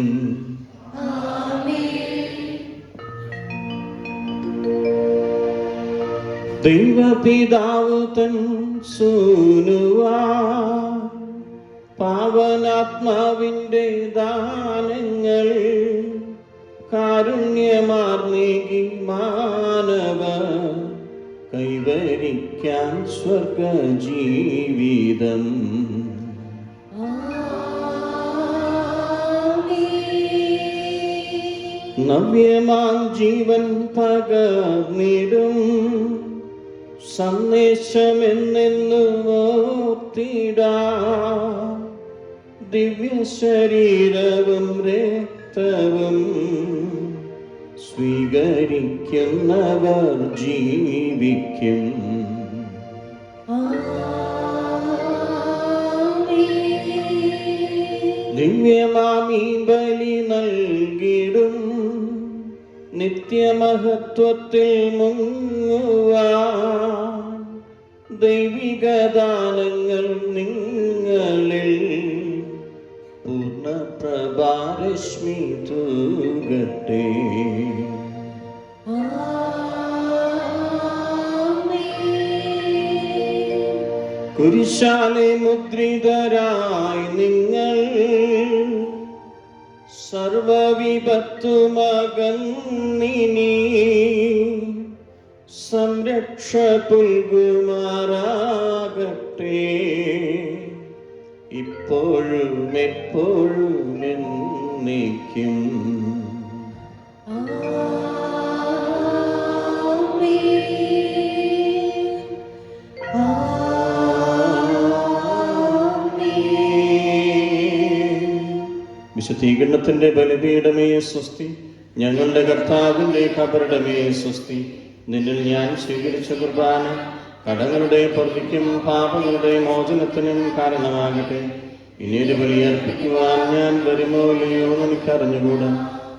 ദൈവപിതാവ് തൻ സൂനുവാ പാവനാത്മാവിൻ്റെ ദാനങ്ങൾ കാരുണ്യമാർന്നേകി മാനവ കൈവരിക്കാൻ സ്വർഗജീവിതം. നവ്യമാം ജീവൻ പകർന്നിടും സന്ദേശമെന്നു ഓർത്തിടാ. ദിവ്യ ശരീരവും രക്തവും സ്വീകരിക്കുന്നവർ ജീവിക്കും. ദിവ്യമാമീ ബലി നൽകിടും നിത്യമഹത്വത്തിൽ മുങ്ങുവാൻ ദൈവിക ദാനങ്ങൾ നിങ്ങളിൽ പൂർണ്ണ പ്രഭാരശ്മി തൂകട്ടെ. കുരിശാലെ മുദ്രിതരായി നിങ്ങൾ സർവവിപത്തുമകന്നിനി സംരക്ഷ പുൽകുമാറാകട്ടെ ഇപ്പോഴും എപ്പോഴും എന്നേക്കും. വിശുദ്ധീകരണത്തിന്റെ ബലിപീഠമേ സ്വസ്തി, ഞങ്ങളുടെ കർത്താവിന്റെ ഖബറിടമേ സ്വസ്തി. നിന്നിൽ ഞാൻ സ്വീകരിച്ച കുർബാന കടങ്ങളുടെ പൊറുതിക്കും പാപങ്ങളുടെ മോചനത്തിനും കാരണമാകട്ടെ. ഇനിയൊരു ബലിയർപ്പിക്കുവാൻ ഞാൻ വരുമോ ഇല്ലയോ എനിക്കറിഞ്ഞുകൂടാ.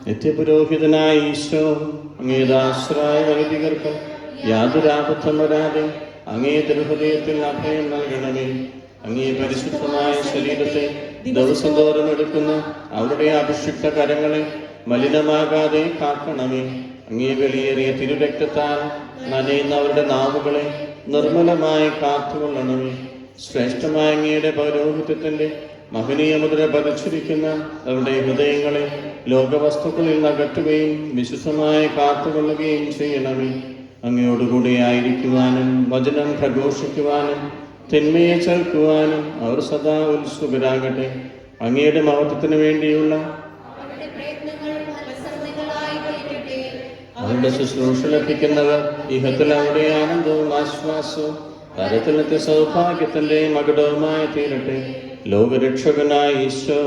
നിത്യപുരോഹിതനായ ഈശോ, അങ്ങേദാശ്രായ വൈദികർക്ക് യാതൊരു ആപത്തും വരാതെ അങ്ങേ തിരുഹൃദയത്തിൽ അഭയം നൽകണമേ. അങ്ങേ പരിശുദ്ധമായ ശരീരത്തെ ദിവസം തോറും എടുക്കുന്ന അവരുടെ അഭിഷിക്ത കരങ്ങളെ മലിനമാകാതെ കാക്കണമേ. അങ്ങേ വെളിയേറിയ തിരുരക്തത്താൽ നനയുന്ന അവരുടെ നാവുകളെ നിർമ്മലമായി കാത്തുകൊള്ളണമേ. ശ്രേഷ്ഠമായ അങ്ങയുടെ പൗരോഹിത്യത്തിന്റെ മഹനീയ മുദ്ര പതിച്ചിരിക്കുന്ന അവരുടെ ഹൃദയങ്ങളെ ലോകവസ്തുക്കളിൽ അകറ്റുകയും വിശുദ്ധമായി കാത്തുകൊള്ളുകയും ചെയ്യണമേ. അങ്ങയോടുകൂടി ആയിരിക്കുവാനും വചനം പ്രഘോഷിക്കുവാനും തിന്മയെ ചേർക്കുവാനും അവർ സദാ ഉത്സുകരാകട്ടെ. അങ്ങയുടെ മഹത്വത്തിന് വേണ്ടിയുള്ള അവരുടെ ശുശ്രൂഷ ലഭിക്കുന്നവർ ഇഹത്തിൽ അവരുടെ ആനന്ദവും ആശ്വാസവും പരത്തിലത്തെ സൗഭാഗ്യത്തിന്റെ മകുടവുമായി തീരട്ടെ. ലോകരക്ഷകനായ ഈശോ,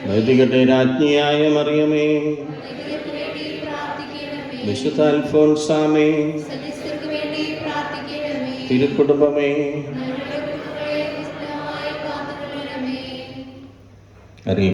വൈദികരുടെ രാജ്ഞിയായ മറിയമേ, വിശുദ്ധ അൽഫോൻസാമേ, തിരുക്കുടുംബമേ, അറിയും